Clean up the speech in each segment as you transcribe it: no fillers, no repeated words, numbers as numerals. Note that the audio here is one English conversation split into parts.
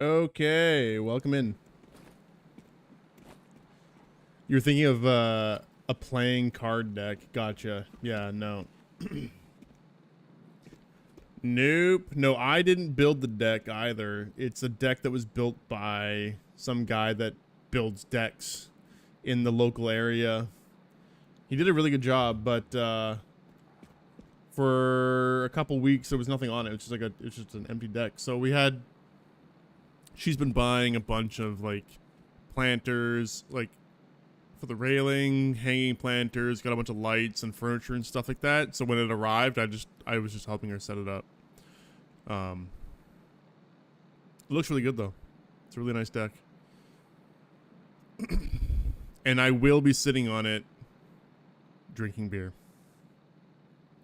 Okay, welcome in. You're thinking of a playing card deck. Gotcha. Yeah, no. Nope. No, I didn't build the deck either. It's a deck that was built by some guy that builds decks in the local area. He did a really good job, but for a couple weeks there was nothing on it. It's just like it's just an empty deck. So she's been buying a bunch of like planters, like for the railing, hanging planters, got a bunch of lights and furniture and stuff like that. So when it arrived, I was just helping her set it up. It looks really good though. It's a really nice deck. And I will be sitting on it drinking beer.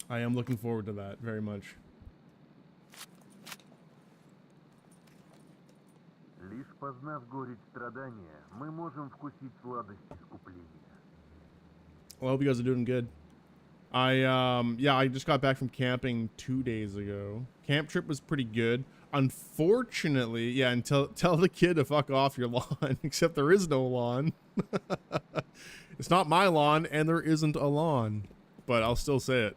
I am looking forward to that very much. Лишь познав горечь страдания, мы можем вкусить сладость искупления. Well, I hope you guys are doing good. I just got back from camping 2 days ago. Camp trip was pretty good. Unfortunately, yeah, and tell the kid to fuck off your lawn, except there is no lawn. It's not my lawn, and there isn't a lawn, but I'll still say it.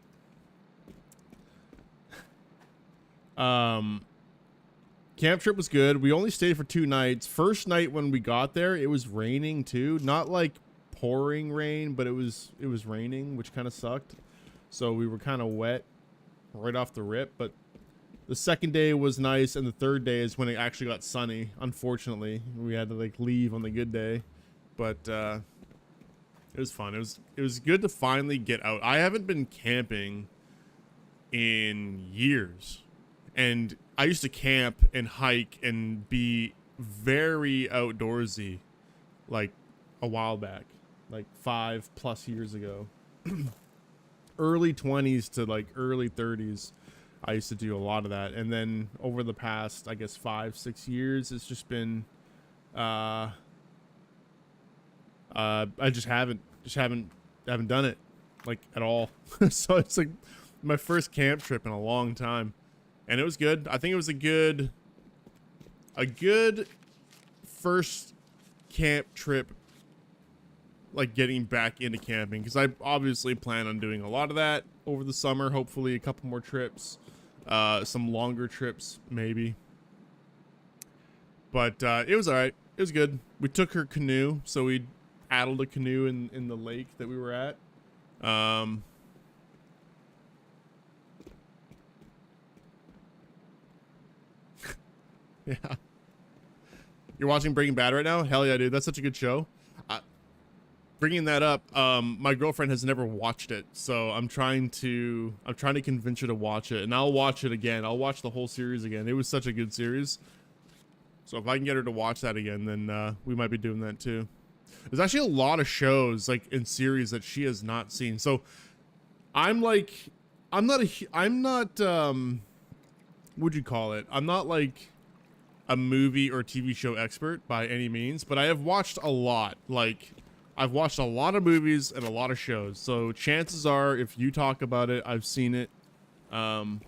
Camp trip was good. We only stayed for 2 nights. First night when we got there, it was raining too. Not like pouring rain, but it was raining, which kind of sucked. So we were kind of wet right off the rip, but the second day was nice, and the third day is when it actually got sunny. Unfortunately, we had to like leave on the good day, but it was fun. It was good to finally get out. I haven't been camping in years, and I used to camp and hike and be very outdoorsy like a while back, like 5+ years ago. Early 20s to like early 30s, I used to do a lot of that. And then over the past, I guess 5-6 years, it's just been I just haven't done it like at all. So it's like my first camp trip in a long time, and it was good. I think it was a good first camp trip, like getting back into camping, because I obviously plan on doing a lot of that over the summer. Hopefully a couple more trips, some longer trips maybe, but it was all right. It was good. We took her canoe, so we paddled a canoe in the lake that we were at. Yeah. You're watching Breaking Bad right now? Hell yeah, dude. That's such a good show. Bringing that up, my girlfriend has never watched it, so I'm trying to convince her to watch it, and I'll watch it again. I'll watch the whole series again. It was such a good series. So if I can get her to watch that again, then we might be doing that too. There's actually a lot of shows like in series that she has not seen. So I'm not what'd you call it? I'm not like a movie or TV show expert by any means, but I have watched a lot. Like, I've watched a lot of movies and a lot of shows, so chances are if you talk about it, I've seen it. And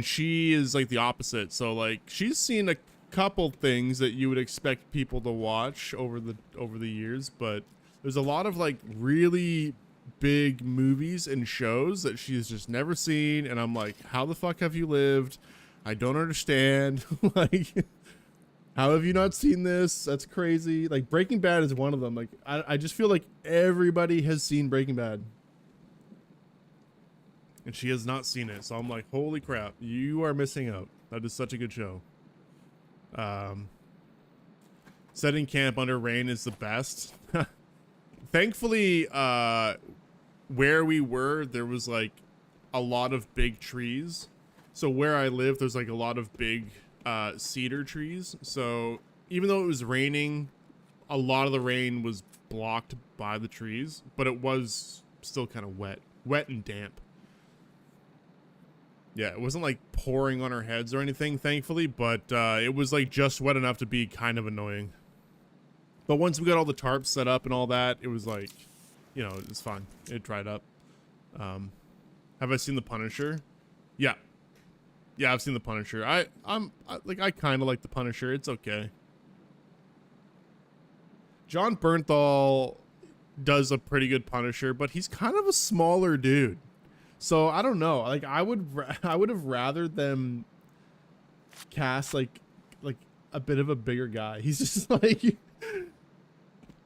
she is like the opposite, so like she's seen a couple things that you would expect people to watch over the years, but there's a lot of like really big movies and shows that she's just never seen, and I'm like, how the fuck have you lived? I don't understand. Like, how have you not seen this? That's crazy. Like, Breaking Bad is one of them. Like, I just feel like everybody has seen Breaking Bad, and she has not seen it. So I'm like, holy crap, you are missing out. That is such a good show. Setting camp under rain is the best. Thankfully, where we were, there was like a lot of big trees. So where I live, there's like a lot of big cedar trees. So even though it was raining, a lot of the rain was blocked by the trees, but it was still kind of wet and damp. Yeah, it wasn't like pouring on our heads or anything, thankfully, but it was like just wet enough to be kind of annoying. But once we got all the tarps set up and all that, it was like, you know, it's fine. It dried up. Have I seen The Punisher? Yeah. Yeah, I've seen the Punisher. I kind of like the Punisher. It's okay. John Bernthal does a pretty good Punisher, but he's kind of a smaller dude. So I don't know. Like I would have rather them cast like a bit of a bigger guy. He's just like,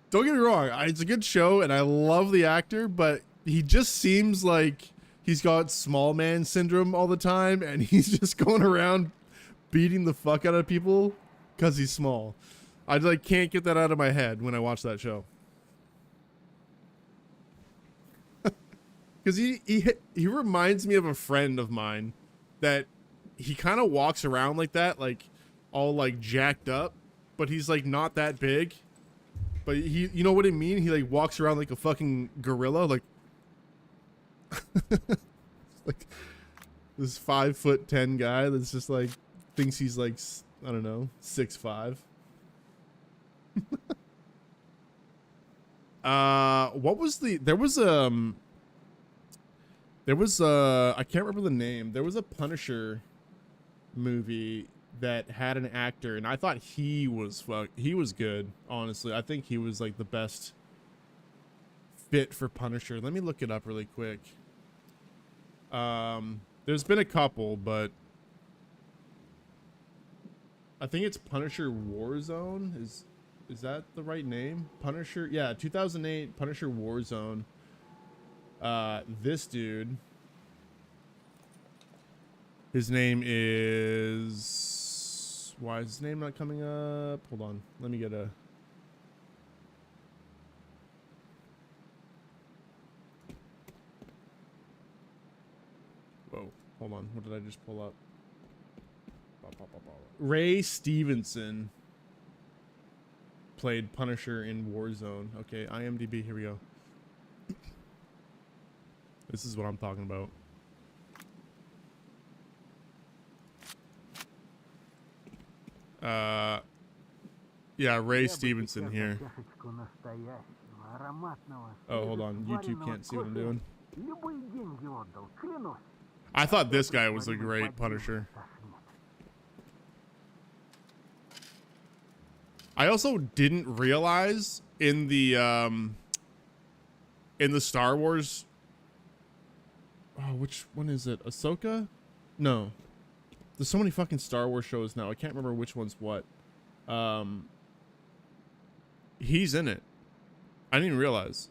don't get me wrong, it's a good show and I love the actor, but he just seems like he's got small man syndrome all the time and he's just going around beating the fuck out of people because he's small. I like can't get that out of my head when I watch that show. Because he reminds me of a friend of mine that he kind of walks around like that, like all like jacked up, but he's like not that big. But he, you know what I mean? He like walks around like a fucking gorilla, like like this 5'10" guy that's just like thinks he's like, I don't know, 6'5". What was there was I can't remember the name. There was a Punisher movie that had an actor and I thought he was good, honestly. I think he was like the best fit for Punisher. Let me look it up really quick. There's been a couple, but I think it's Punisher Warzone. Is that the right name? Punisher, yeah, 2008 Punisher Warzone. This dude, his name is, why is his name not coming up? Hold on, let me get a, whoa, hold on, what did I just pull up? Ray Stevenson played Punisher in Warzone. Okay, IMDb, here we go. This is what I'm talking about. Yeah, Ray Stevenson here. Oh, hold on. YouTube can't see what I'm doing. I thought this guy was a great Punisher. I also didn't realize in the Star Wars, oh, which one is it? Ahsoka? No. There's so many fucking Star Wars shows now. I can't remember which one's what. He's in it. I didn't even realize.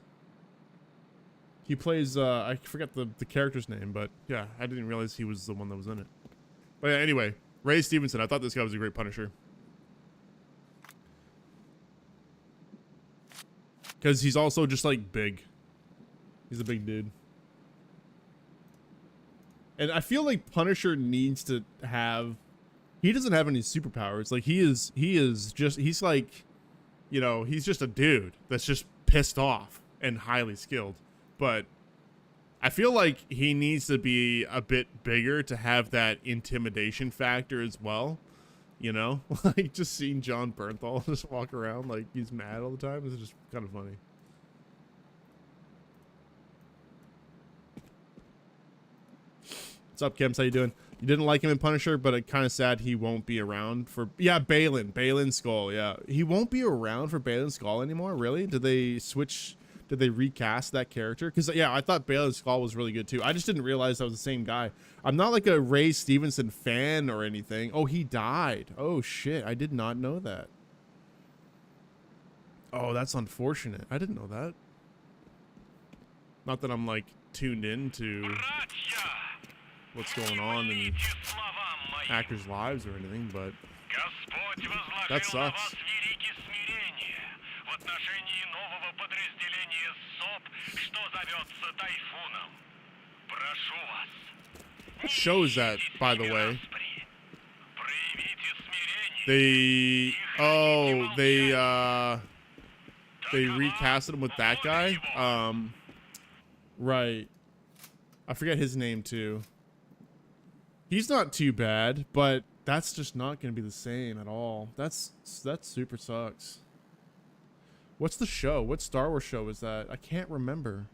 He plays, I forget the character's name, but yeah, I didn't realize he was the one that was in it. But yeah, anyway, Ray Stevenson. I thought this guy was a great Punisher. Because he's also just like big. He's a big dude. And I feel like Punisher needs to have, he doesn't have any superpowers. Like he's like, you know, he's just a dude that's just pissed off and highly skilled. But I feel like he needs to be a bit bigger to have that intimidation factor as well. You know, like just seeing John Bernthal just walk around like he's mad all the time is just kind of funny. What's up, Kems? How you doing? You didn't like him in Punisher, but it's kind of sad he won't be around for, yeah, Balin Skull. Yeah, he won't be around for Balin Skull anymore. Really? Did they switch? Did they recast that character? Because yeah, I thought Balin Skull was really good too. I just didn't realize that was the same guy. I'm not like a Ray Stevenson fan or anything. Oh, he died. Oh shit, I did not know that. Oh, that's unfortunate. I didn't know that. Not that I'm like tuned in to what's going on in actors' lives or anything, but that sucks. What show is that, by the way? They recasted him with that guy. Right. I forget his name too. He's not too bad, but that's just not going to be the same at all. That super sucks. What's the show? What Star Wars show is that? I can't remember.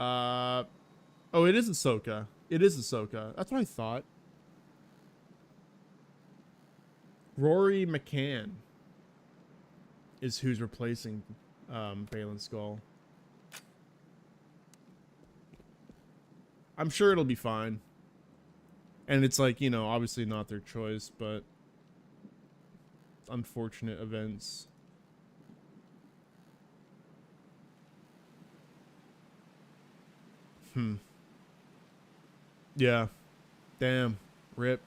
Oh, it is Ahsoka. It is Ahsoka. That's what I thought. Rory McCann is who's replacing Baylan Skull. I'm sure it'll be fine. And it's like, you know, obviously not their choice, but unfortunate events. Yeah. Damn. Rip.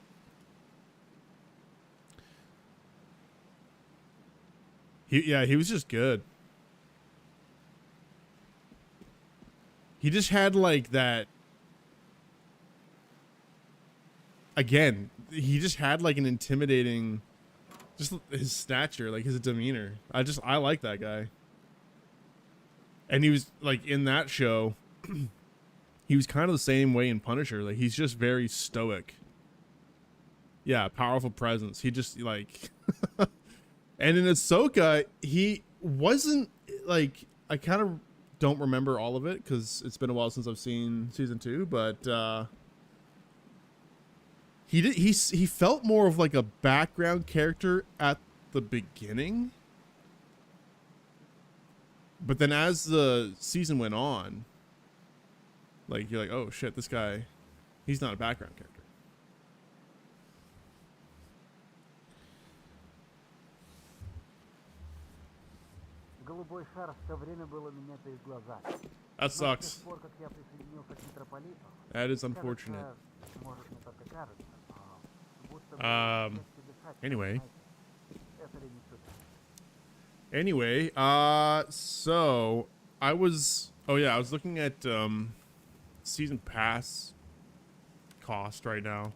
He was just good. He just had like that. Again, he just had like an intimidating, just his stature, like his demeanor. I like that guy. And he was like in that show, he was kind of the same way in Punisher. Like he's just very stoic. Yeah, powerful presence. He just like, and in Ahsoka, he wasn't like, I kind of don't remember all of it because it's been a while since I've seen season 2, but he felt more of like a background character at the beginning. But then as the season went on, like you're like, oh shit, this guy, he's not a background character. Голубой шар все время было меня перед глазами. That sucks. Но с тех пор, как я присоединился к митрополиту, That is unfortunate. кажется, может, мне только кажется, но будто бы Anyway. это ли не сюда. Anyway, so I was looking at season pass cost right now.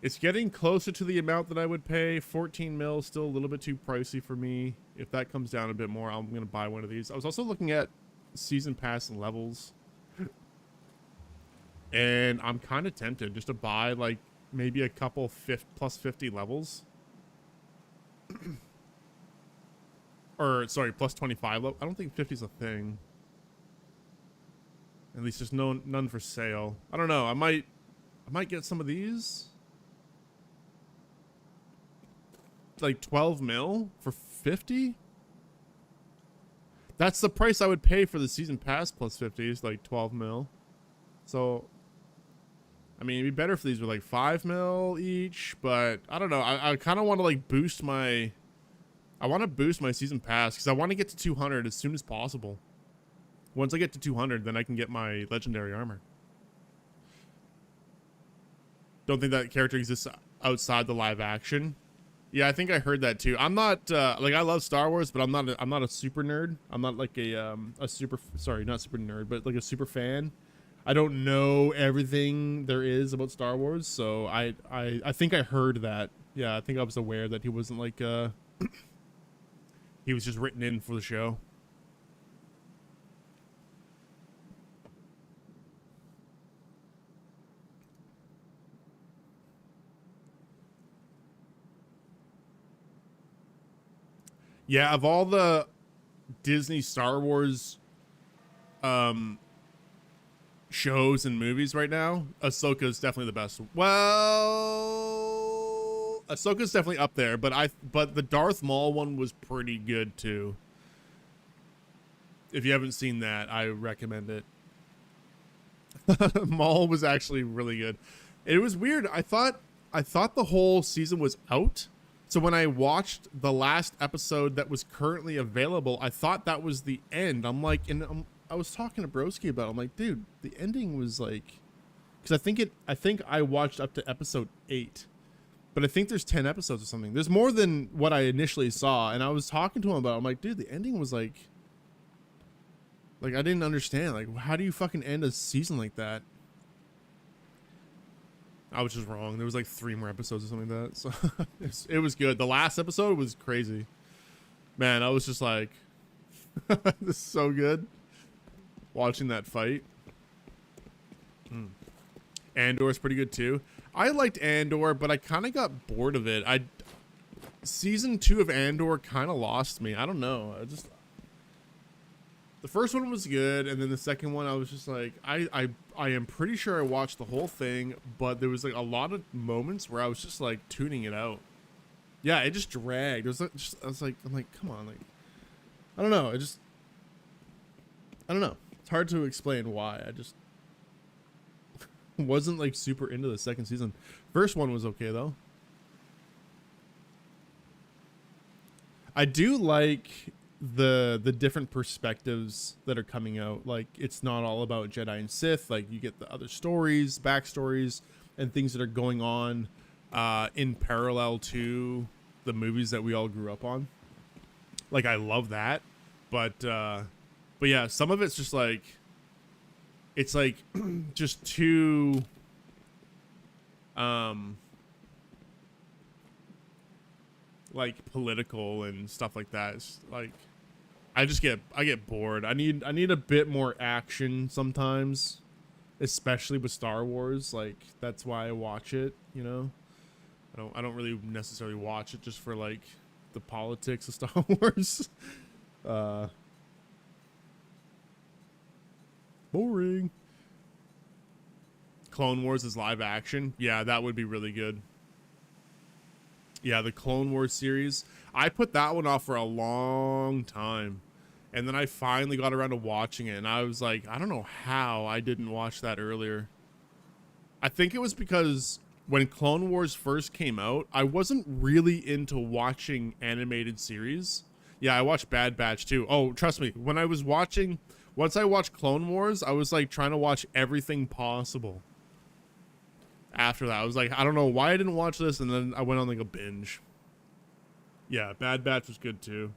It's getting closer to the amount that I would pay. 14 mil, still a little bit too pricey for me. If that comes down a bit more, I'm gonna buy one of these. I was also looking at season pass levels, and I'm kind of tempted just to buy like maybe a couple plus 50 levels. Or sorry, plus 25. I don't think 50 is a thing. At least there's none for sale. I don't know. I might get some of these. Like 12 mil for 50. That's the price I would pay for the season pass plus 50 is like 12 mil. So, I mean, it'd be better if these were like 5 mil each, but I don't know. I kind of want to like boost my. I want to boost my season pass because I want to get to 200 as soon as possible. Once I get to 200, then I can get my legendary armor. Don't think that character exists outside the live action. Yeah, I think I heard that too. I'm not like I love Star Wars, but I'm not a super nerd. I'm not like a super not super nerd, but like a super fan. I don't know everything there is about Star Wars, so I think I heard that. Yeah, I think I was aware that he wasn't like he was just written in for the show. Yeah, of all the Disney Star Wars shows and movies right now, Ahsoka is definitely the best. Well, Ahsoka's definitely up there, but the Darth Maul one was pretty good too. If you haven't seen that, I recommend it. Maul was actually really good. It was weird. I thought the whole season was out. So when I watched the last episode that was currently available, I thought that was the end. I'm like, I was talking to Broski about it. I'm like, dude, the ending was like, because I think I watched up to episode 8, but I think there's 10 episodes or something. There's more than what I initially saw. And I was talking to him about it. I'm like, dude, the ending was like I didn't understand. Like, how do you fucking end a season like that? I was just wrong. There was like 3 more episodes or something like that. So it was good. The last episode was crazy. Man, I was just like, this is so good. Watching that fight. Andor's pretty good too. I liked Andor, but I kind of got bored of it. Season 2 of Andor kind of lost me. I don't know. The first one was good, and then the second one I was just like, I am pretty sure I watched the whole thing, but there was like a lot of moments where I was just like tuning it out. Yeah, it just dragged. It was like, I'm like, come on, like, I don't know. I don't know. It's hard to explain why. I just wasn't like super into the second season. First one was okay though. I do like the different perspectives that are coming out. Like, it's not all about Jedi and Sith. Like, you get the other stories, backstories, and things that are going on in parallel to the movies that we all grew up on. Like, I love that, but yeah, some of it's just like, it's like just too like political and stuff like that. It's like, I get bored. I need a bit more action sometimes, especially with Star Wars. Like, that's why I watch it, you know. I don't really necessarily watch it just for like the politics of Star Wars. Boring. Clone Wars is live action. Yeah, that would be really good. Yeah, the Clone Wars series. I put that one off for a long time. And then I finally got around to watching it. And I was like, I don't know how I didn't watch that earlier. I think it was because when Clone Wars first came out, I wasn't really into watching animated series. Yeah, I watched Bad Batch too. Oh, trust me. When I was watching, once I watched Clone Wars, I was like trying to watch everything possible. After that, I was like, I don't know why I didn't watch this, and then I went on like a binge. Yeah, Bad Batch was good too.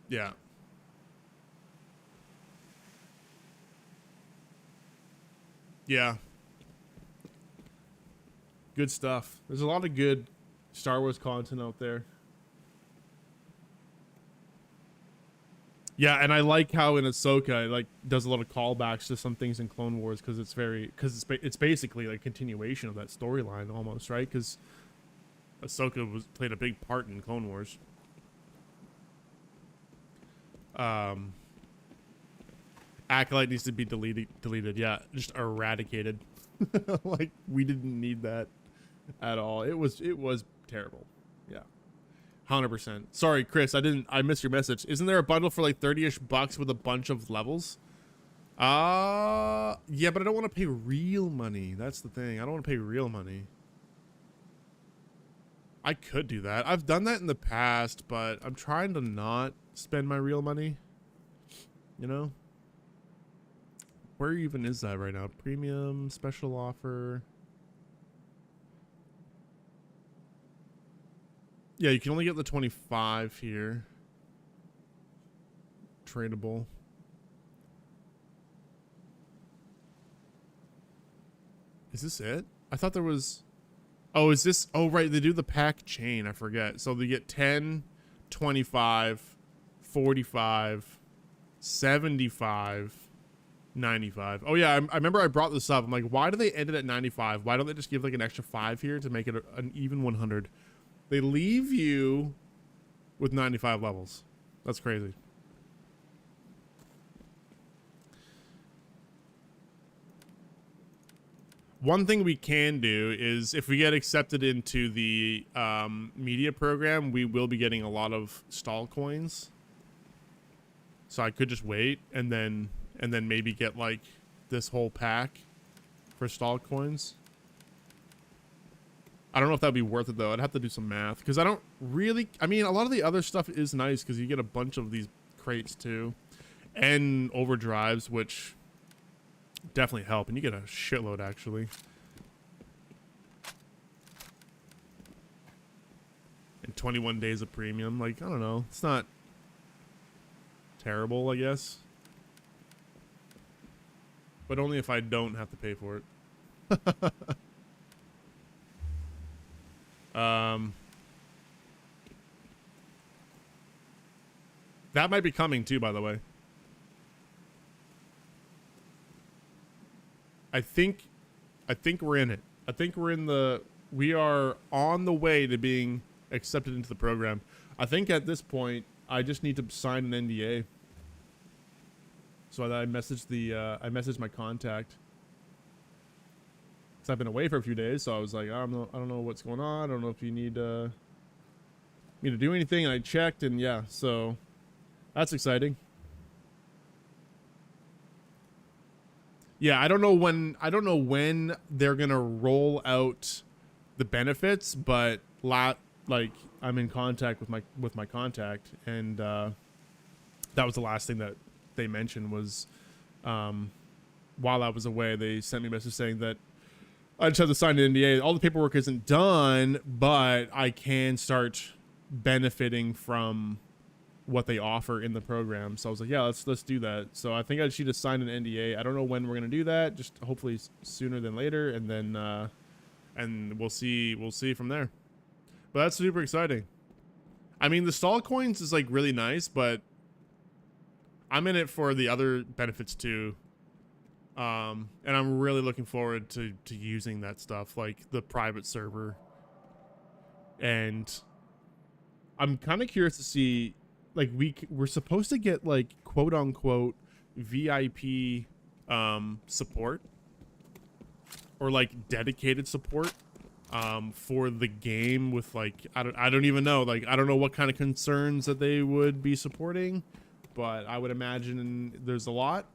Yeah. Yeah. Good stuff. There's a lot of good Star Wars content out there. Yeah, and I like how in Ahsoka it like does a lot of callbacks to some things in Clone Wars because it's basically like continuation of that storyline almost, right? Because Ahsoka played a big part in Clone Wars. Acolyte needs to be deleted. Yeah, just eradicated. Like, we didn't need that at all. It was terrible. Yeah. 100%. Sorry, Chris, I missed your message. Isn't there a bundle for like 30-ish bucks with a bunch of levels? Yeah, but I don't want to pay real money. That's the thing. I don't want to pay real money. I could do that. I've done that in the past, but I'm trying to not spend my real money. You know? Where even is that right now? Premium, special offer. Yeah, you can only get the 25 here. Tradable. Is this it? I thought there was... Oh, is this... Oh, right. They do the pack chain. I forget. So they get 10, 25, 45, 75, 95. Oh, yeah. I remember I brought this up. I'm like, why do they end it at 95? Why don't they just give like an extra 5 here to make it an even 100? They leave you with 95 levels. That's crazy. One thing we can do is if we get accepted into the media program, we will be getting a lot of stall coins. So I could just wait and then maybe get like this whole pack for stall coins. I don't know if that'd be worth it though. I'd have to do some math because I don't really. I mean, a lot of the other stuff is nice because you get a bunch of these crates too, and overdrives, which definitely help, and you get a shitload actually. And 21 days of premium. Like, I don't know. It's not terrible, I guess, but only if I don't have to pay for it. That might be coming too, by the way. I think we're in it. I think we are on the way to being accepted into the program. I think at this point, I just need to sign an NDA So I messaged my contact. Cause I've been away for a few days, so I was like, I don't know what's going on. I don't know if you need me to do anything. And I checked, and yeah, so that's exciting. Yeah, I don't know when they're gonna roll out the benefits, but like I'm in contact with my contact, and that was the last thing that they mentioned was while I was away, they sent me a message saying that I just have to sign an NDA. All the paperwork isn't done, but I can start benefiting from what they offer in the program. So I was like, yeah, let's do that. So I think I just need to sign an NDA. I don't know when we're gonna do that. Just hopefully sooner than later, and then and we'll see from there. But that's super exciting. I mean, the stall coins is like really nice, but I'm in it for the other benefits too. And I'm really looking forward to using that stuff, like the private server. And I'm kind of curious to see, like, we're supposed to get like quote unquote VIP support, or like dedicated support for the game with like I don't even know, like I don't know what kind of concerns that they would be supporting, but I would imagine there's a lot.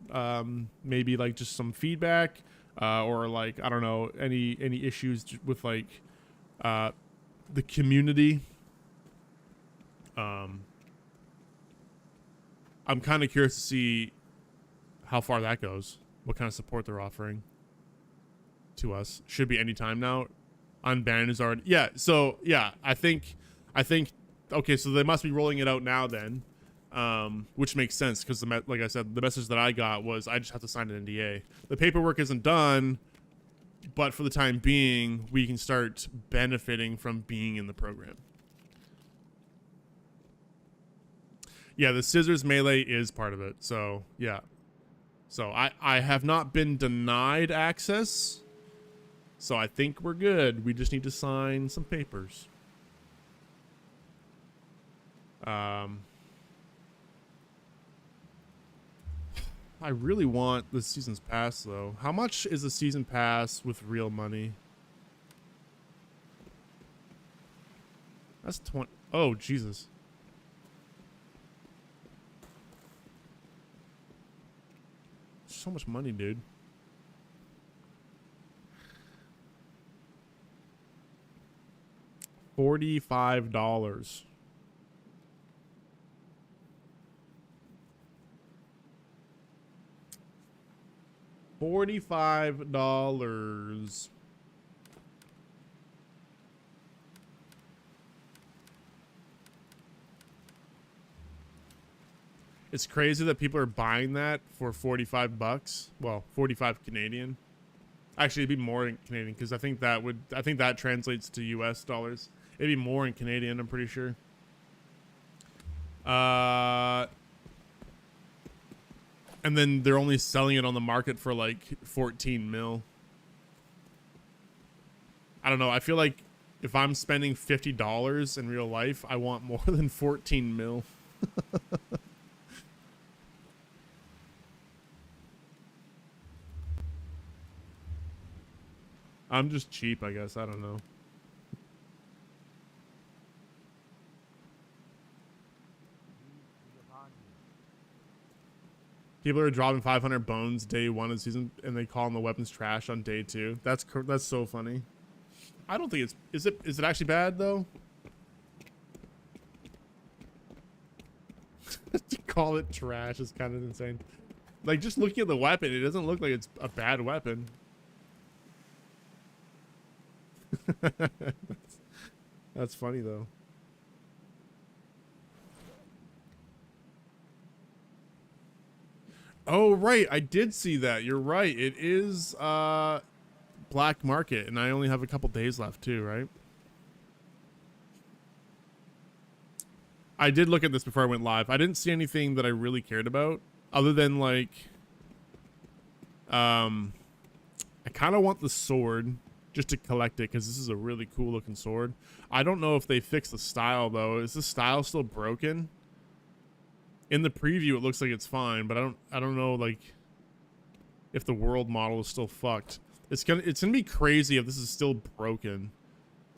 Maybe like just some feedback, or like I don't know, any issues with like the community. I'm kind of curious to see how far that goes, what kind of support they're offering to us. Should be anytime now. Unbanned is already, yeah. So yeah, I think okay, so they must be rolling it out now then, which makes sense because like I said, the message that I got was I just have to sign an NDA. The paperwork isn't done, but for the time being, we can start benefiting from being in the program. Yeah, the scissors melee is part of it. So yeah, so I have not been denied access. So I think we're good. We just need to sign some papers. I really want the season's pass though. How much is the season pass with real money? That's 20. Oh, Jesus. So much money, dude. $45. $45. It's crazy that people are buying that for 45 bucks. Well, 45 Canadian. Actually, it'd be more in Canadian because I think that translates to US dollars. It'd be more in Canadian, I'm pretty sure. And then they're only selling it on the market for like 14 mil. I don't know. I feel like if I'm spending $50 in real life, I want more than 14 mil. I'm just cheap, I guess. I don't know. People are dropping 500 bones day 1 of the season, and they call them the weapons trash on day 2. That's so funny. I don't think it's... Is it actually bad, though? To call it trash is kind of insane. Like, just looking at the weapon, it doesn't look like it's a bad weapon. That's funny, though. Oh, right. I did see that. You're right. It is black market, and I only have a couple days left, too, right? I did look at this before I went live. I didn't see anything that I really cared about, other than, like... I kind of want the sword just to collect it, because this is a really cool-looking sword. I don't know if they fixed the style, though. Is the style still broken? In the preview, it looks like it's fine, but I don't know, like, if the world model is still fucked. It's gonna be crazy if this is still broken,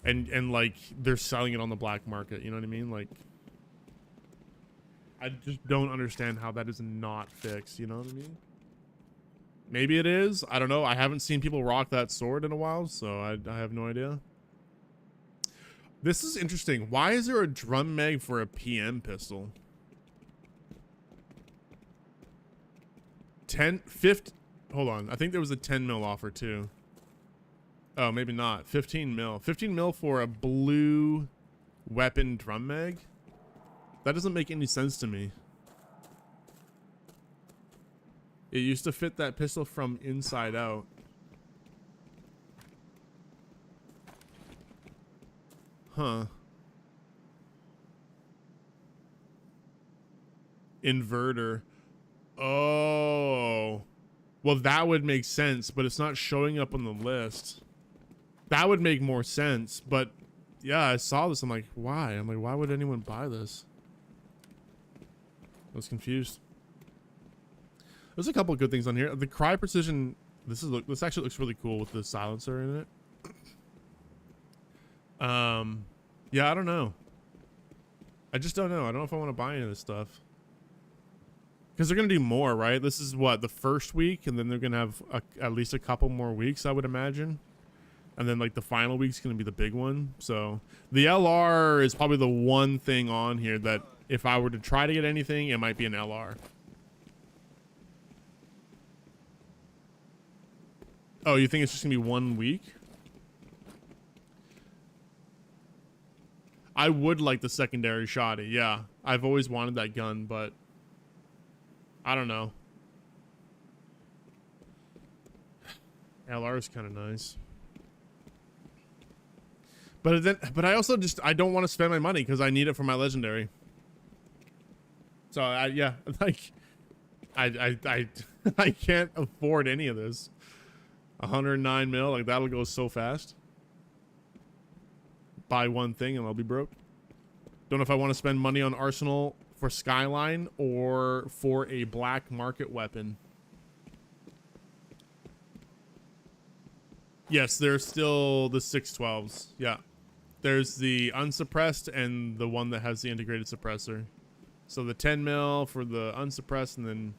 and like they're selling it on the black market. You know what I mean? Like, I just don't understand how that is not fixed. You know what I mean? Maybe it is. I don't know. I haven't seen people rock that sword in a while, so I have no idea. This is interesting. Why is there a drum mag for a PM pistol? 50. Hold on. I think there was a 10 mil offer too. Oh, maybe not. 15 mil. 15 mil for a blue weapon drum mag? That doesn't make any sense to me. It used to fit that pistol from inside out. Huh. Inverter. Oh. Well, that would make sense, but it's not showing up on the list. That would make more sense, but yeah, I saw this. I'm like, why? I'm like, why would anyone buy this? I was confused. There's a couple of good things on here. The Cry Precision. This actually looks really cool with the silencer in it. Yeah, I don't know. I just don't know. I don't know if I want to buy any of this stuff. Because they're going to do more, right? This is what, the first week, and then they're going to have at least a couple more weeks, I would imagine. And then like the final week's going to be the big one. So the LR is probably the one thing on here that if I were to try to get anything, it might be an LR. Oh, you think it's just going to be 1 week? I would like the secondary shotty, yeah. I've always wanted that gun, but I don't know. LR is kind of nice. But I also I don't want to spend my money because I need it for my legendary. So yeah, like I can't afford any of this. 109 mil, like that'll go so fast. Buy one thing and I'll be broke. Don't know if I want to spend money on Arsenal for Skyline or for a black market weapon. Yes, there's still the 612s. Yeah. There's the unsuppressed and the one that has the integrated suppressor. So the 10 mil for the unsuppressed and then,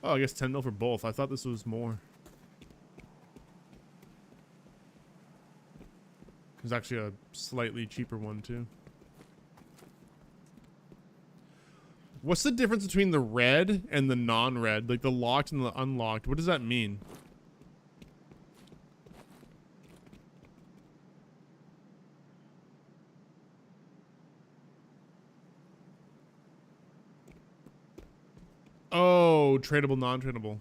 oh, I guess 10 mil for both. I thought this was more. There's actually a slightly cheaper one too. What's the difference between the red and the non-red? Like the locked and the unlocked. What does that mean? Oh, tradable, non-tradable.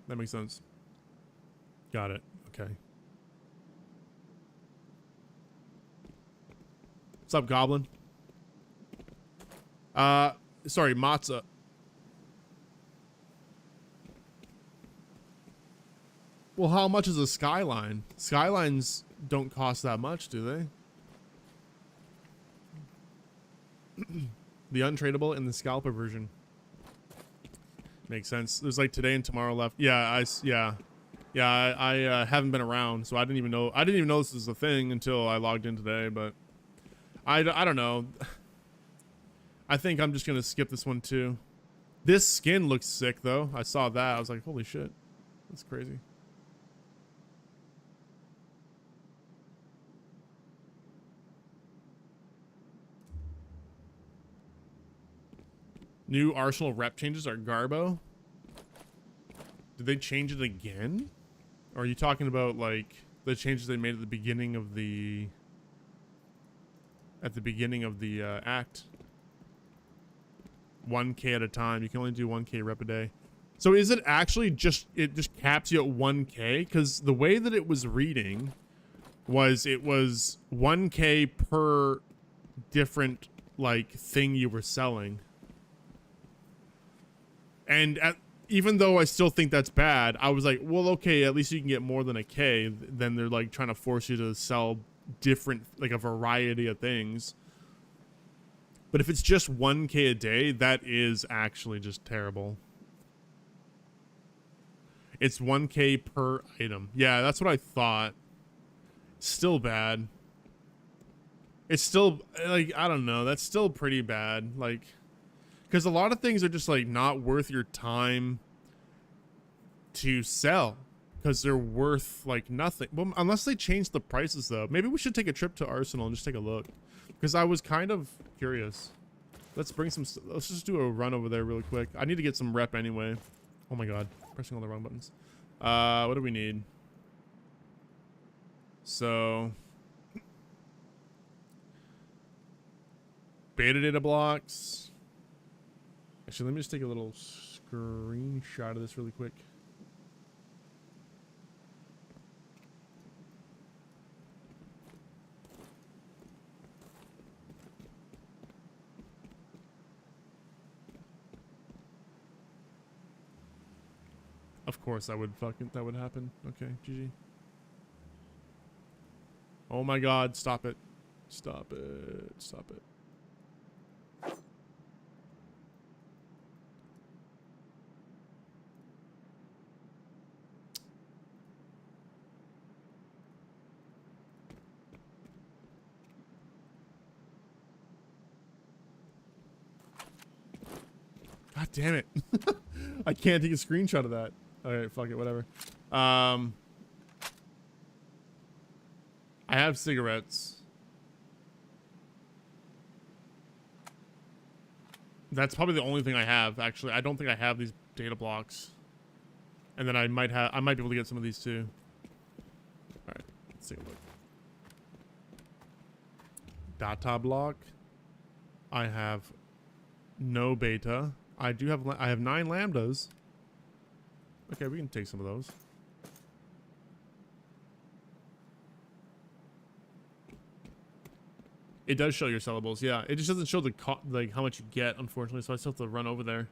That makes sense. Got it. Okay. What's up, Goblin? Sorry, Matza. Well, how much is a Skyline? Skylines don't cost that much, do they? The untradeable and the scalper version. Makes sense. There's like today and tomorrow left. Yeah, I haven't been around, so I didn't even know this was a thing until I logged in today, but I don't know. I think I'm just gonna skip this one too. This skin looks sick though. I saw that. I was like, holy shit. That's crazy. New Arsenal rep changes are Garbo. Did they change it again? Or are you talking about like the changes they made at the beginning of the act? 1K at a time. You can only do 1K rep a day. So is it actually it just caps you at 1K? Because the way that it was reading was it was 1K per different like thing you were selling. And even though I still think that's bad, I was like, well, okay, at least you can get more than a K. Then they're like trying to force you to sell different, like a variety of things. But if it's just 1K a day, that is actually just terrible. It's 1K per item. Yeah, that's what I thought. Still bad. It's still, like, I don't know. That's still pretty bad. Like, because a lot of things are just, like, not worth your time to sell. Because they're worth, like, nothing. Well, unless they change the prices, though. Maybe we should take a trip to Arsenal and just take a look. Because I was kind of curious. Let's just do a run over there really quick. I need to get some rep anyway. Oh my god. Pressing all the wrong buttons. What do we need? So... beta data blocks. Actually, let me just take a little screenshot of this really quick. Of course, that would happen. Okay, GG. Oh my god, stop it. Stop it. Stop it. God damn it. I can't take a screenshot of that. Alright, fuck it, whatever. I have cigarettes. That's probably the only thing I have, actually. I don't think I have these data blocks. And then I might be able to get some of these too. Alright, let's take a look. Data block. I have no beta. I have 9 lambdas. Okay, we can take some of those. It does show your sellables, yeah. It just doesn't show the like how much you get, unfortunately, so I still have to run over there.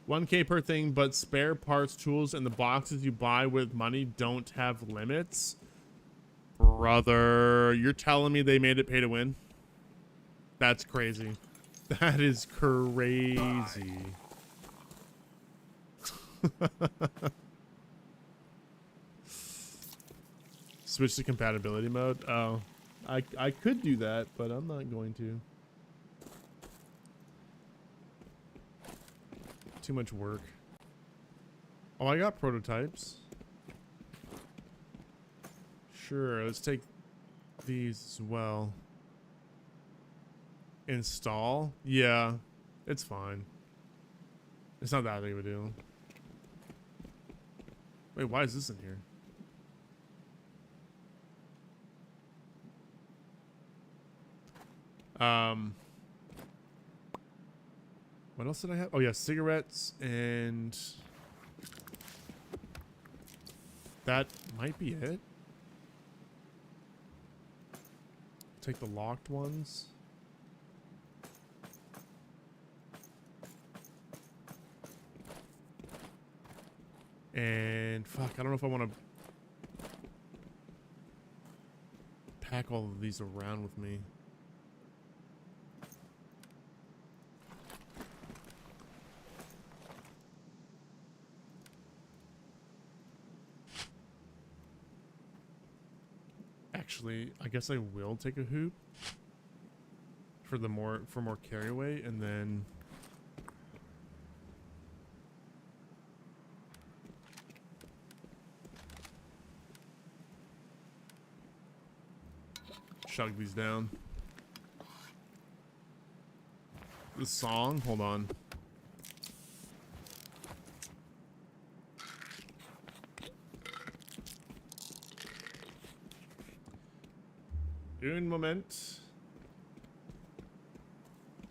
$1K per thing, but spare parts, tools, and the boxes you buy with money don't have limits. Brother, you're telling me they made it pay to win? That's crazy. That is crazy. Switch to compatibility mode? Oh. I could do that, but I'm not going to. Too much work. Oh, I got prototypes. Sure, let's take these as well. Install? Yeah, it's fine. It's not that big of a deal. Wait, why is this in here? What else did I have? Oh yeah, cigarettes, and that might be it. Take the locked ones. And fuck, I don't know if I want to pack all of these around with me. Actually, I guess I will take a hoop for more carry weight, and then chug these down. The song, hold on. Un moment.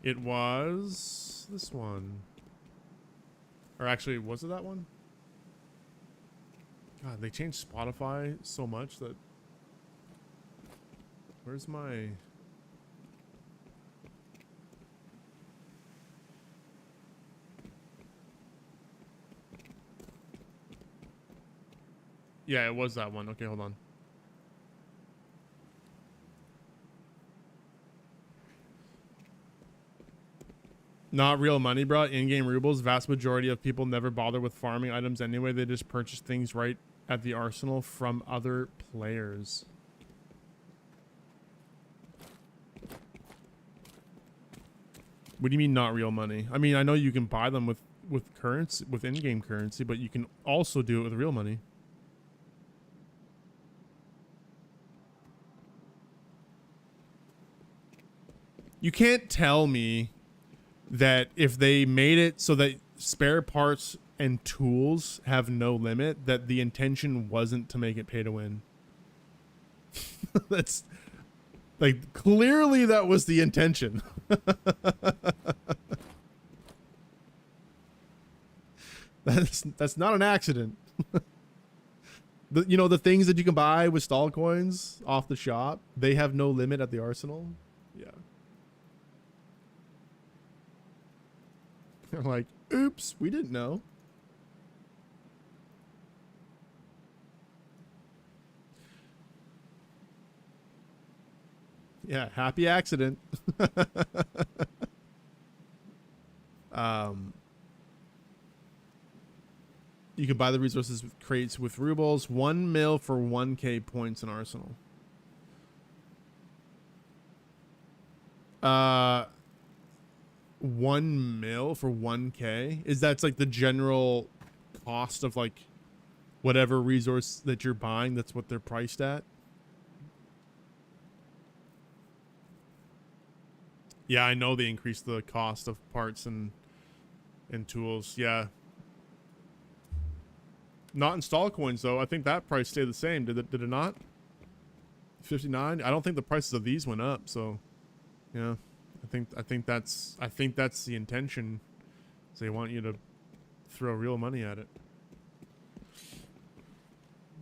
It was this one. Or actually, was it that one? God, they changed Spotify so much that... Where's my... Yeah, it was that one. Okay, hold on. Not real money, bro. In-game rubles. Vast majority of people never bother with farming items anyway. They just purchase things right at the arsenal from other players. What do you mean not real money? I mean, I know you can buy them with currency, with in-game currency, but you can also do it with real money. You can't tell me that if they made it so that spare parts and tools have no limit, that the intention wasn't to make it pay to win. That's like, clearly that was the intention. That's not an accident. You know, the things that you can buy with stall coins off the shop, they have no limit at the arsenal. Yeah. They're like, oops, we didn't know. Yeah, happy accident. You can buy the resources with crates with rubles. 1 mil for 1k points in arsenal. 1 mil for 1k? Is that's like the general cost of like whatever resource that you're buying? That's what they're priced at? Yeah, I know they increased the cost of parts and tools. Yeah. Not install coins though. I think that price stayed the same. Did it not? 59? I don't think the prices of these went up, so yeah. I think that's the intention. So they want you to throw real money at it.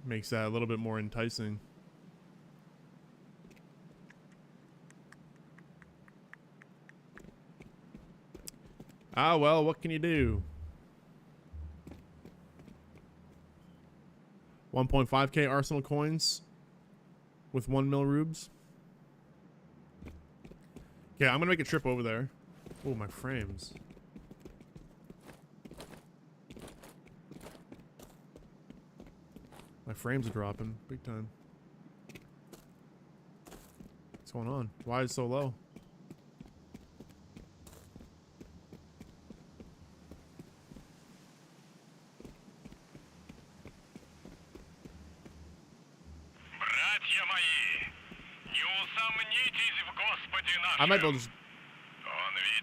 Makes that a little bit more enticing. Ah, well, what can you do? 1.5k arsenal coins with 1 mil rubes. Okay, I'm gonna make a trip over there. Oh, my frames. My frames are dropping big time. What's going on? Why is it so low? I might be able to just...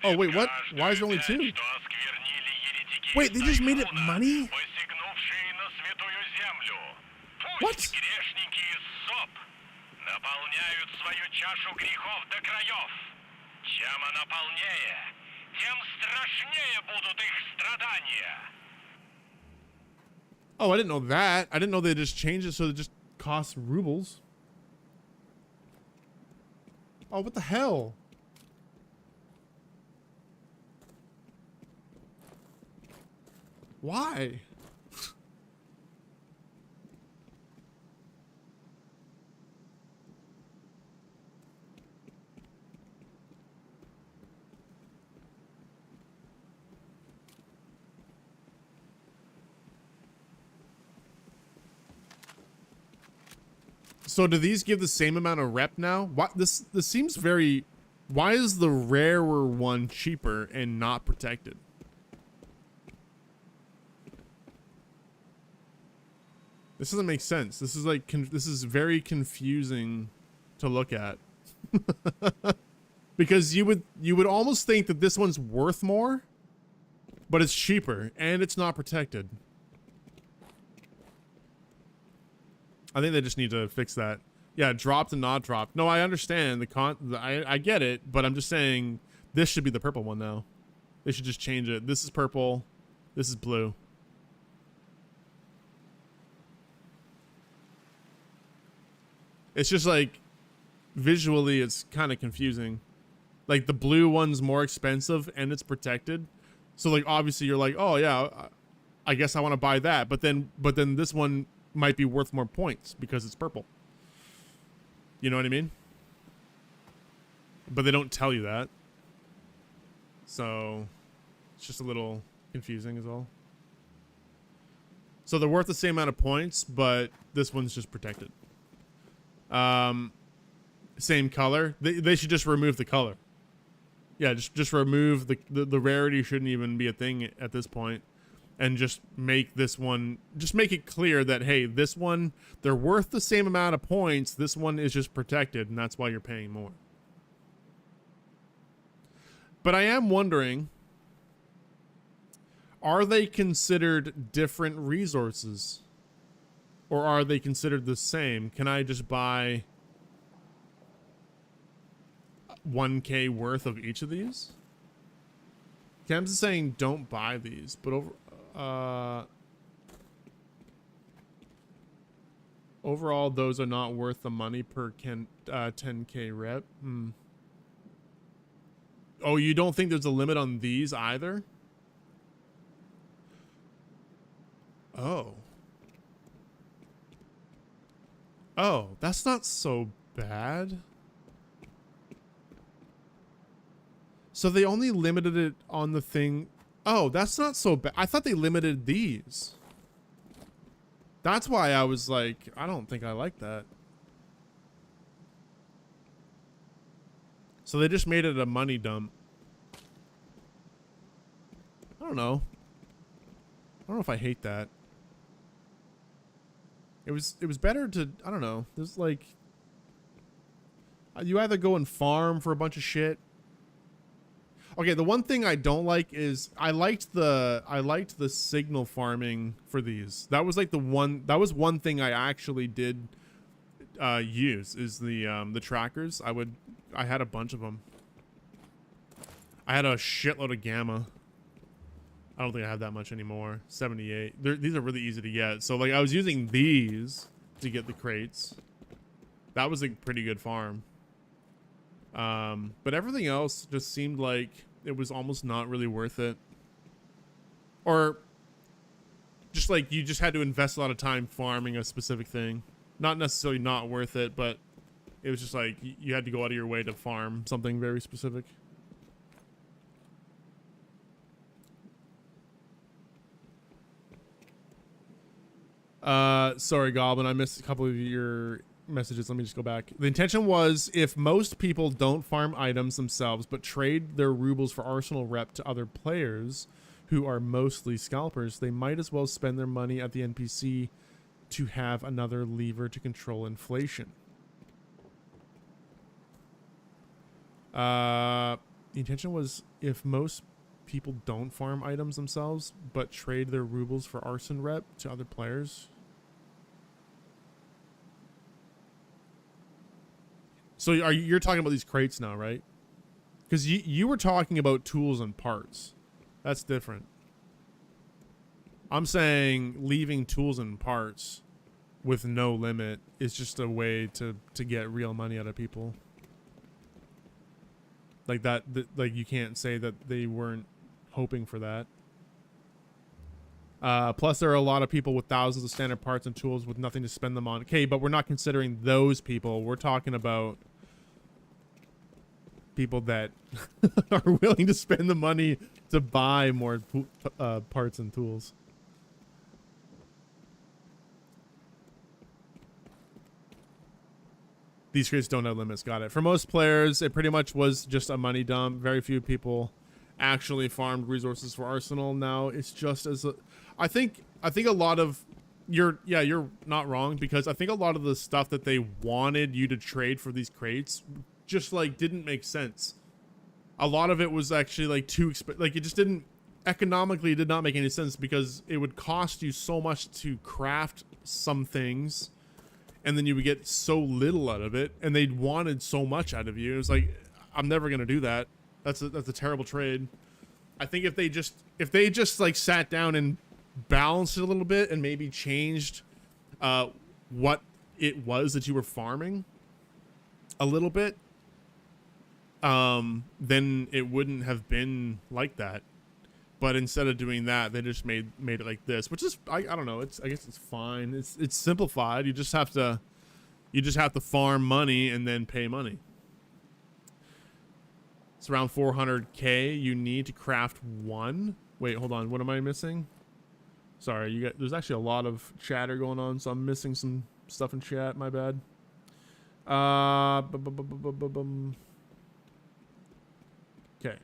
Oh, wait, what? Why is there only 2? Wait, they just made it money? What? Oh, I didn't know that. I didn't know they just changed it so it just costs rubles. Oh, what the hell? Why? So do these give the same amount of rep now? Why this seems very... Why is the rarer one cheaper and not protected? This doesn't make sense. This is like this is very confusing to look at. Because you would almost think that this one's worth more, but it's cheaper and it's not protected. I think they just need to fix that. Yeah, dropped and not dropped. No, I understand I get it, but I'm just saying this should be the purple one now. They should just change it. This is purple. This is blue. It's just like visually it's kind of confusing. Like the blue one's more expensive and it's protected. So like obviously you're like, "Oh yeah, I guess I want to buy that." But then this one might be worth more points because it's purple. You know what I mean? But they don't tell you that. So It's just a little confusing is all. So they're worth the same amount of points, but this one's just protected. Same color. They should just remove the color. Yeah, just remove the rarity. Shouldn't even be a thing at this point, and just make this one. Just make it clear that, hey, this one, they're worth the same amount of points. This one is just protected, and that's why you're paying more. But I am wondering, are they considered different resources? Or are they considered the same? Can I just buy 1k worth of each of these? Cam's is saying don't buy these, but overall those are not worth the money per 10k rep. Oh, you don't think there's a limit on these either? Oh. Oh, that's not so bad. So they only limited it on the thing. Oh, that's not so bad. I thought they limited these. That's why I was like, I don't think I like that. So they just made it a money dump. I don't know. I don't know if I hate that. It was better to, I don't know. There's like, you either go and farm for a bunch of shit. Okay, the one thing I don't like is I liked the signal farming for these. That was like that was one thing I actually did use is the trackers. I had a bunch of them. I had a shitload of gamma. I don't think I have that much anymore. 78. These are really easy to get. So like I was using these to get the crates. That was a pretty good farm. But everything else just seemed like it was almost not really worth it. Or just like you just had to invest a lot of time farming a specific thing. Not necessarily not worth it, but it was just like you had to go out of your way to farm something very specific. Sorry, Goblin, I missed a couple of your messages. Let me just go back. The intention was if most people don't farm items themselves but trade their rubles for arsenal rep to other players who are mostly scalpers, they might as well spend their money at the NPC to have another lever to control inflation. The intention was if most people don't farm items themselves but trade their rubles for arson rep to other players. So you're talking about these crates now, right? Because you were talking about tools and parts. That's different. I'm saying leaving tools and parts with no limit is just a way to get real money out of people. Like that, like you can't say that they weren't hoping for that. Plus there are a lot of people with thousands of standard parts and tools with nothing to spend them on. Okay, but we're not considering those people. We're talking about people that are willing to spend the money to buy more parts and tools. These crates don't have limits. Got it. For most players, it pretty much was just a money dump. Very few people actually farmed resources for arsenal. Now it's just as I think a lot of you're not wrong, because I think a lot of the stuff that they wanted you to trade for these crates just like didn't make sense. A lot of it was actually like too like it just didn't economically, it did not make any sense, because it would cost you so much to craft some things and then you would get so little out of it, and they wanted so much out of you. It was like, I'm never gonna do that. That's a terrible trade. I think if they just like sat down and balanced it a little bit and maybe changed what it was that you were farming a little bit, then it wouldn't have been like that. But instead of doing that, they just made it like this, which is I don't know. I guess it's fine. It's simplified. You just have to farm money and then pay money. It's around 400k you need to craft one. Wait, hold on. What am I missing? Sorry, you got. There's actually a lot of chatter going on, so I'm missing some stuff in chat. My bad. Okay.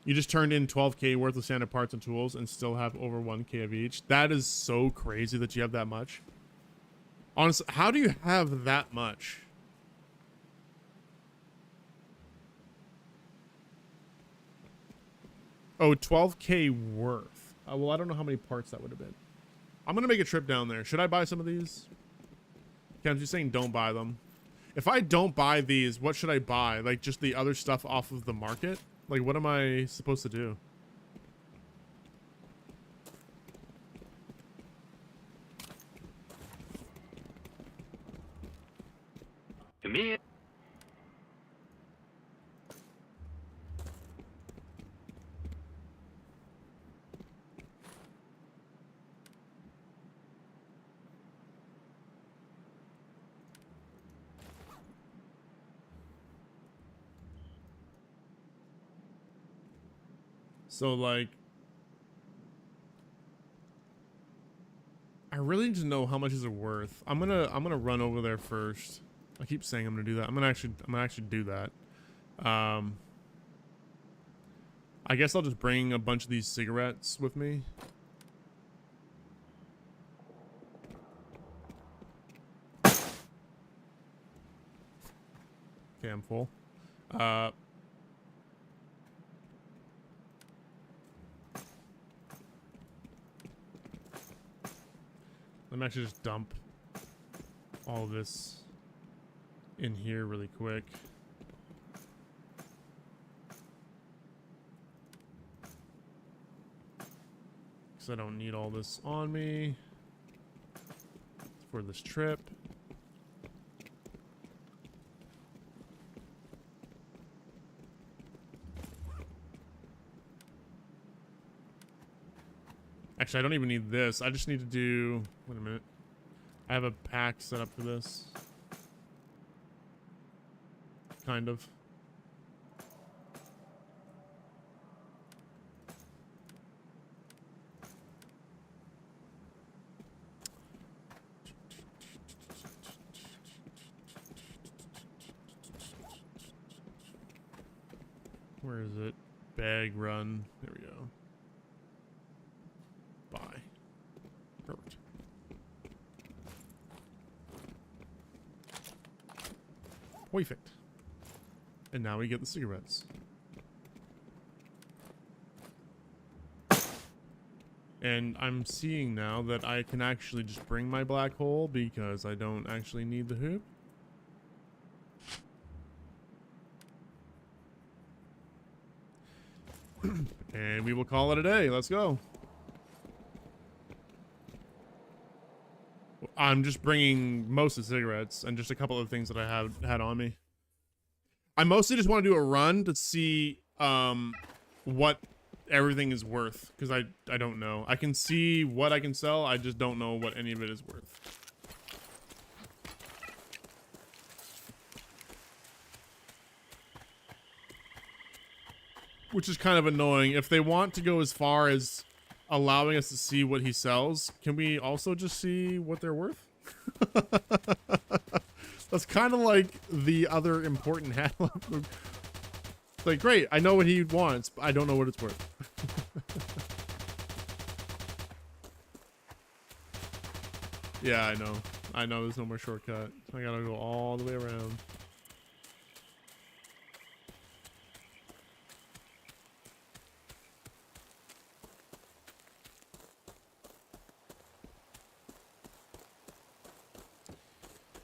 You just turned in 12k worth of standard parts and tools and still have over 1k of each. That is so crazy that you have that much. Honestly, how do you have that much? Oh, 12k worth. Well, I don't know how many parts that would have been. I'm going to make a trip down there. Should I buy some of these? Okay, I'm just saying don't buy them. If I don't buy these, what should I buy? Like just the other stuff off of the market? Like what am I supposed to do? Come here. So like, I really need to know how much is it worth. I'm gonna run over there first. I keep saying I'm gonna do that. I'm gonna actually do that. I guess I'll just bring a bunch of these cigarettes with me. Okay, I'm full. Let me actually just dump all this in here really quick. Because I don't need all this on me for this trip. Actually, I don't even need this. I just need to do... Wait a minute. I have a pack set up for this. Kind of. Where is it? Bag run. There we go. Buy. Perfect. Perfect. And now we get the cigarettes. And I'm seeing now that I can actually just bring my black hole because I don't actually need the hoop. And we will call it a day. Let's go. I'm just bringing most of the cigarettes and just a couple of things that I had on me. I mostly just want to do a run to see what everything is worth, because I don't know. I can see what I can sell, I just don't know what any of it is worth. Which is kind of annoying. If they want to go as far as allowing us to see what he sells, can we also just see what they're worth? That's kind of like the other important hat. Like, great, I know what he wants, but I don't know what it's worth. Yeah, I know. I know there's no more shortcut. I gotta go all the way around.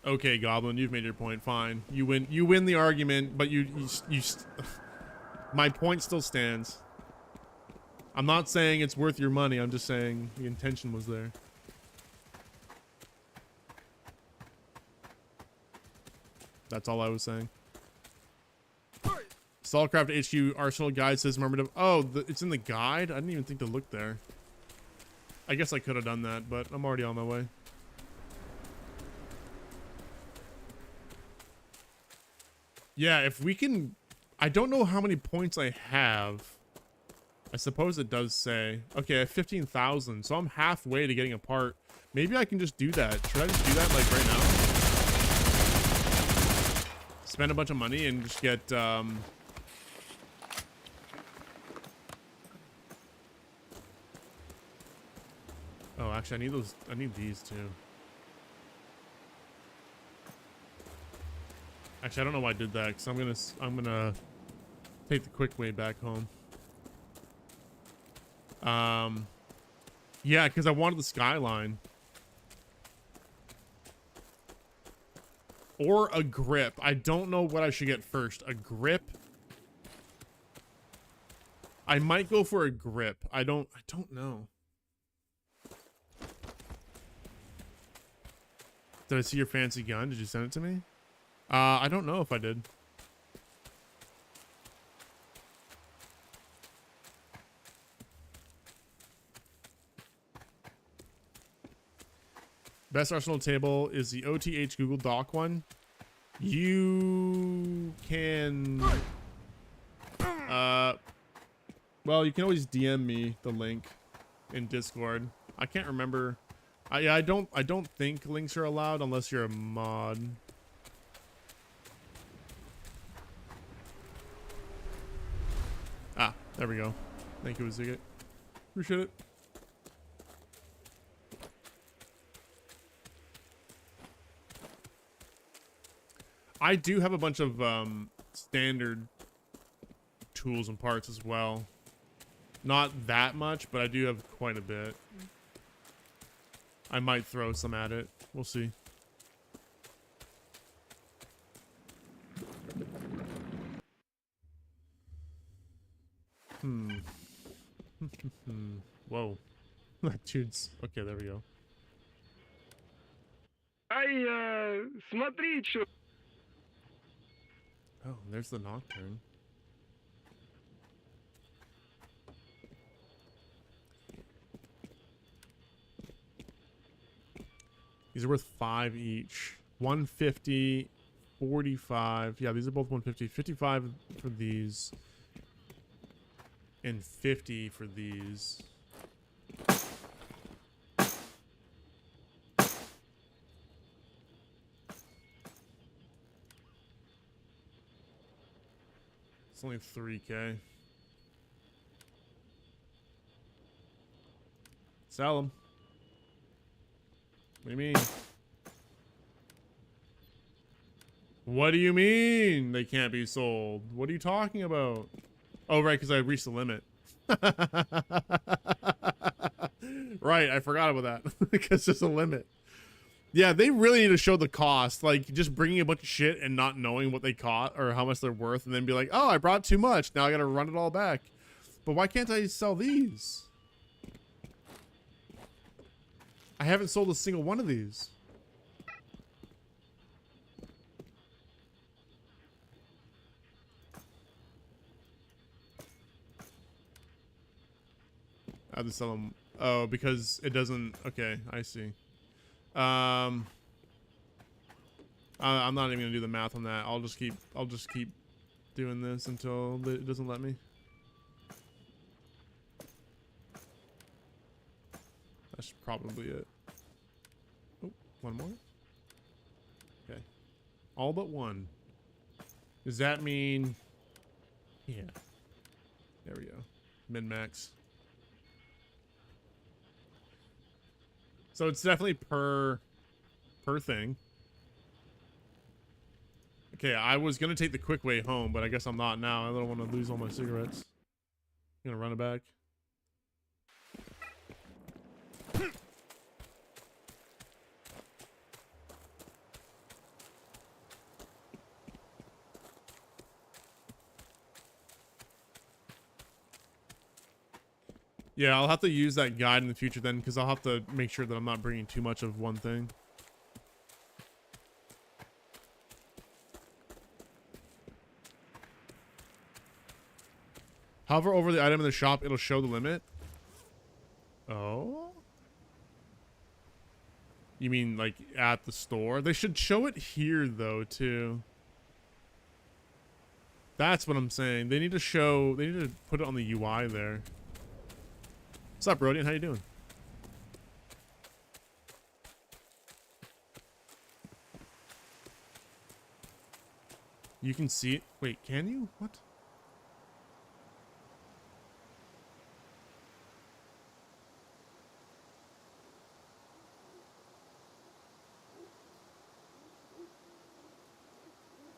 Okay, Goblin, you've made your point. Fine, you win. You win the argument, but my point still stands. I'm not saying it's worth your money. I'm just saying the intention was there. That's all I was saying. Stalcraft HQ Arsenal Guide says remember to... Oh, it's in the guide? I didn't even think to look there. I guess I could have done that, but I'm already on my way. Yeah, if we can... I don't know how many points I have. I suppose it does say. Okay, I have 15,000, so I'm halfway to getting a part. Maybe I can just do that. Should I just do that, like, right now? Spend a bunch of money and just get, Oh, actually, I need those. I need these, too. Actually, I don't know why I did that, because I'm gonna take the quick way back home. Yeah, because I wanted the skyline. Or a grip. I don't know what I should get first. A grip? I might go for a grip. I don't know. Did I see your fancy gun? Did you send it to me? I don't know if I did. Best arsenal table is the OTH Google Doc one. You can... well, you can always DM me the link in Discord. I can't remember. Yeah, I don't think links are allowed unless you're a mod. Ah, there we go. Thank you, Ziggit. Appreciate it. I do have a bunch of standard tools and parts as well. Not that much, but I do have quite a bit. I might throw some at it. We'll see. Whoa. Dudes. Okay, there we go. Смотри, что... Oh, there's the Nocturne. These are worth 5 each. 150, 45. Yeah, these are both 150. 55 for these. And 50 for these. It's only 3K. Sell them. What do you mean? What do you mean they can't be sold? What are you talking about? Oh, right, because I reached the limit. Right, I forgot about that. Because there's a limit. Yeah, they really need to show the cost. Like, just bringing a bunch of shit and not knowing what they cost or how much they're worth, and then be like, oh, I brought too much. Now I gotta run it all back. But why can't I sell these? I haven't sold a single one of these. I have to sell them. Oh, because it doesn't. Okay, I see. I'm not even gonna do the math on that. I'll just keep doing this until it doesn't let me. That's probably it. Oh, one more. Okay, all but one. Does that mean? Yeah. There we go. Min max. So it's definitely per thing. Okay, I was gonna take the quick way home, but I guess I'm not now. I don't want to lose all my cigarettes. I'm gonna run it back. Yeah, I'll have to use that guide in the future then, because I'll have to make sure that I'm not bringing too much of one thing. Hover over the item in the shop, it'll show the limit. Oh? You mean like at the store? They should show it here though, too. That's what I'm saying. They need to show. They need to put it on the UI there. What's up, Rodian? How you doing? You can see it. Wait, can you? What?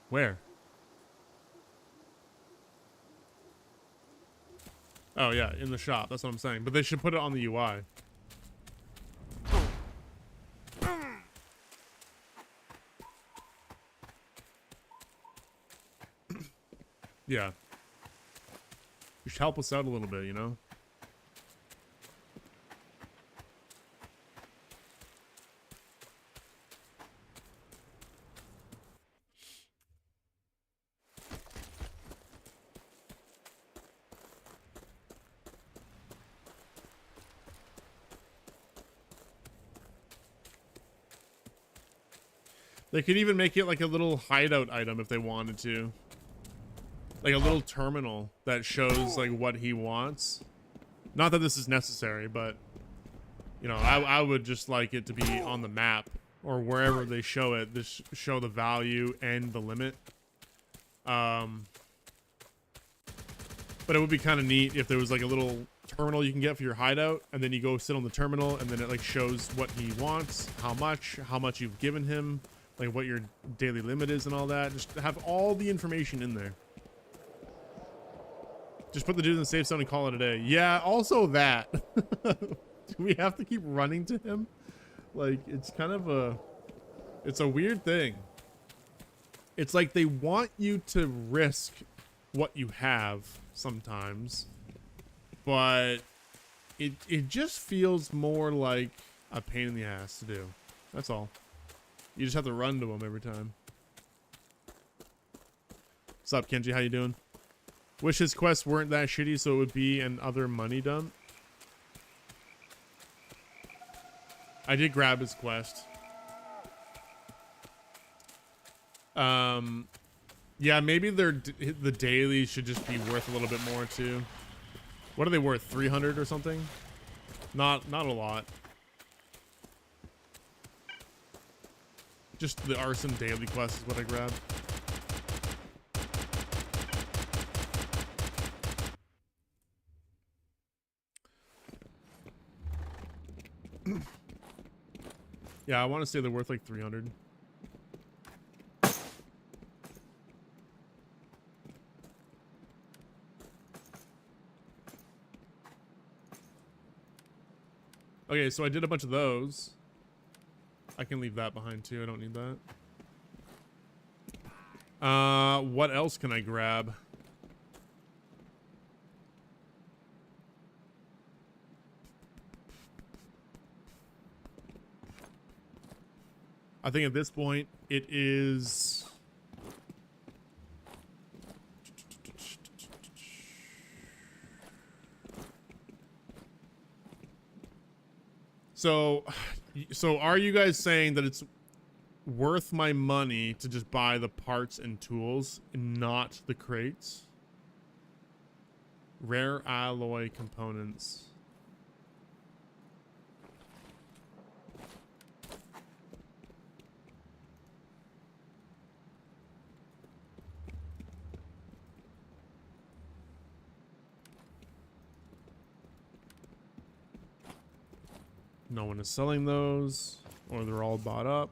Where? Oh yeah, in the shop. That's what I'm saying. But they should put it on the UI. Yeah. You should help us out a little bit, you know? They could even make it like a little hideout item if they wanted to. Like a little terminal that shows like what he wants. Not that this is necessary, but you know, I would just like it to be on the map or wherever they show it. This show the value and the limit. But it would be kind of neat if there was like a little terminal you can get for your hideout, and then you go sit on the terminal, and then it like shows what he wants, how much you've given him, like what your daily limit is and all that. Just have all the information in there. Just put the dude in the safe zone and call it a day. Yeah, also that. Do we have to keep running to him? Like, it's kind of a... It's a weird thing. It's like they want you to risk what you have sometimes. But it just feels more like a pain in the ass to do. That's all. You just have to run to him every time. What's up, Kenji? How you doing? Wish his quests weren't that shitty so it would be an other money dump. I did grab his quest. Yeah, maybe the dailies should just be worth a little bit more too. What are they worth? 300 or something? Not a lot. Just the arson daily quest is what I grabbed. Yeah, I want to say they're worth like 300. Okay, so I did a bunch of those. I can leave that behind too. I don't need that. What else can I grab? I think at this point it is... So are you guys saying that it's worth my money to just buy the parts and tools and not the crates? Rare alloy components. No one is selling those, or they're all bought up.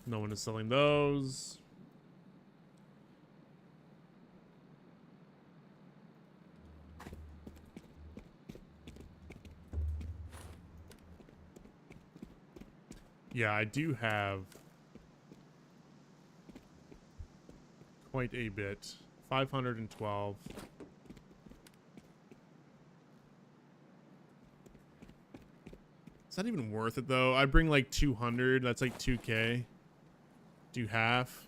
No one is selling those. Yeah, I do have quite a bit. 512. Is that even worth it though? I bring like 200. That's like 2K. Do half.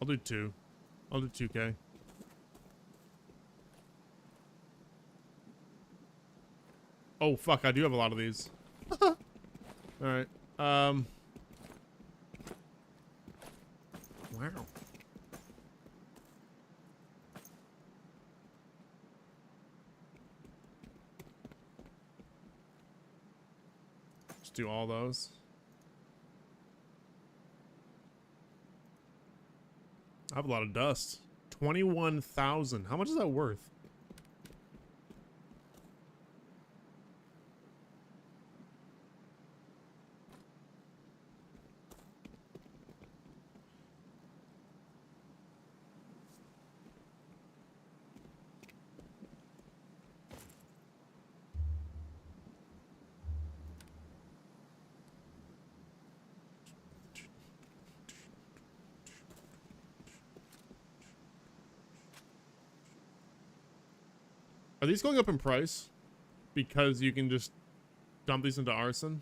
I'll do 2. I'll do 2K. Oh, fuck. I do have a lot of these. All right. Wow. Just do all those. I have a lot of dust. 21,000. How much is that worth? Are these going up in price? Because you can just dump these into arson?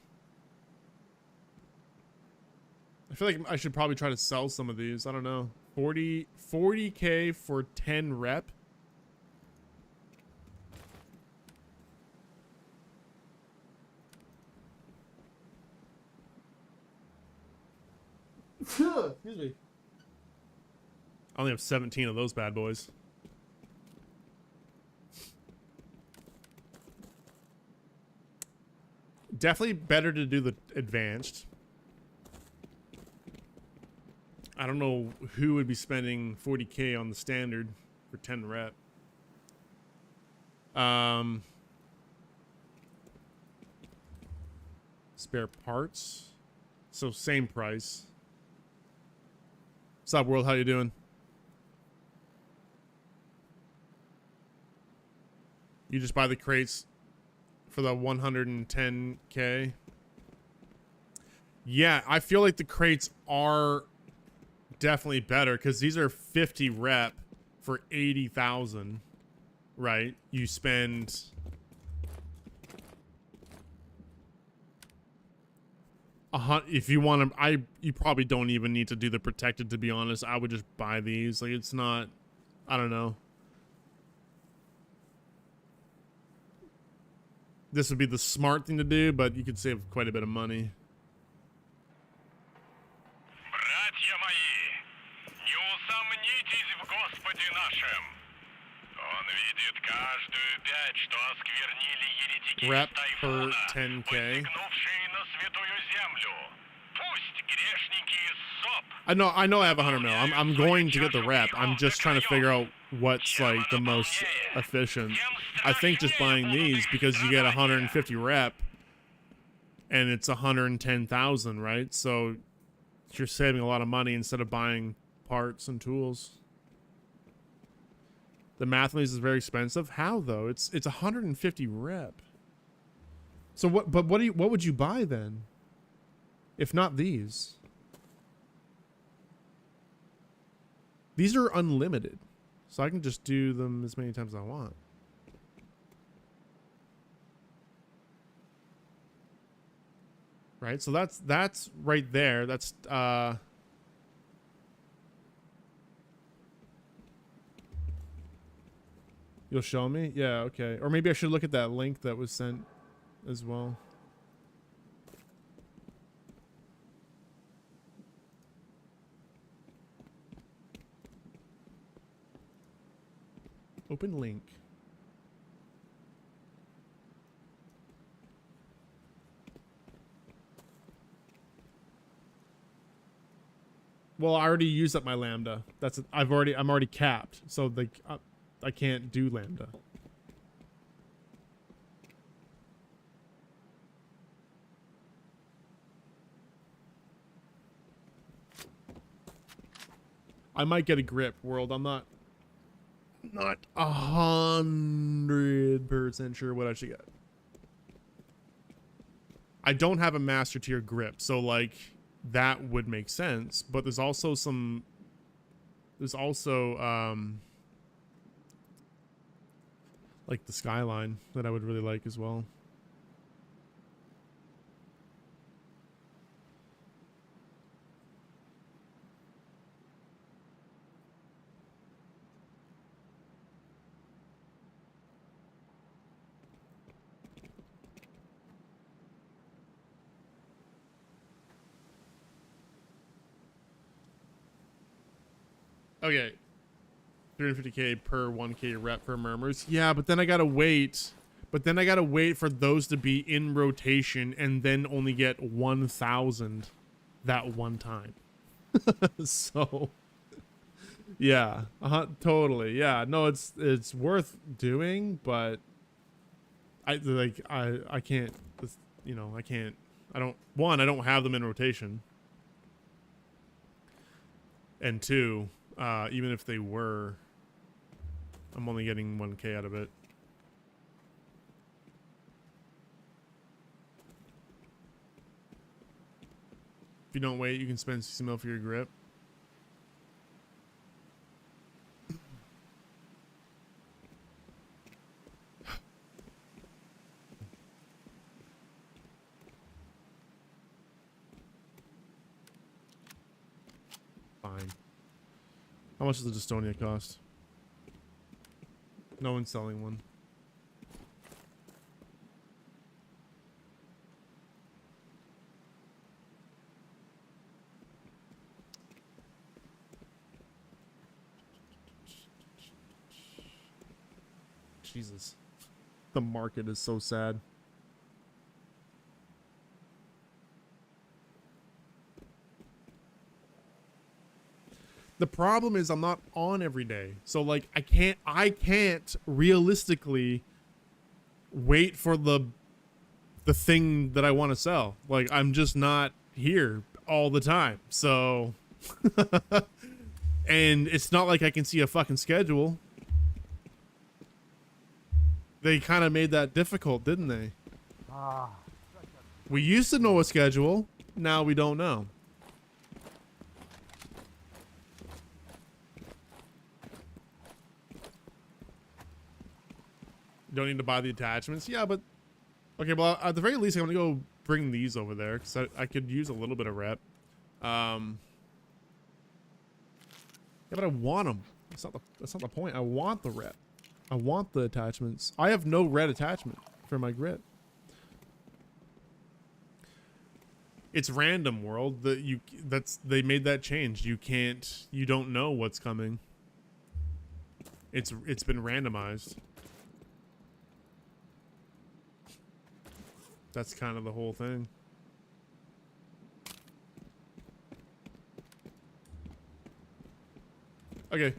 I feel like I should probably try to sell some of these. I don't know. 40K for 10 rep? Excuse me. I only have 17 of those bad boys. Definitely better to do the advanced. I don't know who would be spending 40K on the standard for 10 rep. Spare parts. So same price. What's up, world? How you doing? You just buy the crates for the 110K. Yeah, I feel like the crates are definitely better because these are 50 rep for 80,000, right? You spend if you want to, you probably don't even need to do the protected, to be honest. I would just buy these. Like, it's not, I don't know. This would be the smart thing to do, but you could save quite a bit of money. Братья мои, не усомнитесь в Господе нашем. Он видит каждую пять, что осквернили еретики Rep из per Тайфуна, 10K. посягнувшие на святую землю. Pусть грешники из Соп. I know I have 100 mil. I'm going to get the rep. I'm just trying to figure out what's like the most efficient. I think just buying these because you get 150 rep and it's 110,000, right? So you're saving a lot of money instead of buying parts and tools. The math on these is very expensive. How though? It's 150 rep. So what? But what would you buy then? If not these. These are unlimited, so I can just do them as many times as I want. Right, so that's right there. That's you'll show me? Yeah, okay. Or maybe I should look at that link that was sent as well. Open link. Well, I already used up my lambda. I'm already capped. So I can't do lambda. I might get a grip, world. I'm not 100% sure what I should get. I don't have a master tier grip, so like that would make sense, but there's also like the skyline that I would really like as well. Okay. 350k per 1k rep for murmurs. Yeah, but then I gotta wait. But then I gotta wait for those to be in rotation and then only get 1,000 that one time. So, yeah, totally. Yeah, no, it's worth doing, but I can't. You know, I can't. I don't have them in rotation, and two, even if they were, I'm only getting 1k out of it. If you don't wait, you can spend 60 mil for your grip. Fine. How much does the Dystonia cost? No one's selling one. Jesus. The market is so sad. The problem is I'm not on every day. So like I can't realistically wait for the thing that I want to sell. Like I'm just not here all the time. So and it's not like I can see a fucking schedule. They kind of made that difficult, didn't they? We used to know a schedule. Now we don't know. You don't need to buy the attachments. Yeah, but... Okay, well, at the very least, I'm going to go bring these over there. Because I could use a little bit of rep. Yeah, but I want them. That's not the point. I want the rep. I want the attachments. I have no red attachment for my grip. It's random, world. They made that change. You don't know what's coming. It's been randomized. That's kind of the whole thing. Okay.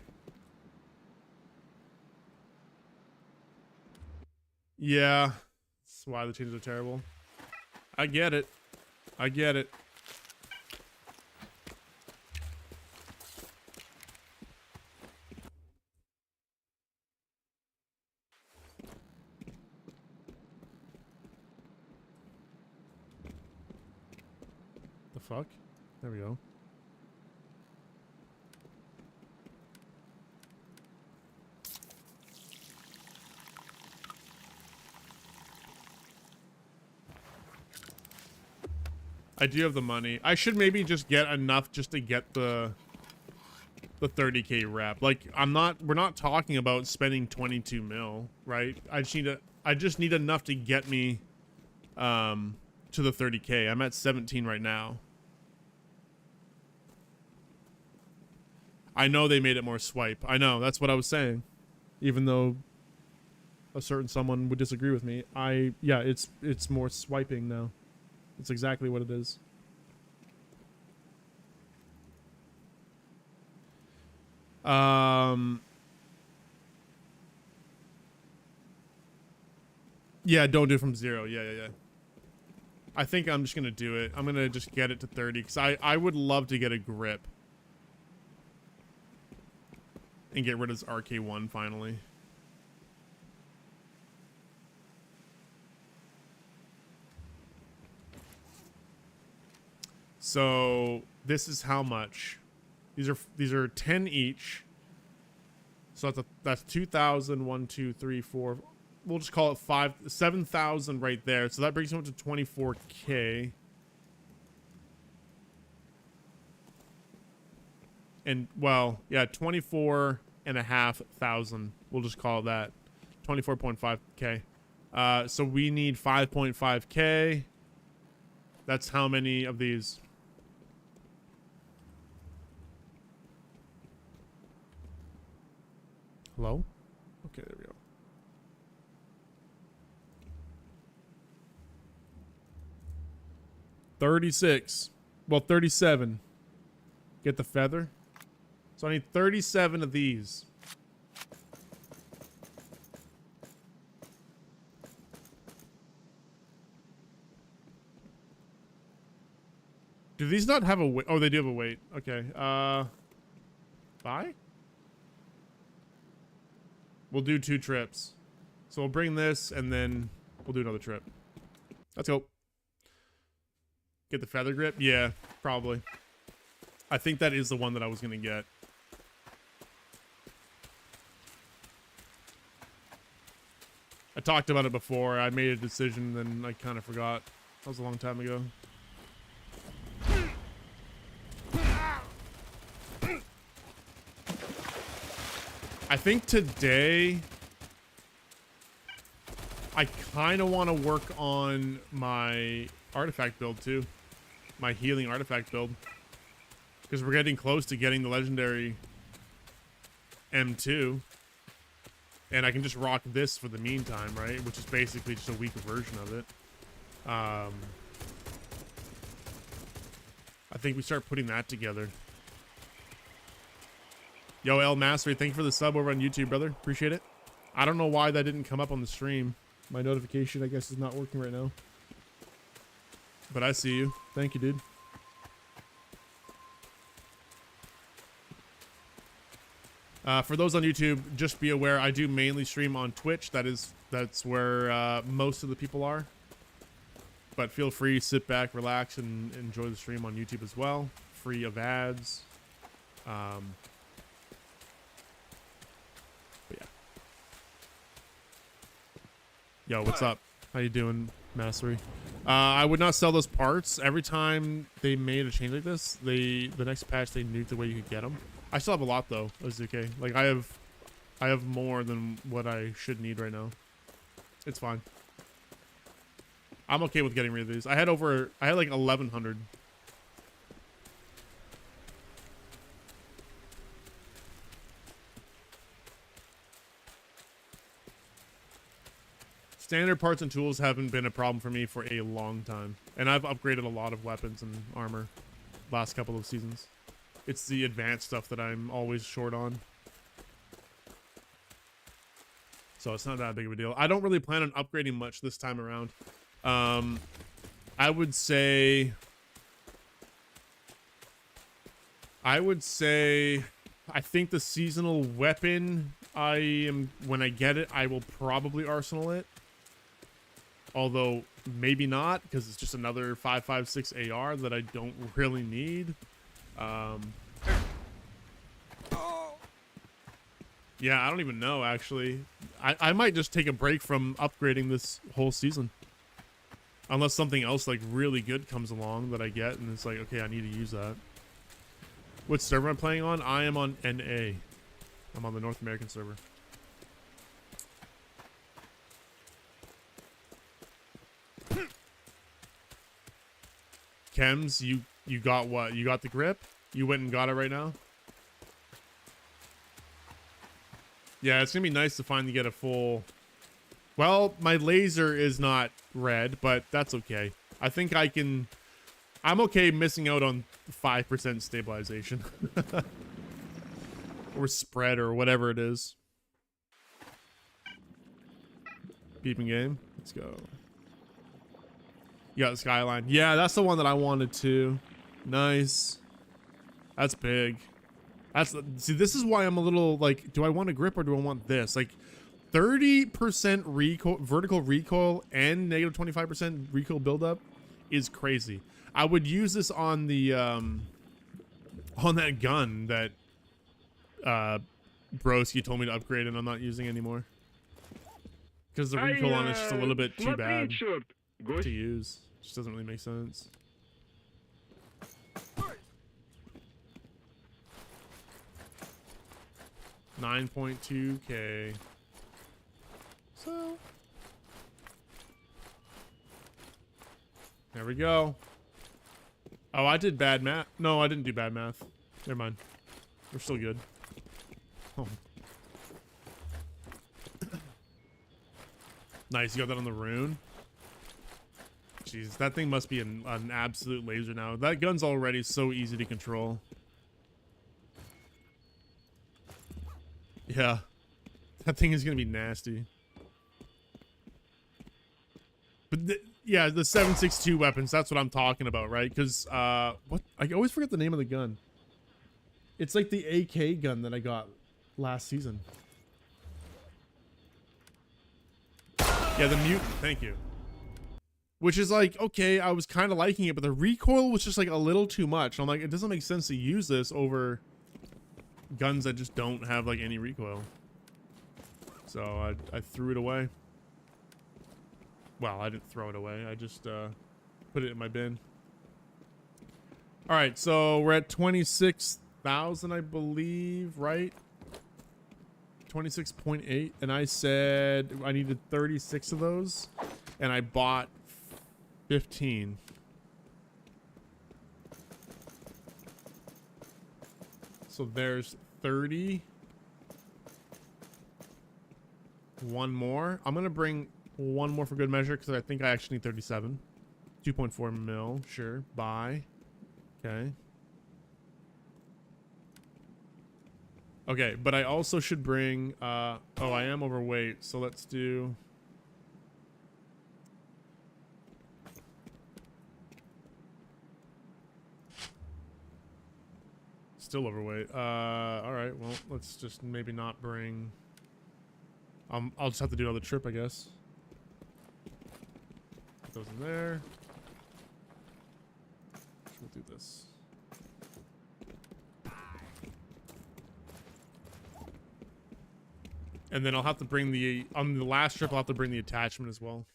Yeah. That's why the changes are terrible. I get it. I get it. The fuck? There we go. I do have the money. I should maybe just get enough just to get the 30k rep. Like we're not talking about spending 22 mil, right? I just need enough to get me to the 30k. I'm at 17 right now. I know they made it more swipe. I know, that's what I was saying. Even though a certain someone would disagree with me. Yeah, it's more swiping now. It's exactly what it is. Yeah, don't do it from 0. Yeah. I think I'm just gonna do it. I'm gonna just get it to 30 because I would love to get a grip and get rid of this RK1 finally. So this is how much. These are 10 each. So that's 2,000. 1, 2, 3, 4. We'll just call it 7,000 right there. So that brings them up to 24k. And well, yeah, 24,500. We'll just call it that. 24.5k. So we need 5.5k. That's how many of these? Hello? Okay, there we go. $36. Well, 37. Get the feather. So I need 37 of these. Do these not have a weight? Oh, they do have a weight. Okay. Buy? We'll do 2 trips. So we'll bring this and then we'll do another trip. Let's go. Get the feather grip? Yeah, probably. I think that is the one that I was going to get. I talked about it before. I made a decision, then I kind of forgot. That was a long time ago. I think today I kind of want to work on my artifact build too. My healing artifact build. Because we're getting close to getting the legendary M2. And I can just rock this for the meantime, right? Which is basically just a weaker version of it. I think we start putting that together. Yo, El Mastery, thank you for the sub over on YouTube, brother. Appreciate it. I don't know why that didn't come up on the stream. My notification, I guess, is not working right now. But I see you. Thank you, dude. For those on YouTube, just be aware I do mainly stream on Twitch. That's where most of the people are. But feel free to sit back, relax, and enjoy the stream on YouTube as well. Free of ads. But yeah. Yo, what's up? How you doing, Mastery? I would not sell those parts. Every time they made a change like this, the next patch they nuked the way you could get them. I still have a lot though, Azuke. Like I have more than what I should need right now. It's fine. I'm okay with getting rid of these. I had like 1,100. Standard parts and tools haven't been a problem for me for a long time. And I've upgraded a lot of weapons and armor last couple of seasons. It's the advanced stuff that I'm always short on. So it's not that big of a deal. I don't really plan on upgrading much this time around. I would say I think the seasonal weapon when I get it, I will probably arsenal it. Although maybe not, because it's just another 5.56 AR that I don't really need. Yeah, I don't even know, actually. I might just take a break from upgrading this whole season. Unless something else, like, really good comes along that I get, and it's like, okay, I need to use that. What server am I playing on? I am on NA. I'm on the North American server. Chems, you got what? You got the grip? You went and got it right now? Yeah, it's gonna be nice to finally get a full... Well, my laser is not red, but that's okay. I think I can... I'm okay missing out on 5% stabilization. Or spread, or whatever it is. Beeping game. Let's go. You got the Skyline. Yeah, that's the one that I wanted to. Nice. That's big. See, this is why I'm a little like, do I want a grip or do I want this? Like 30% recoil, vertical recoil and negative 25% recoil buildup is crazy. I would use this on the on that gun that Broski told me to upgrade and I'm not using anymore. Because the recoil on it's just a little bit too bad to use. Just doesn't really make sense. $9.2K. So there we go. Oh, I did bad math. No, I didn't do bad math. Never mind. We're still good. Oh. Nice, you got that on the rune. Jeez, that thing must be an absolute laser now. That gun's already so easy to control. Yeah. That thing is gonna be nasty. But yeah, the 7.62 weapons, that's what I'm talking about, right? Because, what? I always forget the name of the gun. It's like the AK gun that I got last season. Yeah, the mutant, thank you. Which is like, okay, I was kind of liking it, but the recoil was just like a little too much. I'm like, it doesn't make sense to use this over guns that just don't have like any recoil. So I threw it away. Well, I didn't throw it away. I just put it in my bin. All right, so we're at 26,000, I believe, right? 26.8, and I said I needed 36 of those, and I bought 15. So there's 30. One more. I'm gonna bring one more for good measure because I think I actually need 37. 2.4 mil. Sure. Buy. Okay. Okay, but I also should bring oh, I am overweight, so let's do still overweight. All right, well, let's just maybe not bring I'll just have to do another trip, I guess. Put those in there. We'll do this. And then I'll have to bring the, on the last trip, I'll have to bring the attachment as well.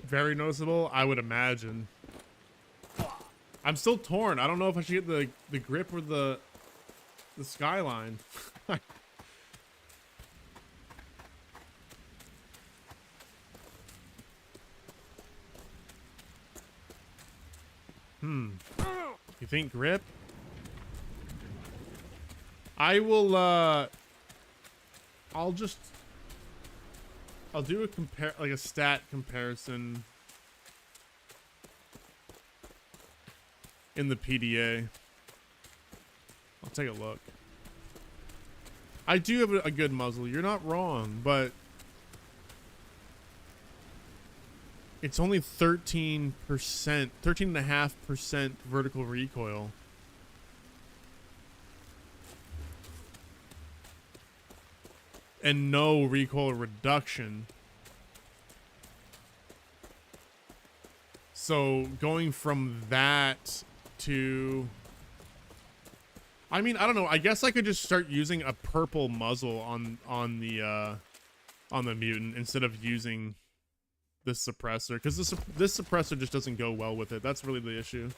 Very noticeable, I would imagine. I'm still torn. I don't know if I should get the grip or the skyline. You think grip? I will I'll do a stat comparison in the PDA. I'll take a look. I do have a good muzzle. You're not wrong, but it's only 13%, 13.5% vertical recoil. And no recoil reduction. So going from that to, I mean, I don't know. I guess I could just start using a purple muzzle on the mutant instead of using this suppressor, because this suppressor just doesn't go well with it. That's really the issue.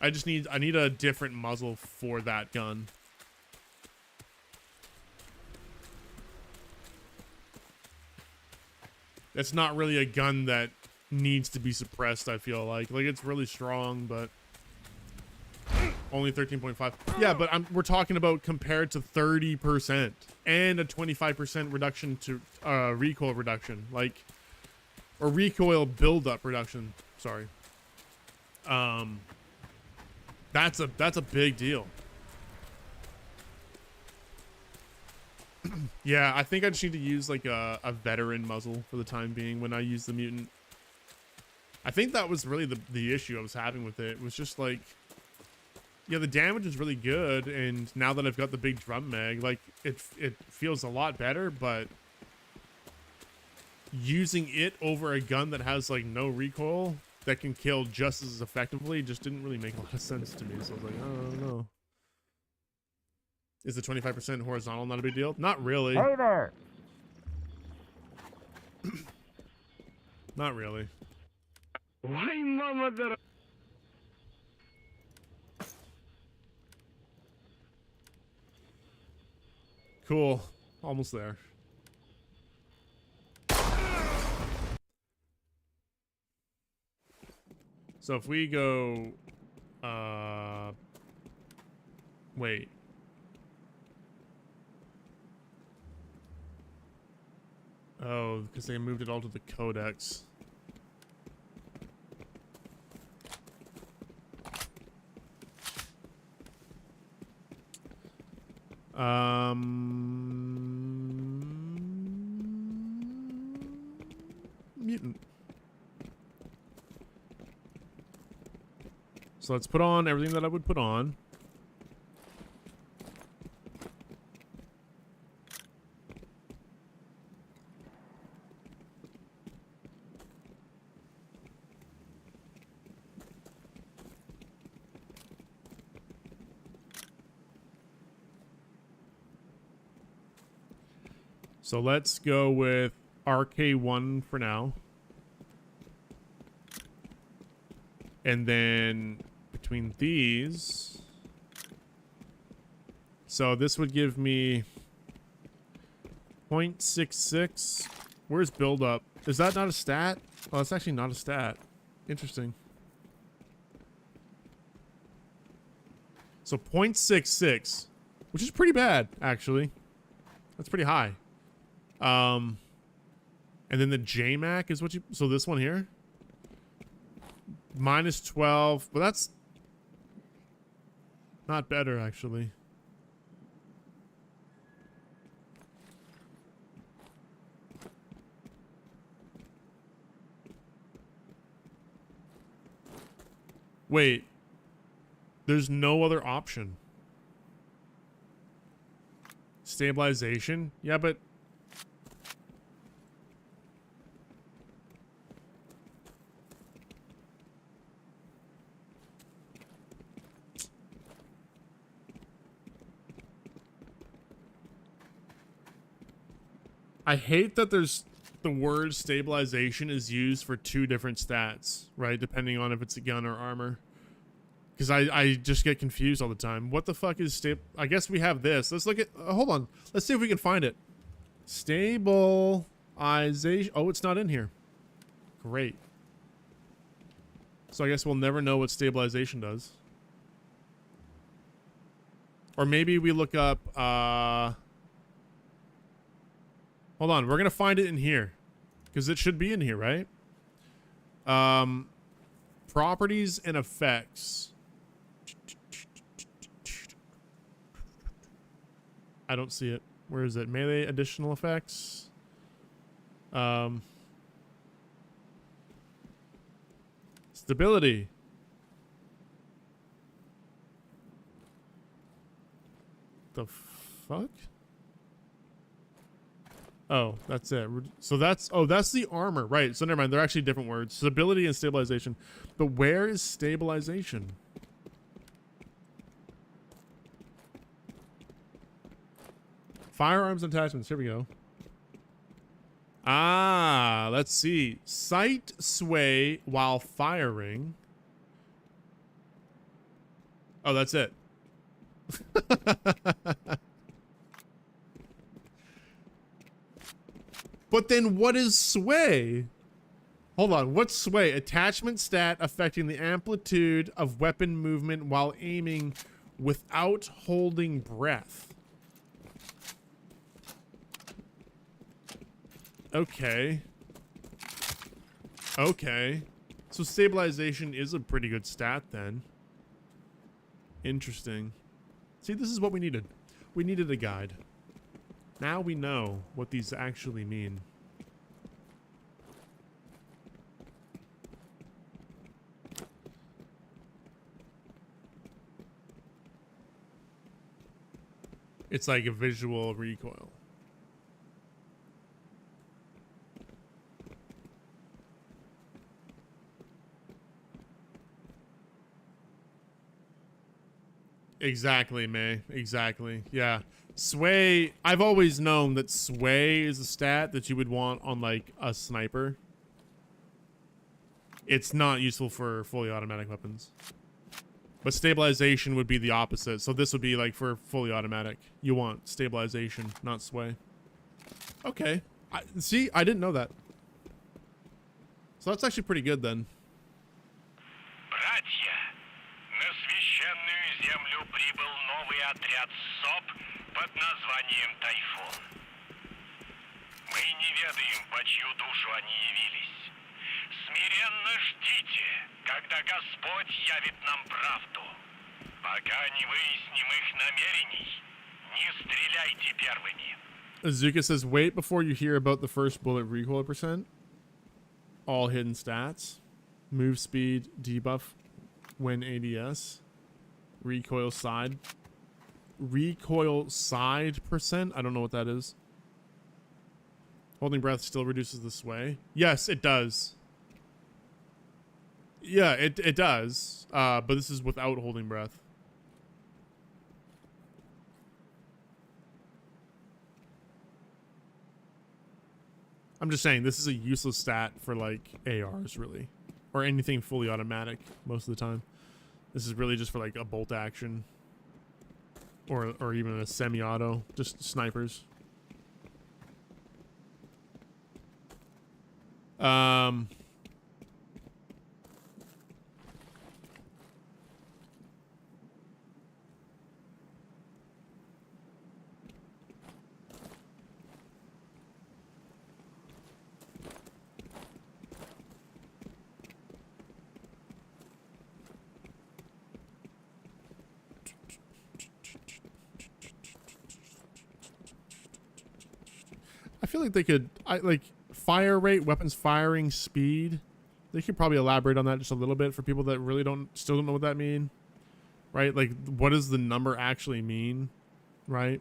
I need a different muzzle for that gun. It's not really a gun that needs to be suppressed, I feel like. Like, it's really strong, but only 13.5. Yeah, but we're talking about compared to 30% and a 25% reduction to recoil reduction. Like, or recoil buildup reduction. Sorry. That's a big deal. Yeah, I think I just need to use like a veteran muzzle for the time being when I use the mutant. I think that was really the issue I was having with it. It was just like, yeah, the damage is really good, and now that I've got the big drum mag, like it feels a lot better, but using it over a gun that has like no recoil that can kill just as effectively just didn't really make a lot of sense to me. So I was like, I don't know. Is the 25% horizontal not a big deal? Not really. Hey there! Not really. Ой, мама дорогая. Cool. Almost there. So if we go, wait. Oh, because they moved it all to the codex. Mutant. So let's put on everything that I would put on. So let's go with RK1 for now. And then between these, so this would give me 0.66. Where's build up? Is that not a stat? Oh, that's actually not a stat. Interesting. So 0.66, which is pretty bad, actually. That's pretty high. And then the JMAC is what you, so this one here, minus 12. Well, that's not better, actually. Wait, there's no other option. Stabilization? Yeah, but I hate that there's the word stabilization is used for two different stats, right? Depending on if it's a gun or armor. Because I just get confused all the time. What the fuck is I guess we have this. Let's look at, hold on. Let's see if we can find it. Stabilization. Oh, it's not in here. Great. So I guess we'll never know what stabilization does. Or maybe we look up, hold on, we're gonna find it in here. Because it should be in here, right? Properties and effects. I don't see it. Where is it? Melee additional effects. Stability. The fuck? Oh, that's it. So that's, oh, that's the armor. Right. So never mind. They're actually different words. Stability and stabilization. But where is stabilization? Firearms and attachments. Here we go. Ah, let's see. Sight sway while firing. Oh, that's it. But then what is sway? Hold on, what's sway? Attachment stat affecting the amplitude of weapon movement while aiming without holding breath. Okay. Okay. So stabilization is a pretty good stat then. Interesting. See, this is what we needed. We needed a guide. Now we know what these actually mean. It's like a visual recoil. Exactly, May. Exactly. Yeah. Sway, I've always known that sway is a stat that you would want on like a sniper. It's not useful for fully automatic weapons. But stabilization would be the opposite. So this would be like for fully automatic. You want stabilization, not sway. Okay. See, I didn't know that. So that's actually pretty good then. Братья, на священную землю прибыл новый отряд СОП под названием «Тайфун». Мы не ведаем, по чью душу они явились. Смиренно ждите, когда Господь явит нам правду. Пока не выясним их намерений, не стреляйте первыми. Azuka says, wait before you hear about the first bullet recoil percent. All hidden stats. Move speed, debuff when ADS. Recoil side. Recoil side percent? I don't know what that is. Holding breath still reduces the sway. Yes, it does. Yeah, it does. But this is without holding breath. I'm just saying, this is a useless stat for, like, ARs, really. Or anything fully automatic, most of the time. This is really just for, like, a bolt action. Or even a semi-auto. Just snipers. I feel like they could, like, fire rate, weapons firing speed. They could probably elaborate on that just a little bit for people that really still don't know what that mean, right? Like, what does the number actually mean, right?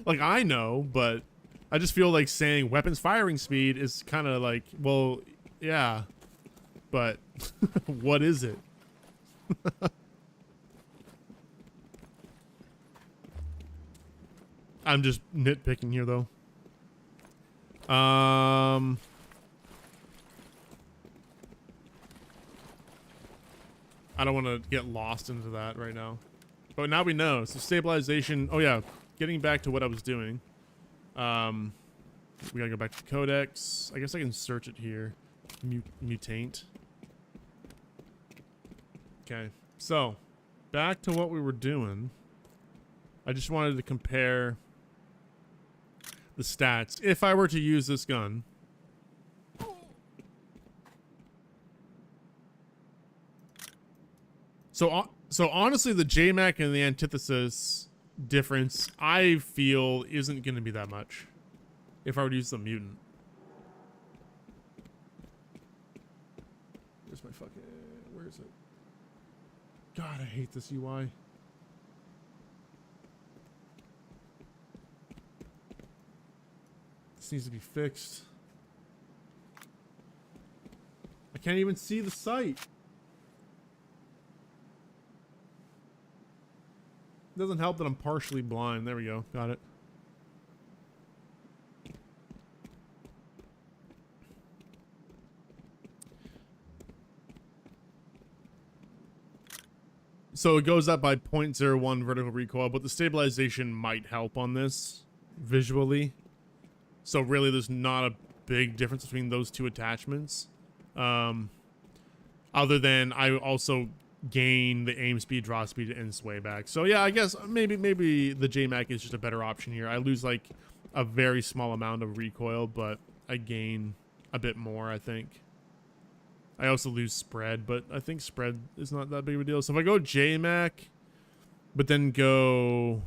Like, I know, but I just feel like saying weapons firing speed is kind of like, well, yeah, but what is it? I'm just nitpicking here, though. I don't want to get lost into that right now. But now we know. So stabilization. Oh, yeah. Getting back to what I was doing. We got to go back to the codex. I guess I can search it here. Mutate. Okay. So, back to what we were doing. I just wanted to compare the stats. If I were to use this gun. So honestly, the JMAC and the antithesis difference, I feel, isn't going to be that much. If I were to use the mutant. Where's my fucking... Where is it? God, I hate this UI. This needs to be fixed. I can't even see the site. It doesn't help that I'm partially blind. There we go. Got it. So it goes up by 0.01 vertical recoil, but the stabilization might help on this visually. So really, there's not a big difference between those two attachments. Other than I also gain the aim speed, draw speed, and sway back. So yeah, I guess maybe the JMAC is just a better option here. I lose like a very small amount of recoil, but I gain a bit more, I think. I also lose spread, but I think spread is not that big of a deal. So if I go JMAC, but then go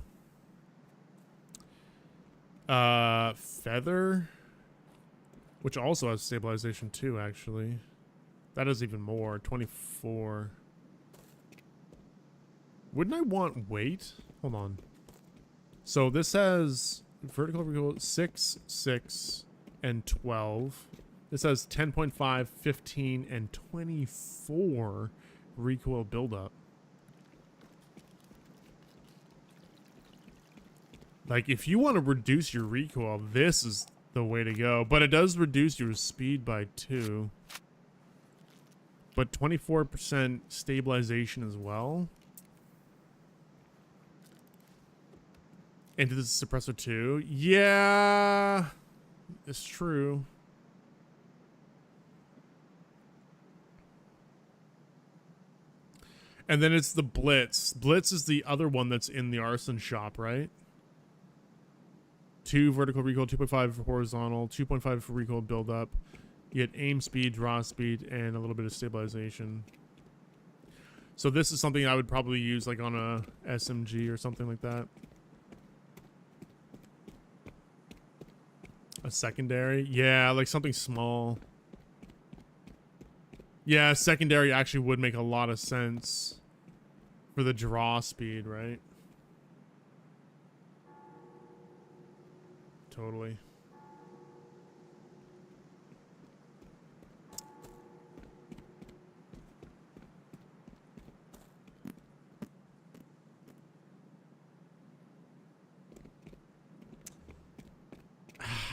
feather, which also has stabilization too, actually. That is even more, 24. Wouldn't I want weight? Hold Hold on. So this has vertical recoil 6, 6, and 12. This has 10.5, 15, and 24 recoil buildup. Like, if you want to reduce your recoil, this is the way to go. But it does reduce your speed by 2. But 24% stabilization as well. Into the suppressor 2. Yeah, it's true. And then it's the Blitz. Blitz is the other one that's in the arson shop, right? 2 vertical recoil, 2.5 for horizontal, 2.5 for recoil buildup. You get aim speed, draw speed, and a little bit of stabilization. So this is something I would probably use like on a SMG or something like that. A secondary? Yeah, like something small. Yeah, secondary actually would make a lot of sense for the draw speed, right? Totally.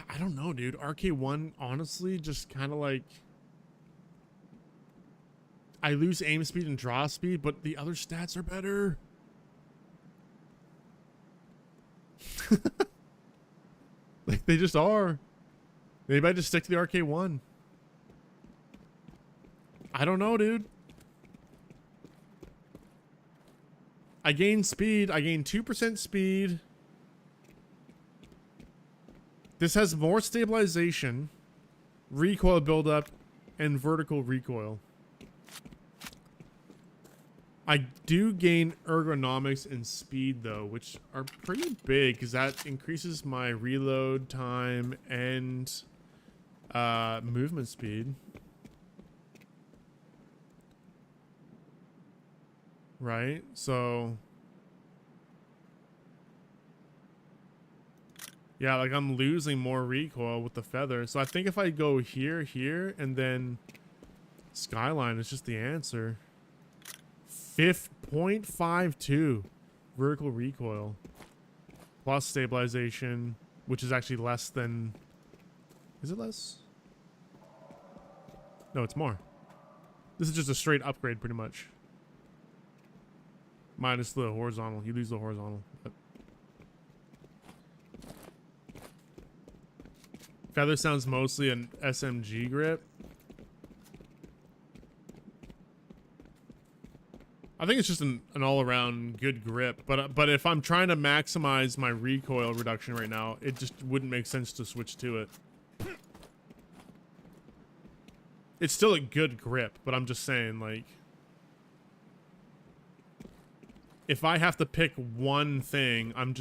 I don't know, dude. RK1, honestly, just kind of like... I lose aim speed and draw speed, but the other stats are better. Like, they just are. Maybe I just stick to the RK1. I don't know, dude. I gain speed. I gain 2% speed. This has more stabilization, recoil buildup, and vertical recoil. I do gain ergonomics and speed, though, which are pretty big because that increases my reload time and movement speed. Right? So... yeah, like I'm losing more recoil with the feather. So I think if I go here, here, and then Skyline is just the answer. 0.52 vertical recoil plus stabilization, which is actually less than... is it less? No, it's more. This is just a straight upgrade, pretty much. Minus the horizontal. You lose the horizontal. But feather sounds mostly an SMG grip. I think it's just an all-around good grip, but if I'm trying to maximize my recoil reduction right now, it just wouldn't make sense to switch to it. It's still a good grip, but I'm just saying, like, if I have to pick one thing, I'm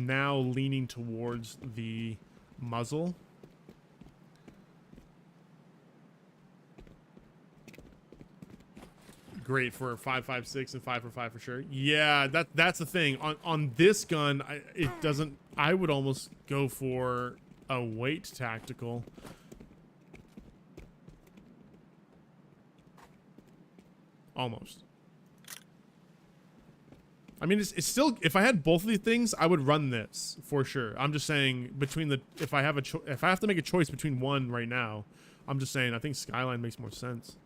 now leaning towards the muzzle. Great for 5.56 and 5 for sure. Yeah, that's the thing. On this gun, it doesn't... I would almost go for a weight tactical. Almost. I mean, it's still... if I had both of these things, I would run this for sure. I'm just saying between the... if I have to make a choice between one right now, I'm just saying I think Skyline makes more sense.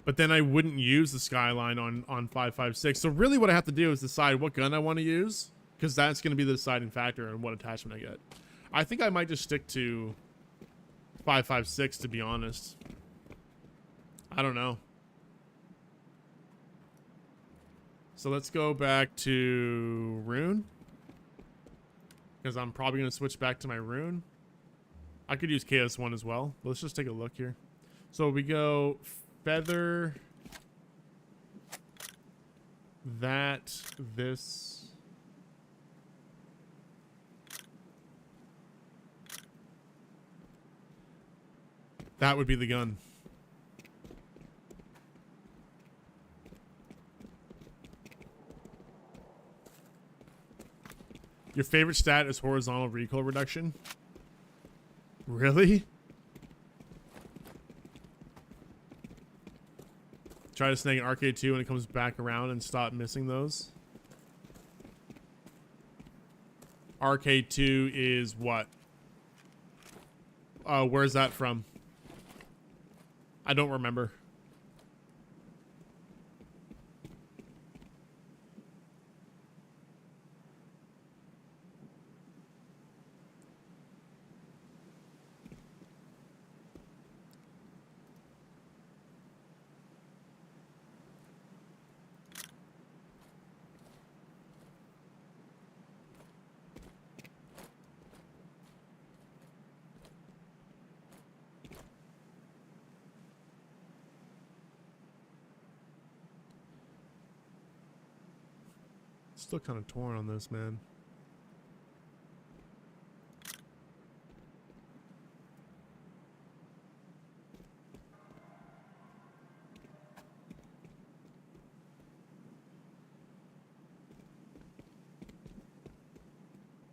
But then I wouldn't use the Skyline on 5.56. So really what I have to do is decide what gun I want to use, because that's going to be the deciding factor in what attachment I get. I think I might just stick to 5.56, to be honest. I don't know. So let's go back to Rune, because I'm probably going to switch back to my Rune. I could use KS1 as well. But let's just take a look here. So we go... feather, that, this. That would be the gun. Your favorite stat is horizontal recoil reduction? Really? Try to snag an RK2 when it comes back around and stop missing those. RK2 is what? Where's that from? I don't remember. Still kind of torn on this, man.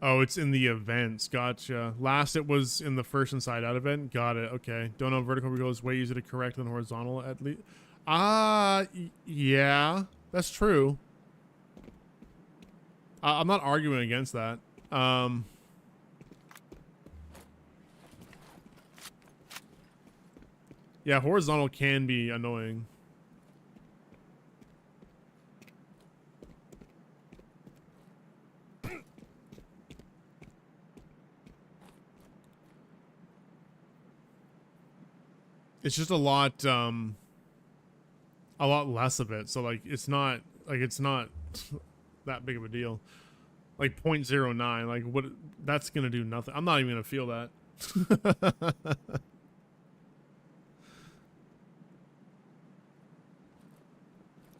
Oh, it's in the events. Gotcha. Last it was in the first inside out event. Got it. Okay. Don't know vertical recoil is way easier to correct than horizontal at least. Yeah, that's true. I'm not arguing against that. Yeah, horizontal can be annoying. It's just a lot less of it. So like it's not that big of a deal. Like 0.09, like what, that's gonna do nothing. I'm not even gonna feel that.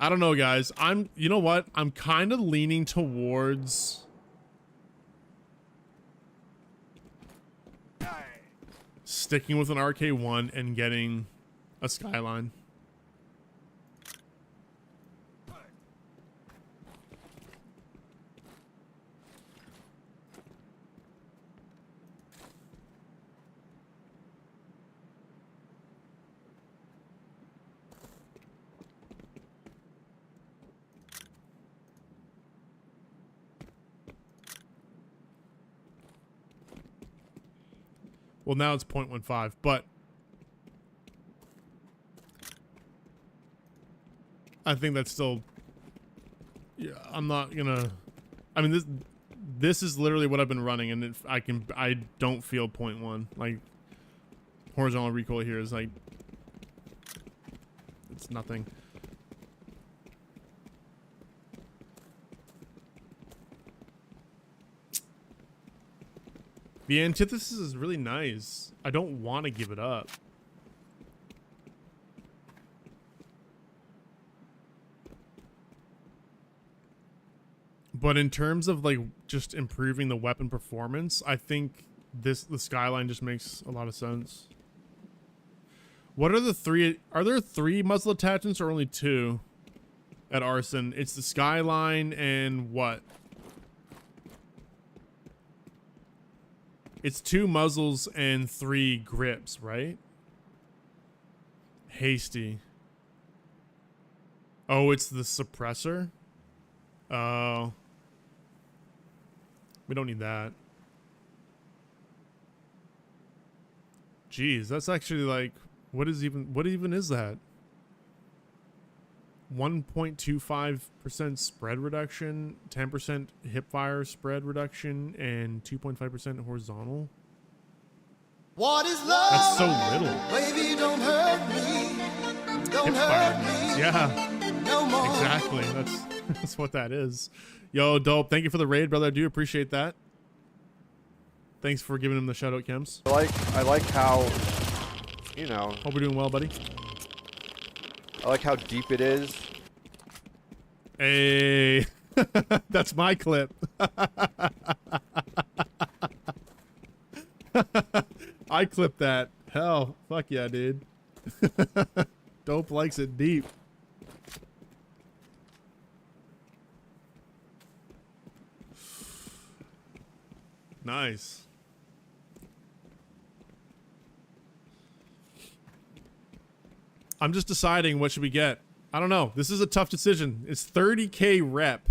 I don't know, guys. You know what? I'm kind of leaning towards sticking with an RK1 and getting a Skyline. Well, now it's 0.15, but I think that's still, yeah, I'm not gonna, I mean, this is literally what I've been running, and I don't feel 0.1. Like, horizontal recoil here is like, it's nothing. The antithesis is really nice. I don't want to give it up. But in terms of like just improving the weapon performance, I think the Skyline just makes a lot of sense. What are the three? Are there 3 muzzle attachments or only 2 at Arson? It's the Skyline and what? It's 2 muzzles and 3 grips, right? Hasty. Oh, it's the suppressor? Oh. We don't need that. Jeez, that's actually like, what even is that? 1.25% spread reduction, 10% hipfire spread reduction, and 2.5% horizontal. What is love? That's so little. Baby, don't hurt me. Don't Hipfire hurt means, me. yeah, No more. exactly. That's what that is. Yo, dope. Thank you for the raid, brother. I do appreciate that. Thanks for giving him the shout out, Kems. I like how, you know. Hope we're doing well, buddy. I like how deep it is. Hey, that's my clip. I clipped that. Hell, fuck yeah, dude. Dope likes it deep. Nice. I'm just deciding what should we get. I don't know. This is a tough decision. It's 30k rep.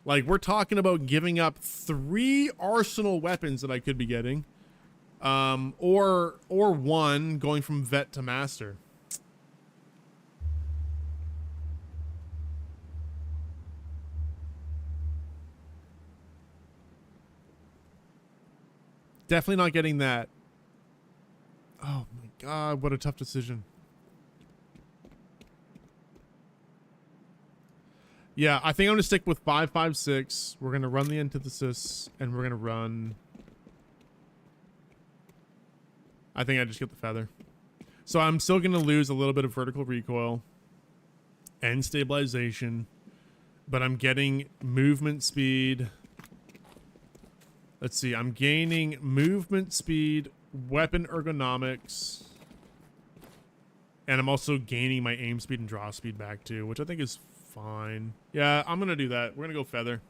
Like, we're talking about giving up 3 arsenal weapons that I could be getting. Or 1 going from vet to master. Definitely not getting that. Oh my god, what a tough decision. Yeah, I think I'm gonna stick with 556. We're gonna run the antithesis, and we're gonna run. I think I just get the feather. So I'm still gonna lose a little bit of vertical recoil and stabilization, but I'm getting movement speed. Let's see, I'm gaining movement speed, weapon ergonomics, and I'm also gaining my aim speed and draw speed back too, which I think is fine. Yeah, I'm gonna do that. We're gonna go feather.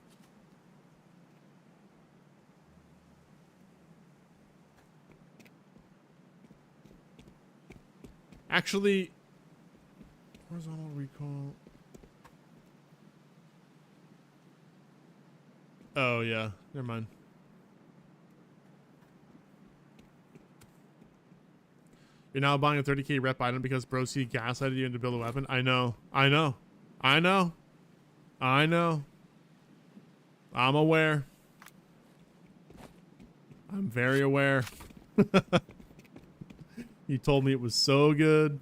Actually, horizontal recall. Oh yeah, never mind. You're now buying a 30k rep item because Broski gaslighted you to build a weapon. I know. I know. I know. I know. I'm aware. I'm very aware. You told me it was so good.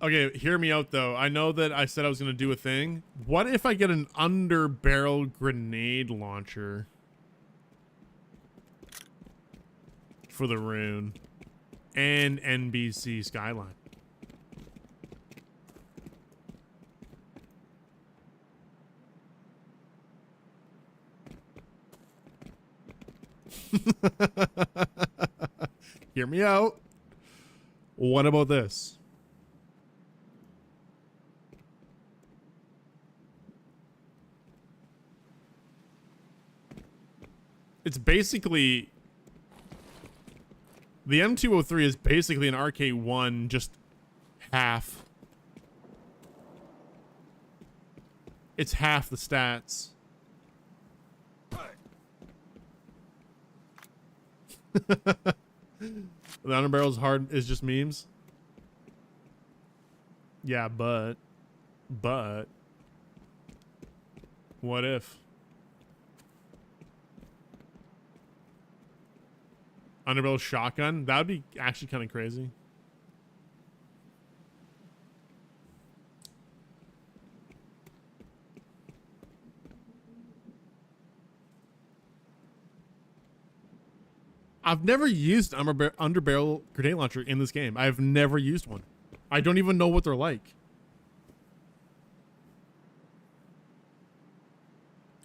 Okay, hear me out though. I know that I said I was going to do a thing. What if I get an under barrel grenade launcher for the rune and NBC Skyline? Hear me out. What about this? It's basically... The M203 is basically an RK1, just half. It's half the stats. The underbarrel's hard is just memes. Yeah, but what if underbarrel shotgun? That would be actually kind of crazy. I've never used underbarrel grenade launcher in this game. I've never used one. I don't even know what they're like.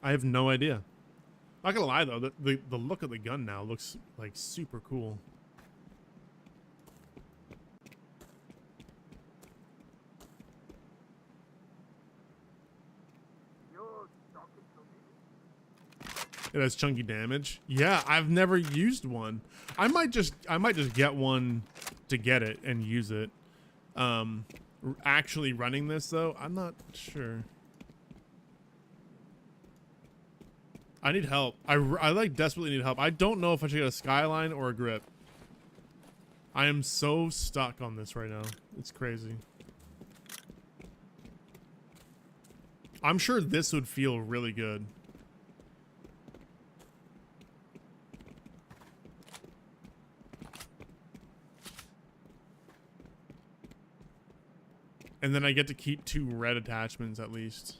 I have no idea. Not gonna lie though, the look of the gun now looks like super cool. It has chunky damage. Yeah, I've never used one. I might just get one to get it and use it. Actually running this though, I'm not sure. I need help. I like desperately need help. I don't know if I should get a skyline or a grip. I am so stuck on this right now. It's crazy. I'm sure this would feel really good. And then I get to keep 2 red attachments at least.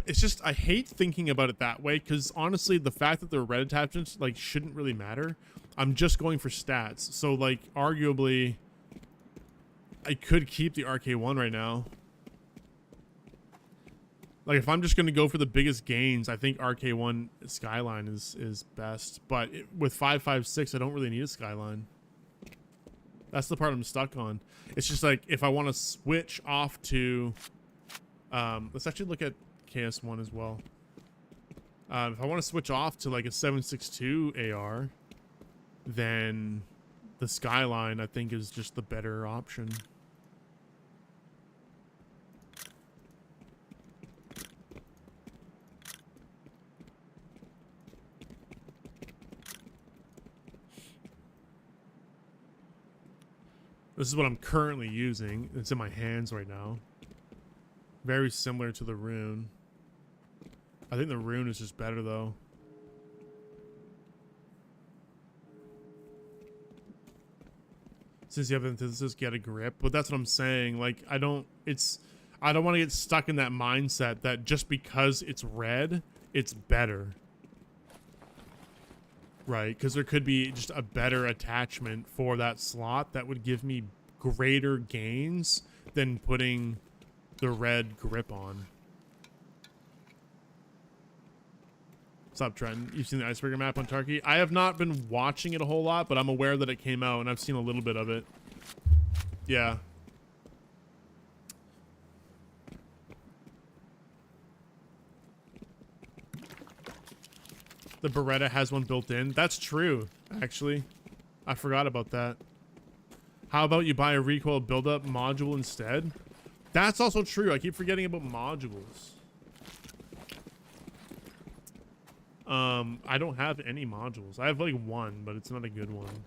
It's just, I hate thinking about it that way, because honestly, the fact that they're red attachments, like, shouldn't really matter. I'm just going for stats. So, like, arguably, I could keep the RK1 right now. Like, if I'm just going to go for the biggest gains, I think RK1 Skyline is best. But with 556, I don't really need a Skyline. That's the part I'm stuck on. It's just like, if I want to switch off to... let's actually look at KS1 as well. If I want to switch off to like a 7.62 AR, then the Skyline I think is just the better option. This is what I'm currently using. It's in my hands right now. Very similar to the Rune. I think the Rune is just better though. Since you have antithesis, get a grip. But that's what I'm saying. Like, I don't want to get stuck in that mindset that just because it's red, it's better. Right, because there could be just a better attachment for that slot that would give me greater gains than putting the red grip on. What's up, Trent? You've seen the Icebreaker map on Tarky? I have not been watching it a whole lot, but I'm aware that it came out, and I've seen a little bit of it. Yeah. The Beretta has one built in. That's true, actually. I forgot about that. How about you buy a recoil build-up module instead? That's also true. I keep forgetting about modules. I don't have any modules. I have like one, but it's not a good one.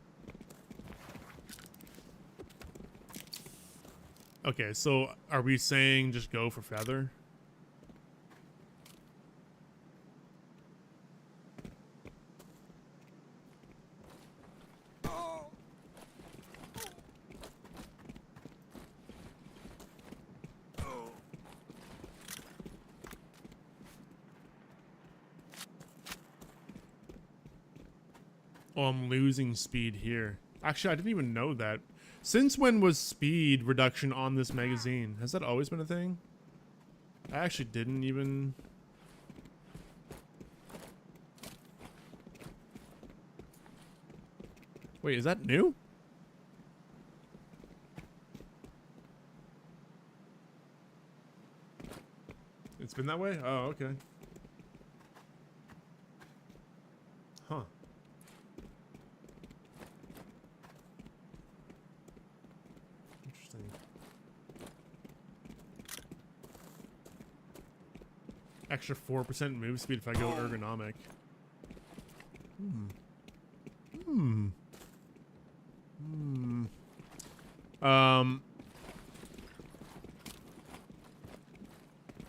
Okay, so are we saying just go for feather? Oh, I'm losing speed here. Actually, I didn't even know that. Since when was speed reduction on this magazine? Has that always been a thing? I actually didn't even... Wait, is that new? It's been that way? Oh, okay. Huh. Interesting. Extra 4% move speed if I go ergonomic.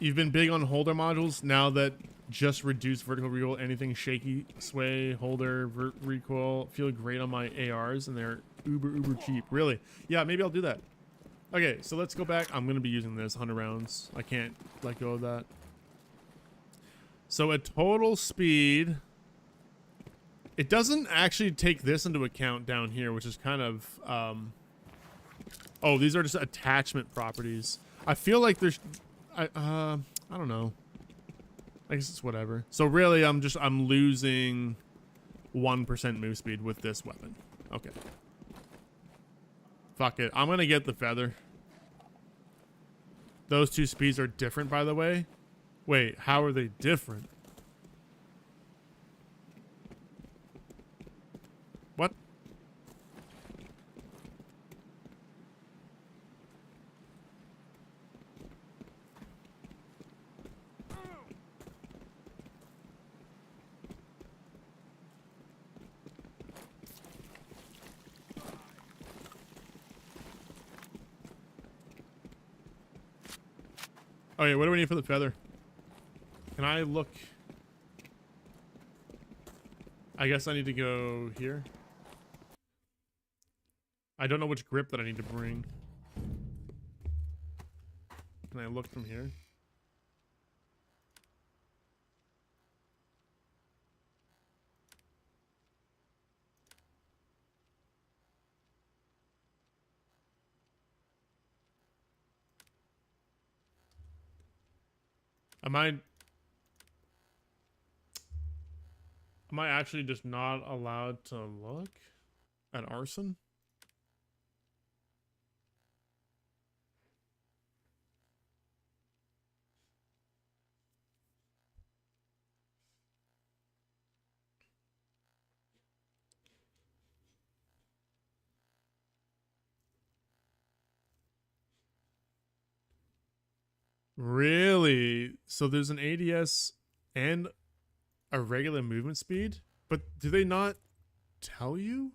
You've been big on holder modules now that just reduce vertical recoil, anything shaky, sway, holder, recoil feel great on my ARs, and they're uber cheap. Really? Yeah, maybe I'll do that. Okay, so let's go back. I'm gonna be using this 100 rounds. I can't let go of that. So at total speed, it doesn't actually take this into account down here, which is kind of oh, these are just attachment properties. I feel like there's I don't know. I guess it's whatever. So really I'm losing 1% move speed with this weapon. Okay. Fuck it. I'm gonna get the feather. Those two speeds are different, by the way. Wait, how are they different? What? Okay, what do we need for the feather? Can I look? I guess I need to go here. I don't know which grip that I need to bring. Can I look from here? Am I actually just not allowed to look at arson? Really? So there's an ADS and a regular movement speed? But do they not tell you?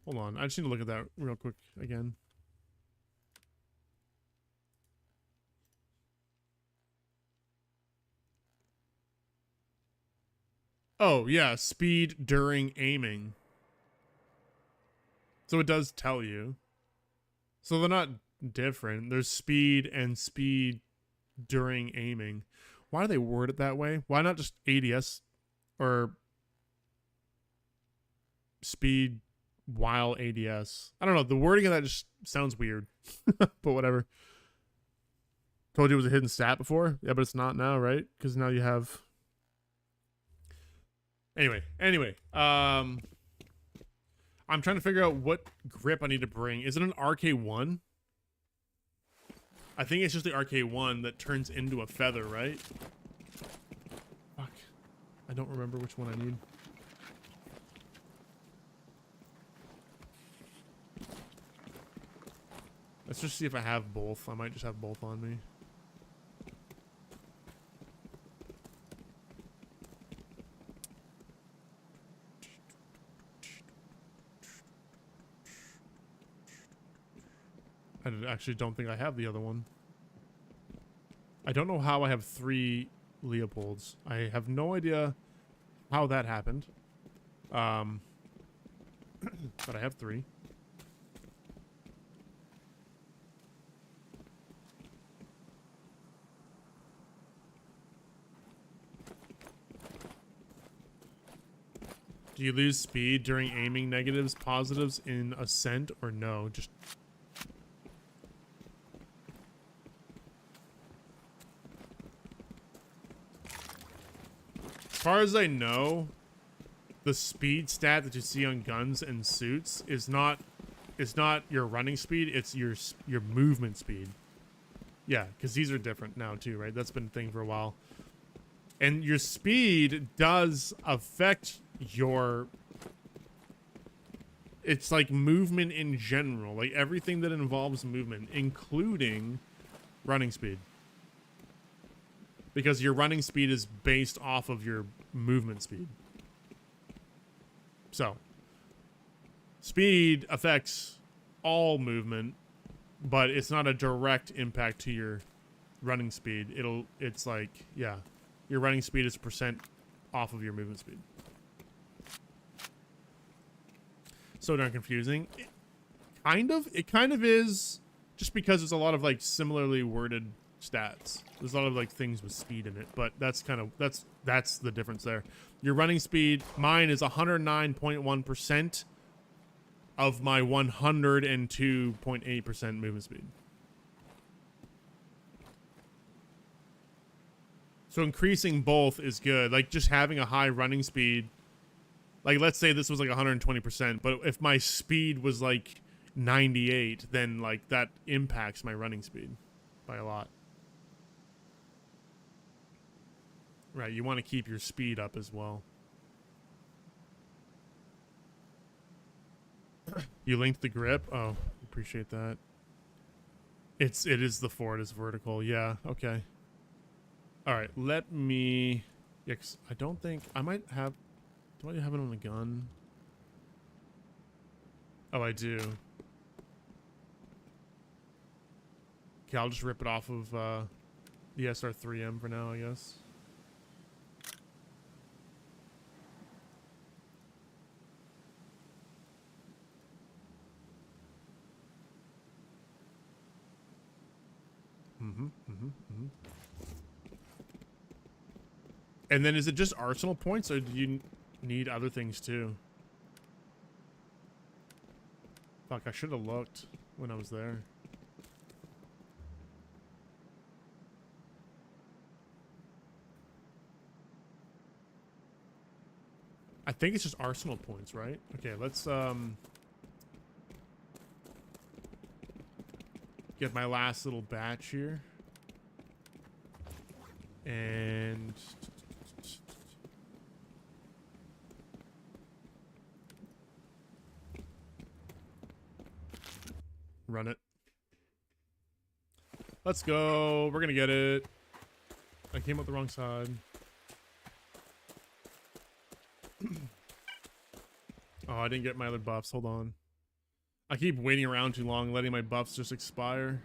Hold on. I just need to look at that real quick again. Oh, yeah. Speed during aiming. So it does tell you. So they're not different. There's speed and speed during aiming. Why do they word it that way? Why not just ADS or speed while ADS? I don't know. The wording of that just sounds weird. But whatever. Told you it was a hidden stat before? Yeah, but it's not now, right? Because now you have... Anyway. I'm trying to figure out what grip I need to bring. Is it an RK1? I think it's just the RK1 that turns into a feather, right? Fuck. I don't remember which one I need. Let's just see if I have both. I might just have both on me. I actually don't think I have the other one. I don't know how I have 3 Leopolds. I have no idea how that happened. But I have 3. Do you lose speed during aiming negatives, positives in ascent, or no? Just... As far as I know, the speed stat that you see on guns and suits is not your running speed, it's your movement speed. Yeah, because these are different now too, right? That's been a thing for a while. And your speed does affect your... It's like movement in general, like everything that involves movement, including running speed. Because your running speed is based off of your movement speed. So, speed affects all movement, but it's not a direct impact to your running speed. It's like, yeah, your running speed is % off of your movement speed. So darn confusing. It kind of is, just because there's a lot of like similarly worded stats. There's a lot of like things with speed in it, but that's the difference there. Your running speed, mine is 109.1% of my 102.8% movement speed. So increasing both is good. Like just having a high running speed, like let's say this was like 120%, but if my speed was like 98, then like that impacts my running speed by a lot. Right, you want to keep your speed up as well. You linked the grip? Oh, appreciate that. It is the Ford is vertical. Yeah, okay. All right, let me... Yeah, 'cause I don't think... I might have... Do I have it on the gun? Oh, I do. Okay, I'll just rip it off of the SR3M for now, I guess. And then is it just arsenal points, or do you need other things too? Fuck, I should have looked when I was there. I think it's just arsenal points, right? Okay, let's get my last little batch here. And Run it. Let's go. We're gonna get it. I came up the wrong side. Oh, I didn't get my other buffs. Hold on. I keep waiting around too long, letting my buffs just expire.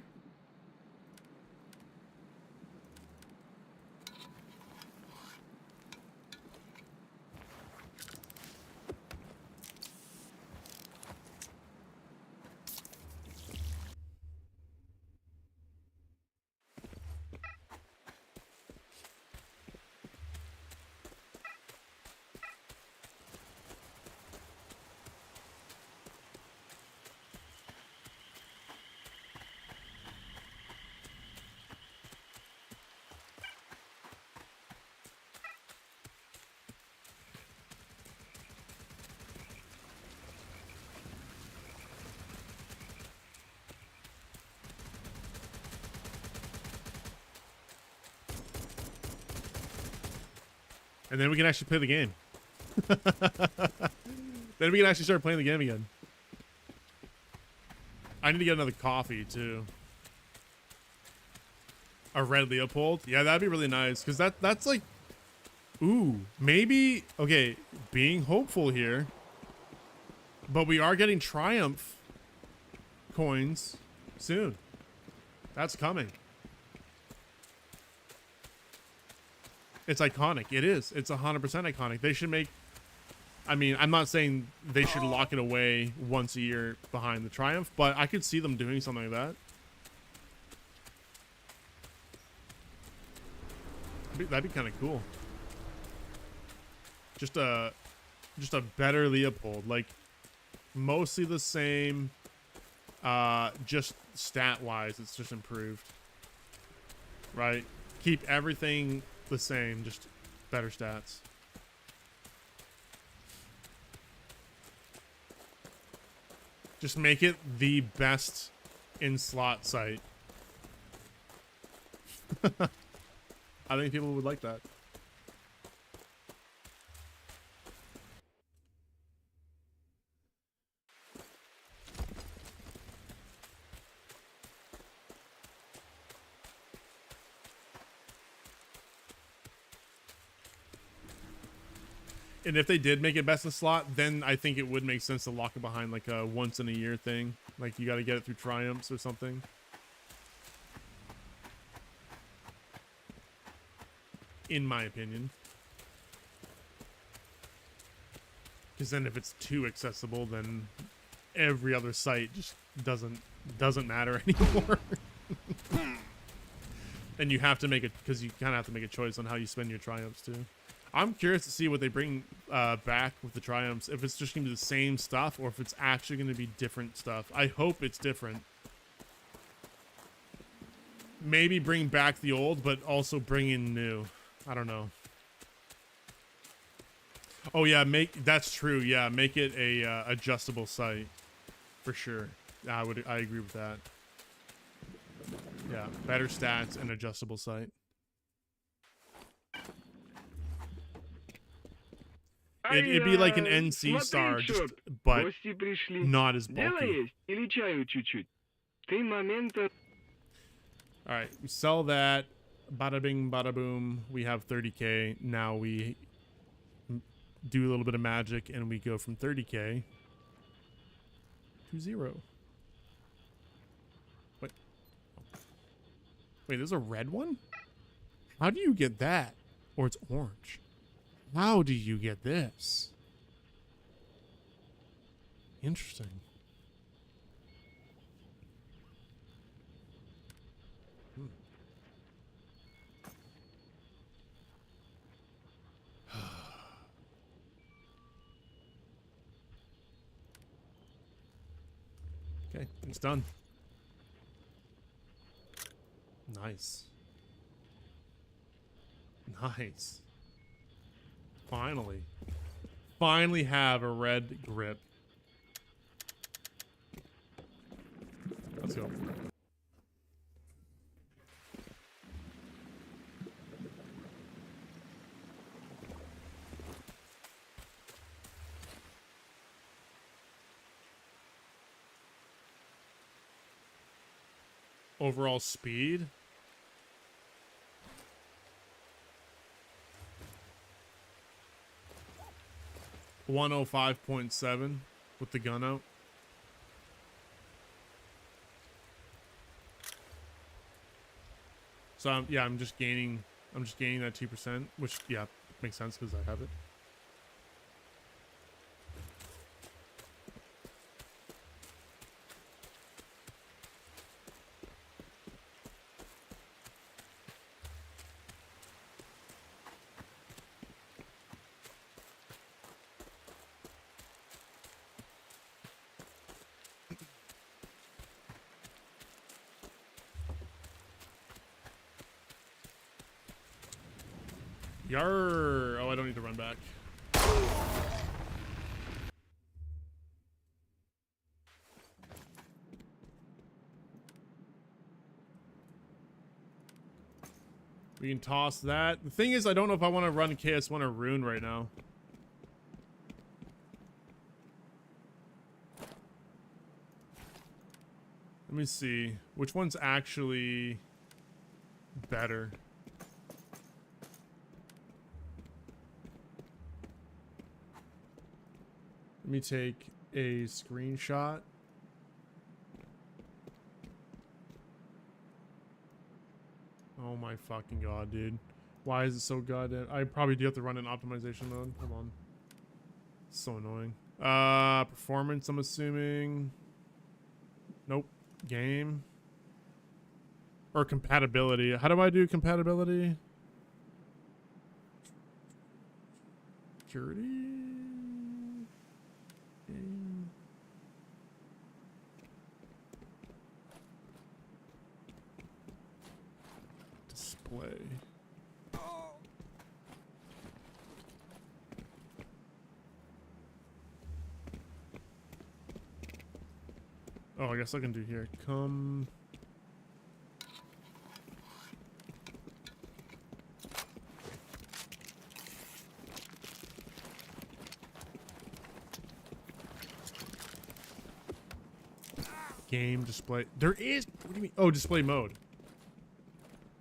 And then we can actually play the game. Then we can actually start playing the game again. I need to get another coffee, too. A red Leopold? Yeah, that'd be really nice. Because that's like... Ooh, maybe... Okay, being hopeful here. But we are getting Triumph coins soon. That's coming. It's iconic. It is. It's 100% iconic. They should make... I mean, I'm not saying they should lock it away once a year behind the Triumph, but I could see them doing something like that. That'd be kind of cool. Just a better Leopold. Like, mostly the same. Just stat-wise, it's just improved. Right? Keep everything the same, just better stats. Just make it the best in slot site. I think people would like that. And if they did make it best in slot, then I think it would make sense to lock it behind like a once in a year thing. Like you got to get it through Triumphs or something. In my opinion. Because then if it's too accessible, then every other site just doesn't matter anymore. And you have to make it, because you kind of have to make a choice on how you spend your Triumphs too. I'm curious to see what they bring back with the Triumphs. If it's just going to be the same stuff or if it's actually going to be different stuff. I hope it's different. Maybe bring back the old, but also bring in new. I don't know. Oh yeah, that's true. Yeah, make it a adjustable site for sure. I agree with that. Yeah, better stats and adjustable site. It'd be like an NC star, just but not as bulky. All right, we sell that. Bada bing, bada boom. We have 30K. Now we do a little bit of magic and we go from 30K to 0. Wait. Wait, there's a red one? How do you get that? Or it's orange. How do you get this? Interesting. Okay, it's done. Nice. Nice. Finally. Finally have a red grip. Let's go. Overall speed. .105.7 with the gun out. So I'm just gaining that 2%, which yeah, makes sense because I have it. Yarr! Oh, I don't need to run back. We can toss that. The thing is, I don't know if I want to run KS1 or Rune right now. Let me see. Which one's actually better? Let me take a screenshot. Oh my fucking god, dude. Why is it so goddamn... I probably do have to run in optimization mode. Hold on. It's so annoying. Performance, I'm assuming. Nope. Game. Or compatibility. How do I do compatibility? Security? Game. Display. Oh, I guess I can do here. Come. Game display. There is. What do you mean? Oh, display mode.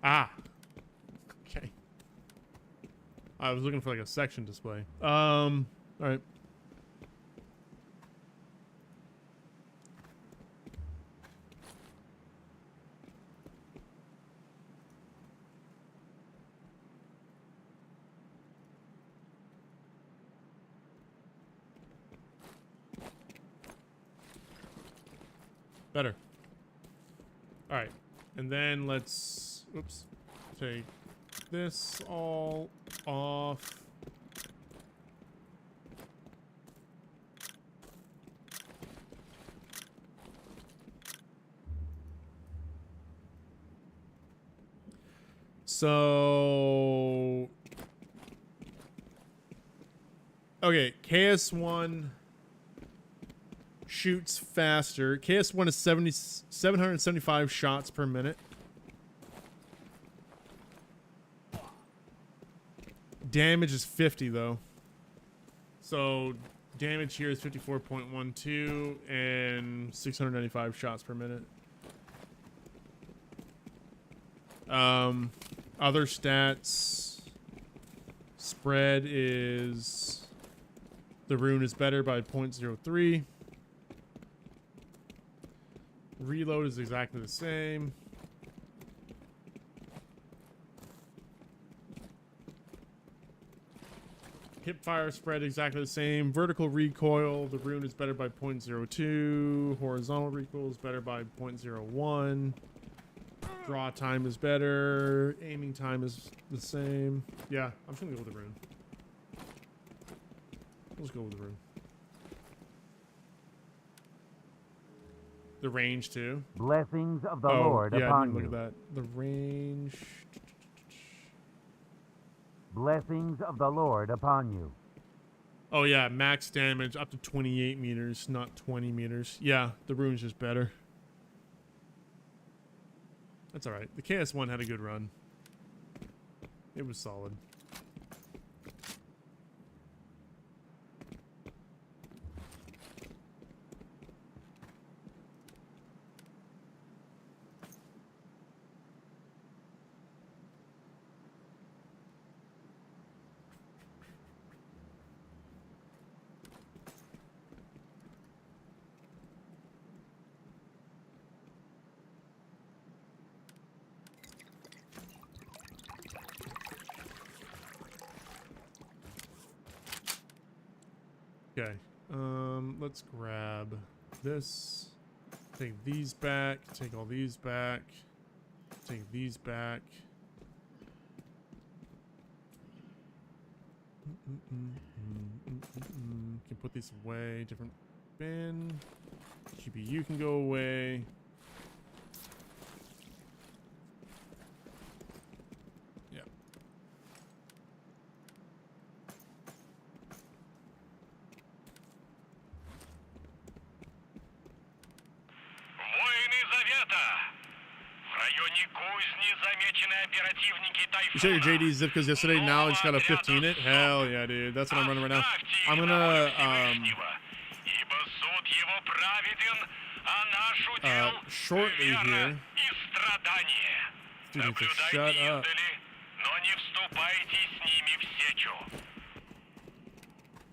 Ah. Okay. I was looking for like a section display. All right. Better. All right. And then let's, oops, take this all off. So, okay, KS1 shoots faster. KS1 is 775 shots per minute. Damage is 50 though. So damage here is 54.12 and 695 shots per minute. Other stats. Spread is, the rune is better by 0.03. Reload is exactly the same. Hipfire spread exactly the same. Vertical recoil, the rune is better by 0.02. Horizontal recoil is better by 0.01. Draw time is better. Aiming time is the same. Yeah, I'm just gonna go with the rune. Let's go with the rune. The range too. Blessings of the Lord yeah, upon look you. at that. The range. Blessings of the Lord upon you. Oh yeah, max damage up to 28 meters, not 20 meters. Yeah, the rune's just better. That's alright. The KS1 had a good run. It was solid. Okay. Let's grab this. Take these back. Take all these back. Take these back. Can put these away. Different bin. QBU can go away. Yeah. Воины Завета! В районе кузни замечены оперативники Тайфуна. You showed your JD zip because yesterday. Now I just got a 15 it. Hell yeah, dude. That's what I'm running right now. I'm gonna Ибо суд его праведен, а наш удел shortly вера here. и страдание. Dude, need to Наблюдайте shut up. издали, но не вступайте с ними в сечу.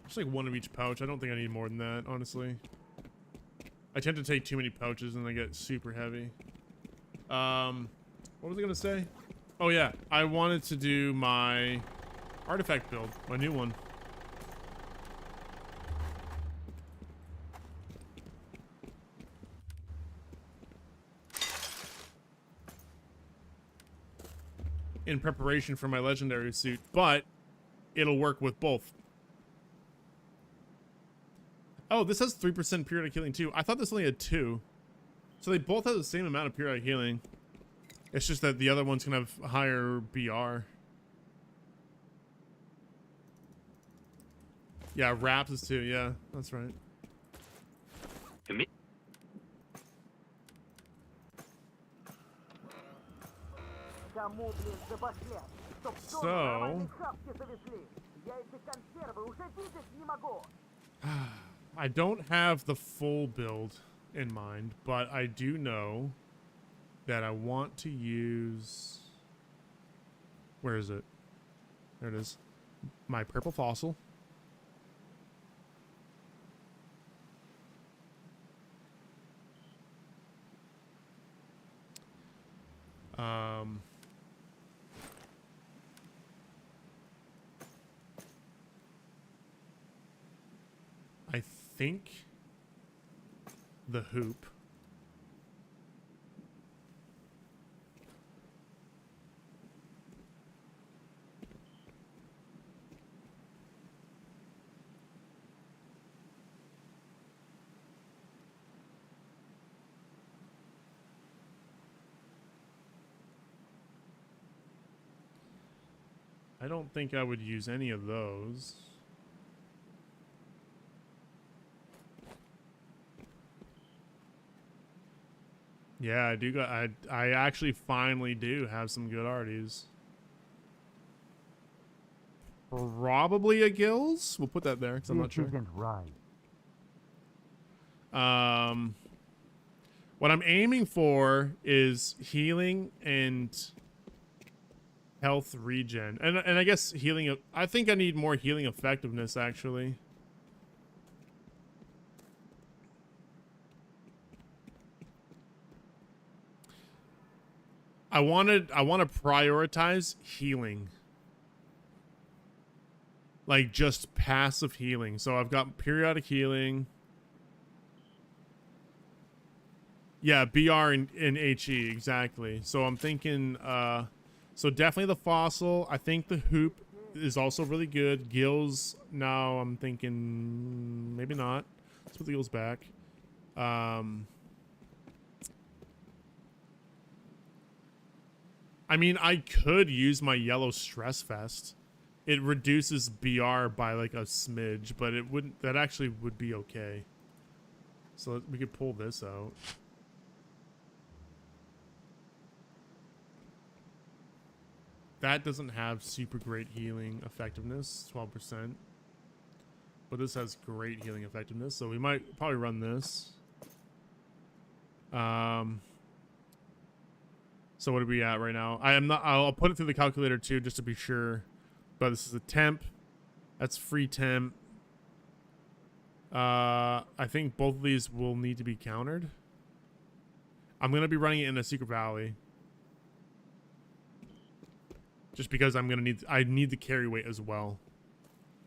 Just like one of each pouch. I don't think I need more than that, honestly. I tend to take too many pouches and they get super heavy. What was I gonna say? Oh yeah, I wanted to do my artifact build, my new one. In preparation for my legendary suit, but it'll work with both. Oh, this has 3% periodic healing too. I thought this only had 2. So they both have the same amount of periodic healing. It's just that the other one's gonna have higher BR. Yeah, Raps is 2. Yeah, that's right. Кому, блин, забашляк? Чтоб в дом So- нормальные хавки завезли. Я эти консервы уже видеть не могу. I don't have the full build in mind, but I do know that I want to use... Where is it? There it is. My purple fossil. I think the hoop. I don't think I would use any of those. Yeah, I do got I actually finally do have some good arties. Probably a gills. We'll put that there because I'm not sure. Isn't right. What I'm aiming for is healing and health regen, and I guess healing. I think I need more healing effectiveness actually. I want to prioritize healing. Like just passive healing. So I've got periodic healing. Yeah, BR and HE, exactly. So I'm thinking, so definitely the fossil. I think the hoop is also really good. Gills, now I'm thinking maybe not. Let's put the gills back. I mean, I could use my yellow stress vest. It reduces BR by like a smidge, but it wouldn't. That actually would be okay. So we could pull this out. That doesn't have super great healing effectiveness, 12%. But this has great healing effectiveness, so we might probably run this. So what are we at right now? I am not. I'll put it through the calculator too, just to be sure. But this is a temp. That's free temp. I think both of these will need to be countered. I'm gonna be running it in a secret valley, just because I'm gonna need. I need the carry weight as well.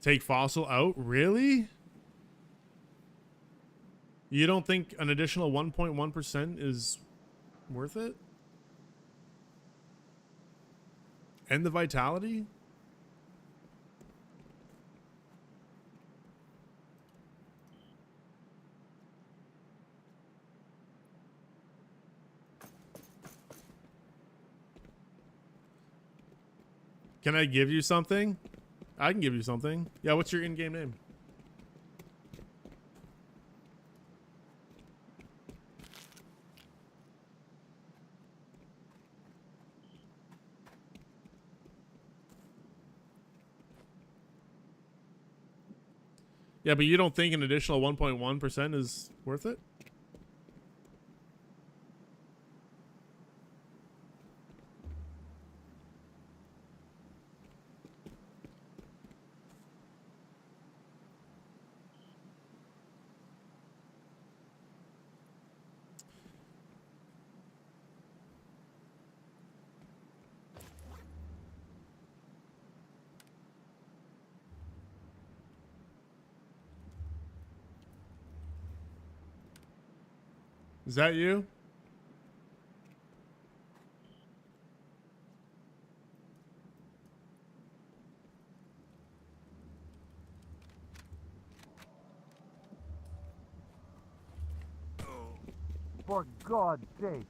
Take fossil out, really? You don't think an additional 1.1% is worth it? And the vitality? Can I give you something? I can give you something. Yeah, what's your in-game name? Yeah, but you don't think an additional 1.1% is worth it? Is that you? For God's sake.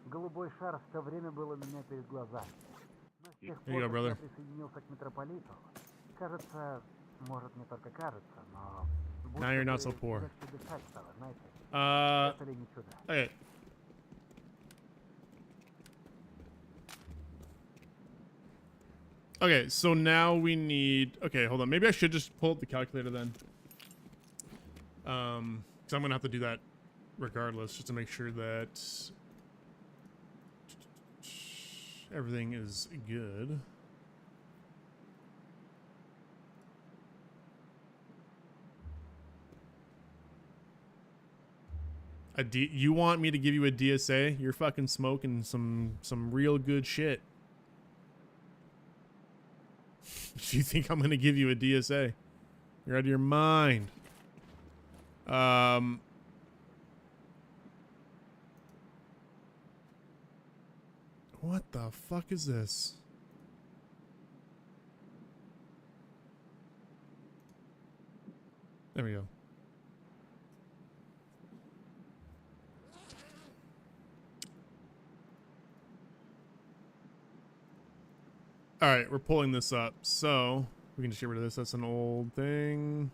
Голубой шар все время был у меня перед глазами. Но с тех There you пор, go, как brother. я присоединился к митрополиту, кажется, может, не только кажется, но Now you're not so будто бы poor. легче дышать стало, знаете. Это ли не чудо? Okay. Okay, so now we need... Okay, hold on. Maybe I should just pull up the calculator then. Because I'm going to have to do that regardless, just to make sure that everything is good. You want me to give you a DSA? You're fucking smoking some real good shit. You think I'm gonna give you a DSA? You're out of your mind. What the fuck is this? There we go. All right, we're pulling this up, so we can just get rid of this. That's an old thing.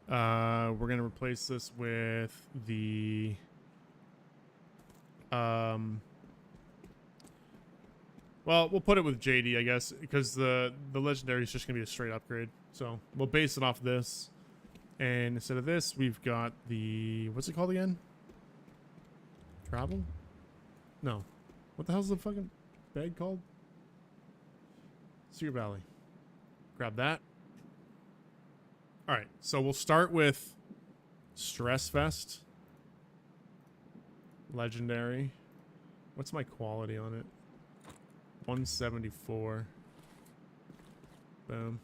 We're gonna replace this with the well, we'll put it with JD, I guess, because the legendary is just gonna be a straight upgrade. So we'll base it off this, and instead of this, we've got the what's it called again? Travel? No, what the hell's the fucking bag called? Secret Valley. Grab that. All right, so we'll start with Stress Vest. Legendary. What's my quality on it? 174. Boom.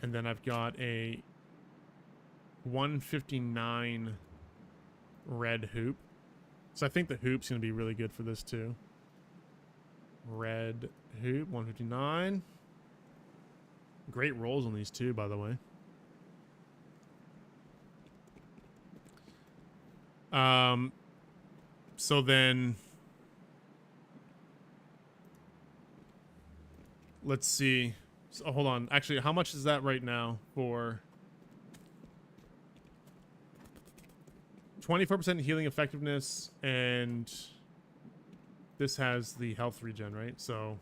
And then I've got a 159 red hoop. So I think the hoop's going to be really good for this too. Red hoop, 159. Great rolls on these too, by the way. So then let's see. So, hold on. Actually, how much is that right now for 24% healing effectiveness, and this has the health regen, right? So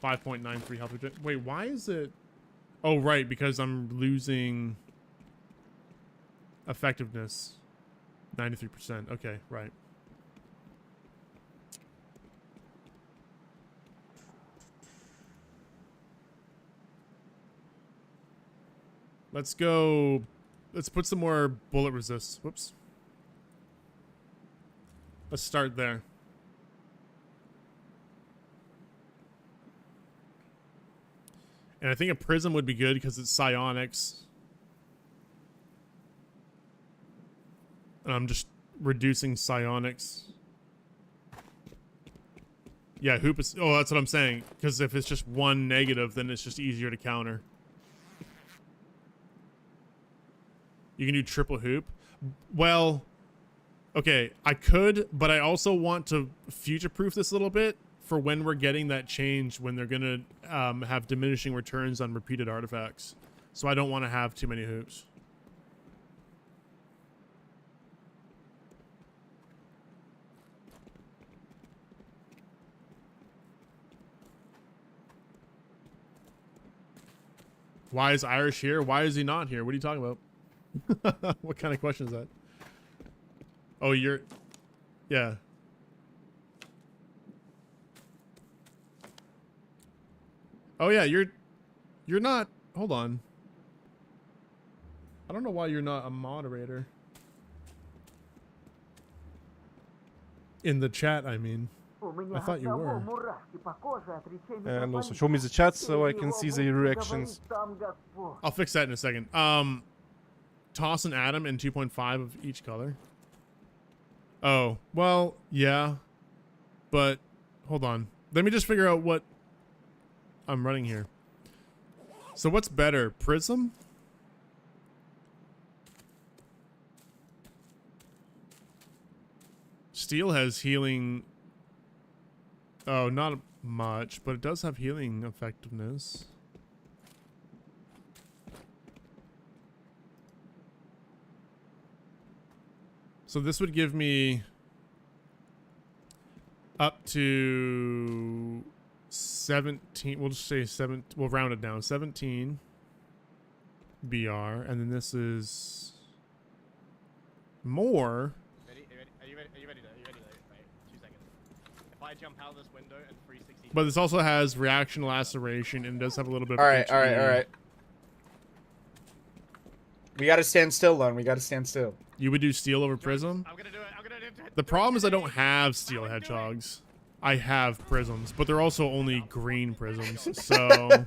5.93 health regen. Wait, why is it? Oh, right, because I'm losing effectiveness. 93%. Okay, right. Let's go. Let's put some more bullet resist. Whoops. Let's start there. And I think a prism would be good because it's psionics. And I'm just reducing psionics. Yeah, hoop is... Oh, that's what I'm saying. Because if it's just one negative, then it's just easier to counter. You can do triple hoop. Well, okay, I could, but I also want to future-proof this a little bit for when we're getting that change, when they're going to have diminishing returns on repeated artifacts. So I don't want to have too many hoops. Why is Irish here? Why is he not here? What are you talking about? What kind of question is that? Oh, you're... Yeah. Oh, yeah, you're not... Hold on. I don't know why you're not a moderator. In the chat, I mean. I thought you were. And also show me the chat so I can see the reactions. I'll fix that in a second. Toss an atom in 2.5 of each color. Oh, well, yeah. But, hold on. Let me just figure out what I'm running here. So what's better? Prism? Steel has healing... Oh, not much, but it does have healing effectiveness. So this would give me up to 17. We'll just say 7. We'll round it down. 17 BR, and then this is more. Are you ready? Right? 2 seconds. If I jump out of this window and 360. But this also has reaction laceration and does have a little bit of All right. HP. We gotta stand still, Lon. We gotta stand still. You would do steel over prism? I'm gonna do it. The problem is I don't have steel hedgehogs. I have prisms, but they're also only green prisms. So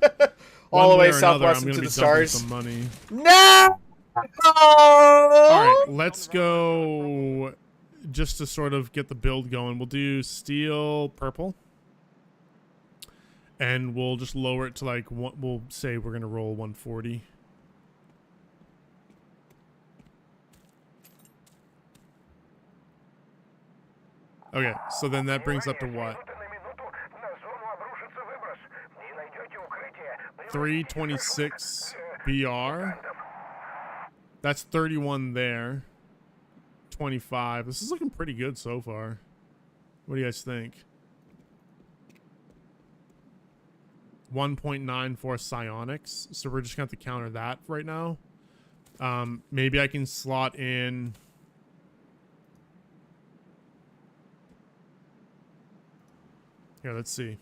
All the way southwest into the stars. stars. Some money. No! All right, let's go. Just to sort of get the build going, we'll do steel purple, and we'll just lower it to like we'll say we're gonna roll 140. Okay, so then that brings up to what? 326 BR. That's 31 there. 25. This is looking pretty good so far. What do you guys think? 1.94 psionics. So we're just gonna have to counter that right now. Maybe I can slot in. Here, let's see.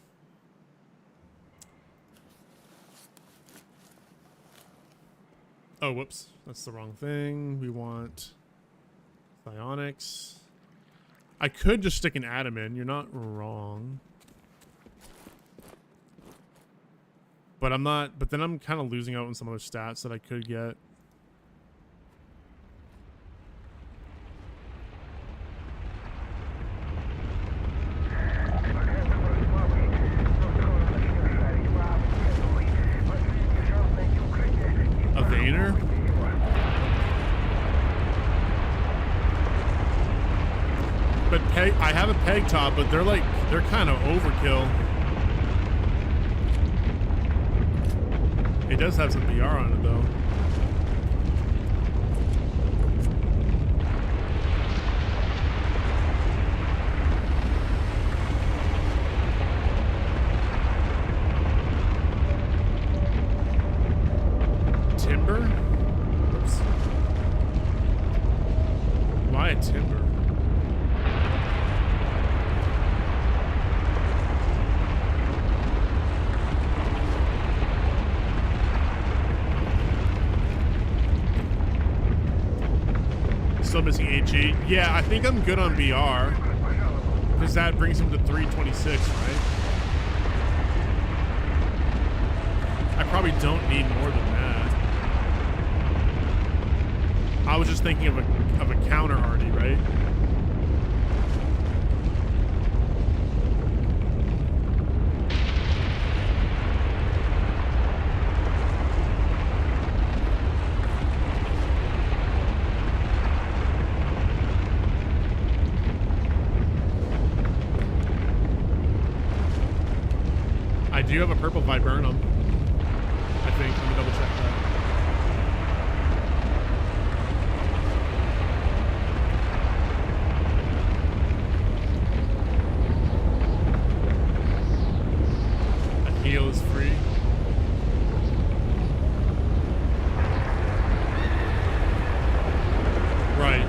Oh, whoops. That's the wrong thing. We want psionics. I could just stick an atom in. You're not wrong. But I'm not. But then I'm kind of losing out on some other stats that I could get. A Vayner? But peg, I have a peg top, but they're kind of overkill. It does have some BR on it though. Timber? Oops. Why a timber? still missing HE. Yeah, I think I'm good on BR. Because that brings him to 326, right? I probably don't need more than that. I was just thinking of a counter already, right? I do have a purple viburnum. I think. Let me double check that. A heal is free. Right.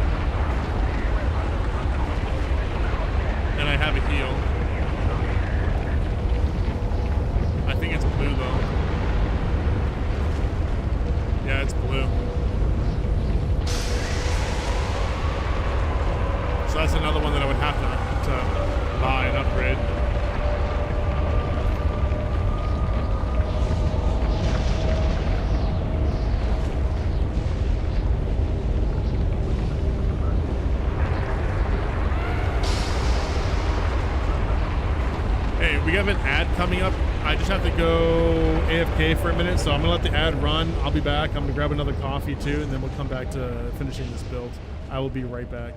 And I have a heal. I think it's blue though. Yeah, it's blue. So that's another one that I would have to buy and upgrade. Hey, we have an ad coming up. I just have to go AFK for a minute, so I'm gonna let the ad run. I'll be back. I'm gonna grab another coffee too, and then we'll come back to finishing this build. I will be right back.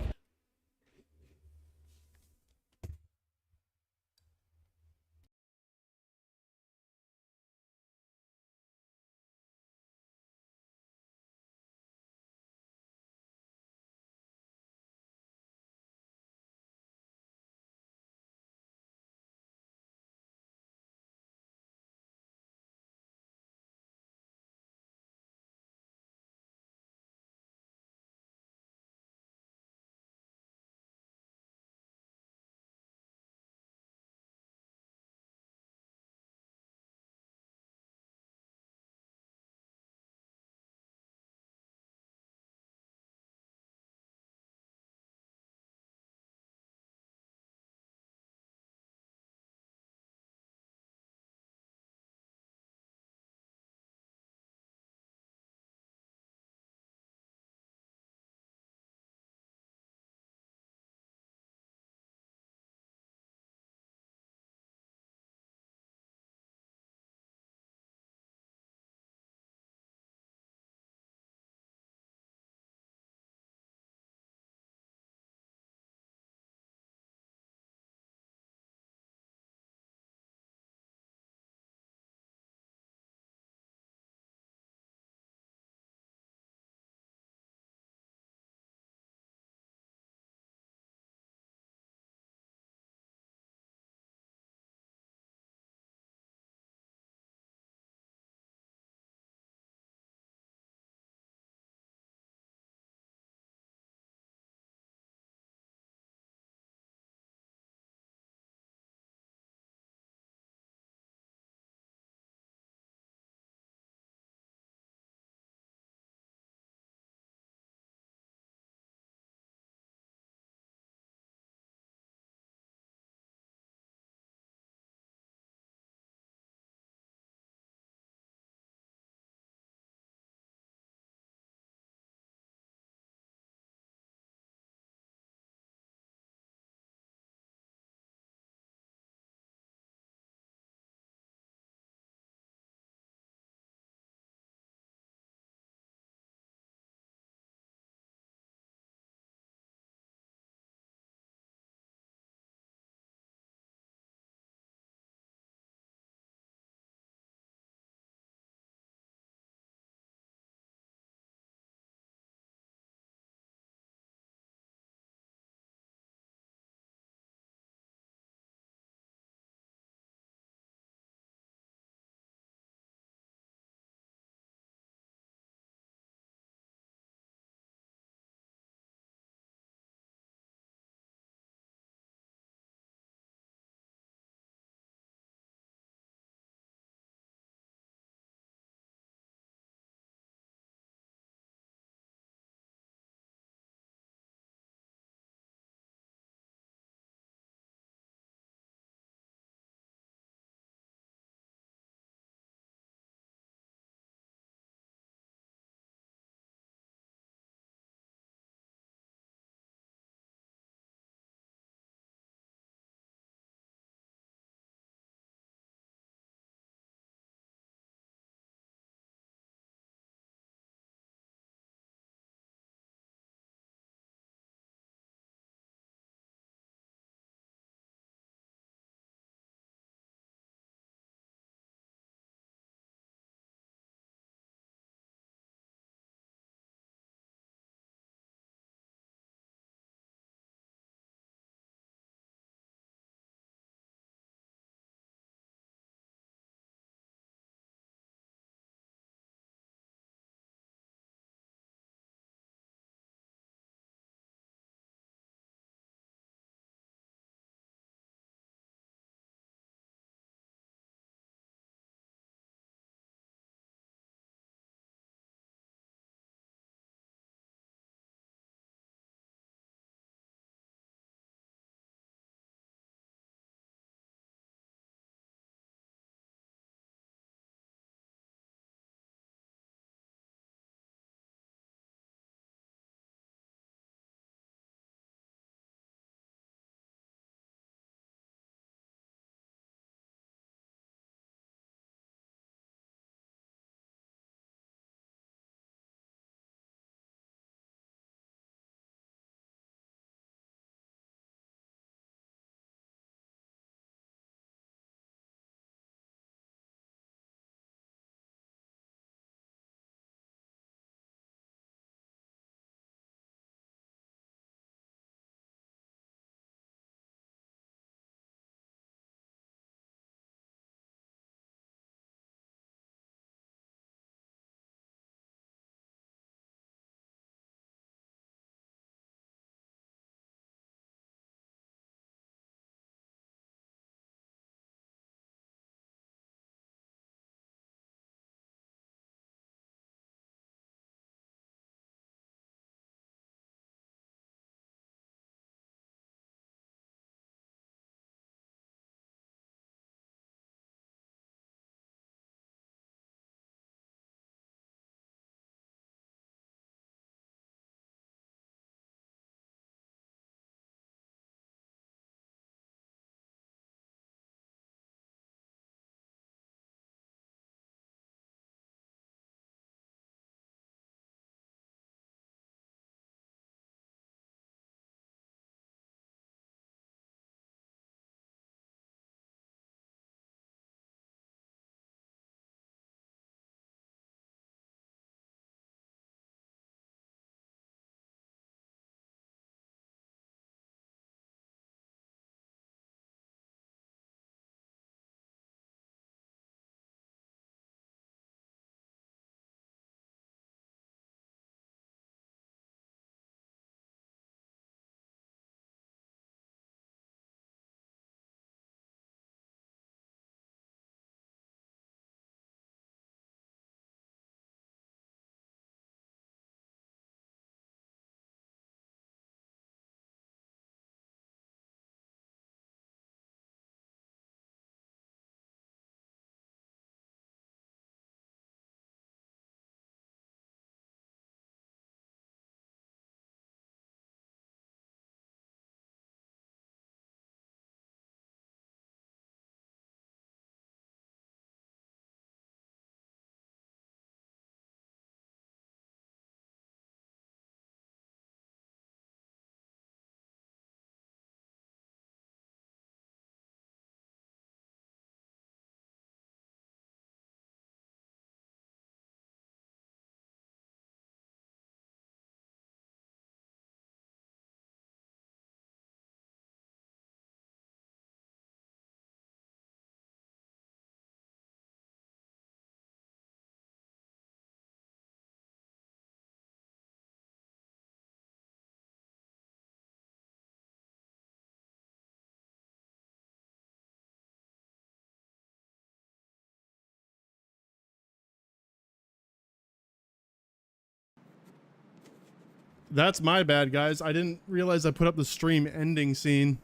That's my bad, guys. I didn't realize I put up the stream ending scene.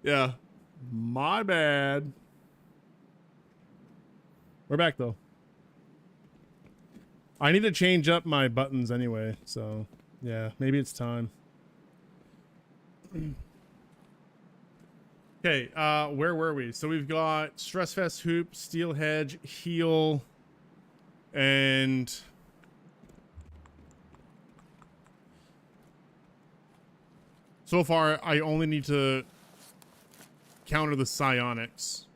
Yeah. My bad. We're back, though. I need to change up my buttons anyway, so yeah, maybe it's time. Okay, where were we? So we've got Stress Fest, Hoop, Steel Hedge, Heal, and so far I only need to counter the psionics.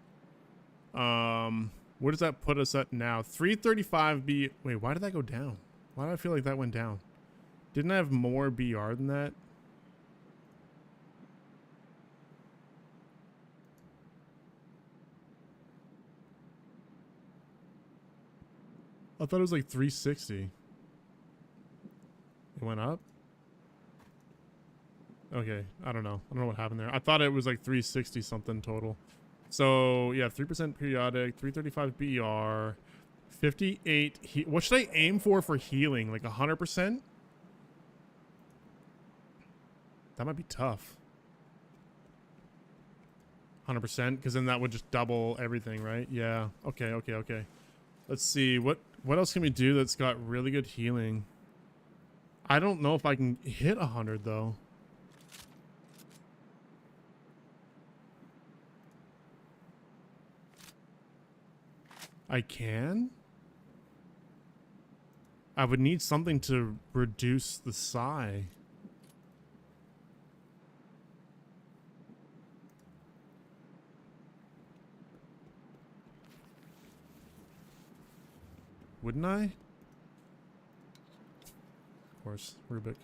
What does that put us at now? 335 B. Wait, why did that go down? Why do I feel like that went down? Didn't I have more BR than that? I thought it was like 360. It went up? Okay, I don't know. I don't know what happened there. I thought it was like 360 something total. So, yeah, 3% periodic, 335 BR, 58. What should I aim for healing? Like 100%? That might be tough. 100%, because then that would just double everything, right? Yeah. Okay, okay, okay. Let's see. What else can we do that's got really good healing? I don't know if I can hit 100, though. I can? I would need something to reduce the psi. Wouldn't I? Of course, Rubik.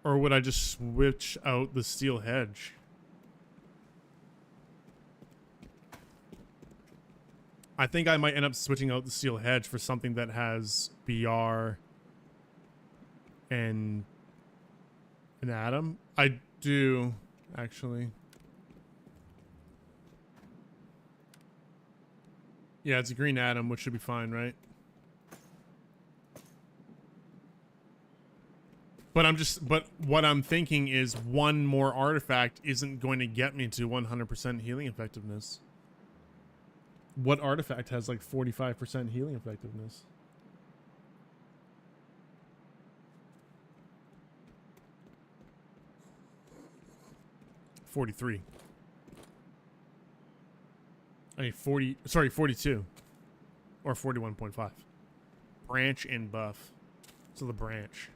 Or would I just switch out the steel hedge? I think I might end up switching out the steel hedge for something that has BR and an atom. I do, actually. Yeah, it's a green atom, which should be fine, right? But what I'm thinking is one more artifact isn't going to get me to 100% healing effectiveness. What artifact has like 45% healing effectiveness? $43. I mean 40, sorry, 42. Or 41.5. Branch and buff. So the branch.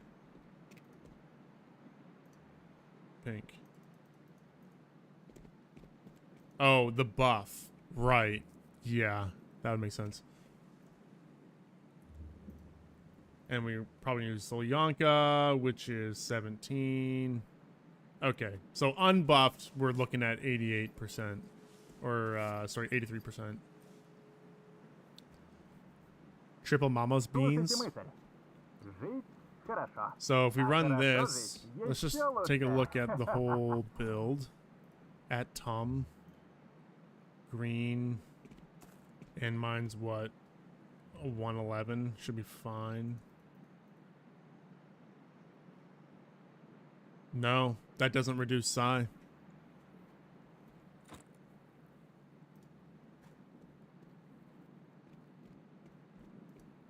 Pink. Oh, the buff. Right. Yeah, that would make sense. And we probably use Solyanka, which is 17. Okay, so unbuffed, we're looking at 88%. Or, sorry, 83%. Triple Mama's Beans. So if we run this, let's just take a look at the whole build. At Tom. Green. And mine's what? 111. Should be fine. No, that doesn't reduce psi.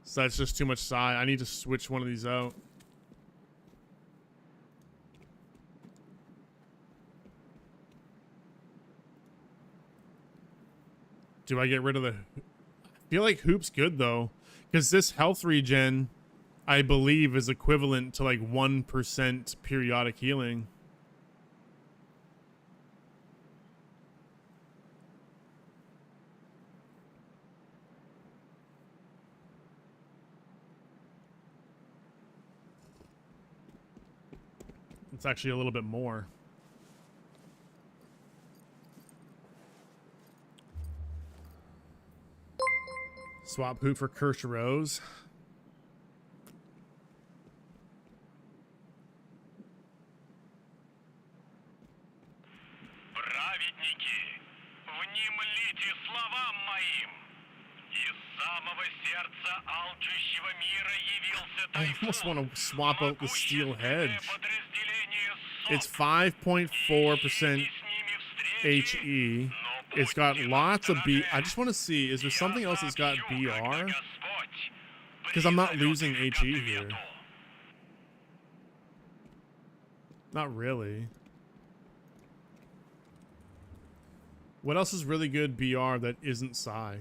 So that's just too much psi. I need to switch one of these out. Do I get rid of the... I feel like Hoop's good, though. Because this health regen, I believe, is equivalent to, like, 1% periodic healing. It's actually a little bit more. Swap Hoop for Cursed Rose. Праведники, своим. Из самого сердца алчущего мира явился I almost Тайфун. want to swap out the steel Могущественное hedge. подразделение It's СОП. 5.4% Ищите с ними встречи, HE. но It's got будьте lots of B. I настороже. just want to see, is there Я something else that's got сообщу, когда BR? Господь Because I'm not призовет losing их к HE here. ответу. Not really. What else is really good BR that isn't Psi?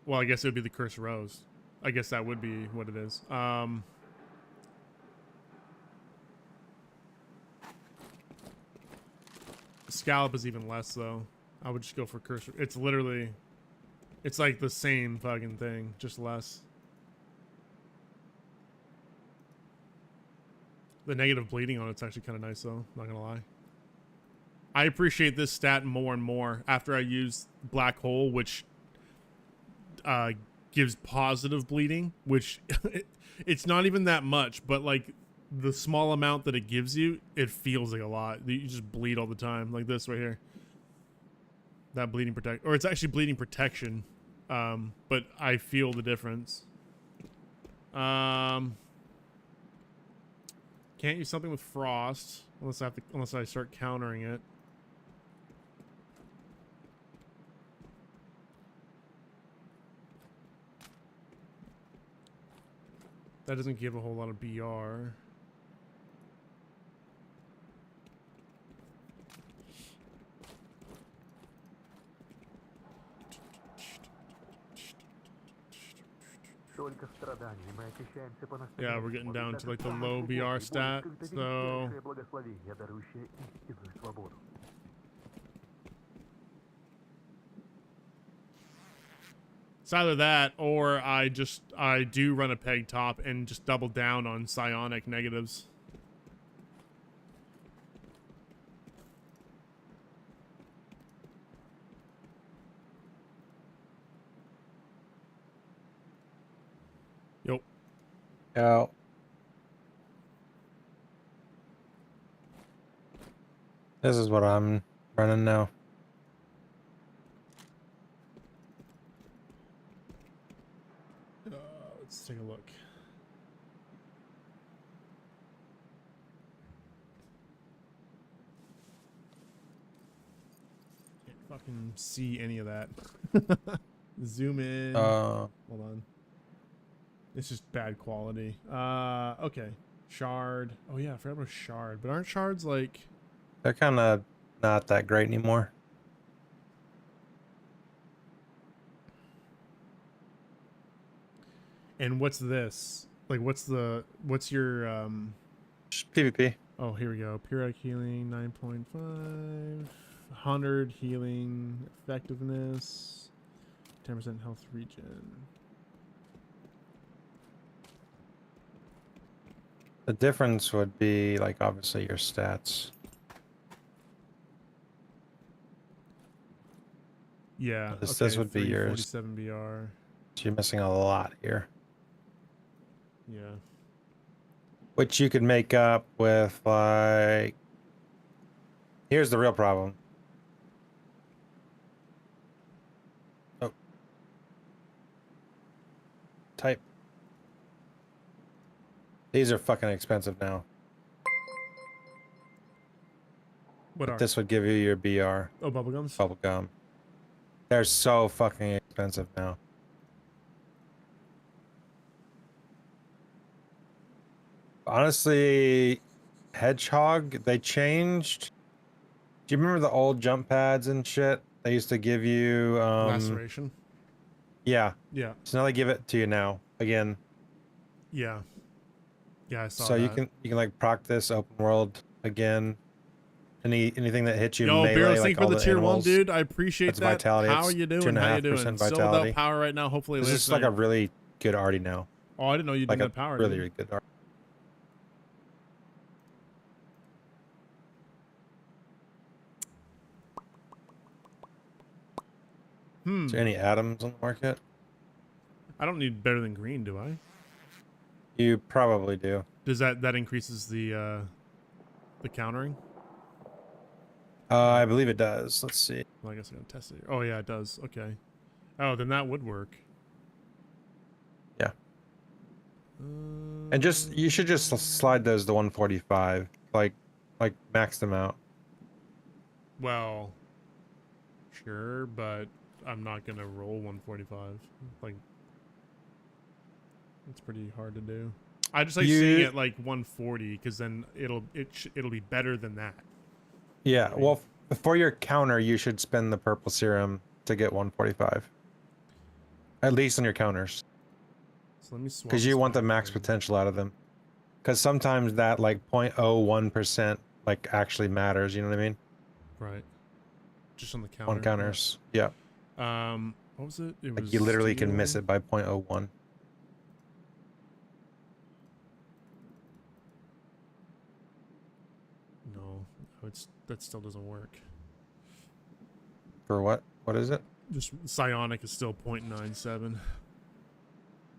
Well, I guess it would be the Cursed Rose. I guess that would be what it is. Scallop is even less, though. I would just go for Cursed. It's literally... It's like the same fucking thing, just less. The negative bleeding on it's actually kind of nice, though. Not gonna lie. I appreciate this stat more and more after I use Black Hole, which gives positive bleeding, which it's not even that much, but like the small amount that it gives you, it feels like a lot. You just bleed all the time, like this right here. That bleeding protect, or it's actually bleeding protection, but I feel the difference. Can't use something with frost unless I start countering it. That doesn't give a whole lot of BR. Только страданий мы очищаемся по-настоящему. Yeah, we're getting down to like the low BR Боль, stat, как so величайшее благословение, дарующее истинную свободу. it's either that or I do run a peg top and just double down on psionic negatives. Yup. Yeah. This is what I'm running now. Let's take a look. Can't fucking see any of that. Zoom in. Hold on. It's just bad quality. Okay. Shard. Oh yeah, I forgot about shard. But aren't shards like... They're kind of not that great anymore. And what's this? Like, what's your, Just PvP. Oh, here we go. Periodic healing, 9.5. 100 healing effectiveness. 10% health regen. The difference would be, like, obviously your stats. Yeah. This would be yours. 47 BR. So you're missing a lot here. Yeah. Which you could make up with, like... Here's the real problem. Oh. Type. These are fucking expensive now. What are? This would give you your BR. Oh, bubblegums? Bubblegum. They're so fucking expensive now. Honestly, Hedgehog, they changed. Do you remember the old jump pads and shit? They used to give you Laceration? Yeah. Yeah. So now they give it to you now. Again. Yeah. Yeah, I saw so that. you can like proc this open world again. Anything that hits you Yo, melee, Barrows, like thank you all for the tier animals, 1, dude. I appreciate that's that. vitality. How are It's you doing? How you doing? 2.5% Still vitality. without power right now. Hopefully This later is like a tonight. really good arty now. Oh, I didn't know you Like didn't a have power. really, dude. really good arty. Is there any atoms on the market? I don't need better than green, do I? You probably do. Does that increases the countering? I believe it does. Let's see. Well, I guess I'm gonna test it. Oh yeah, it does. Okay. Oh, then that would work. Yeah. And just you should just slide those to 145, like max them out. Well, sure, but I'm not gonna roll 145. Like, it's pretty hard to do. I just like seeing it like 140 because then it'll be better than that. Yeah. Well, for your counter, you should spend the purple serum to get 145. At least on your counters. So let me swap. Because you want the max potential out of them. Because sometimes that like 0.01% like actually matters. You know what I mean? Right. Just on the counter. On counters. Yeah. What was it? It Like was you literally can miss steel. it by 0.01. No, that still doesn't work. For what? What is it? Just psionic is still 0.97.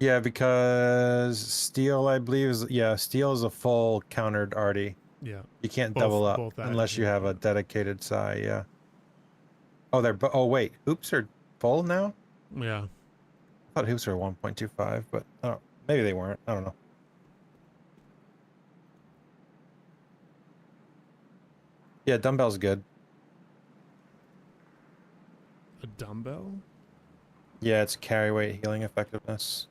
Yeah, because steel, I believe, steel is a full countered arty. Yeah. You can't Both- double up both that, unless you yeah. have a dedicated psi. Yeah. Oh, oh wait, hoops are full now. Yeah. I thought hoops were 1.25, but maybe they weren't. I don't know. Yeah, dumbbell's good. A dumbbell? Yeah, it's carry weight healing effectiveness.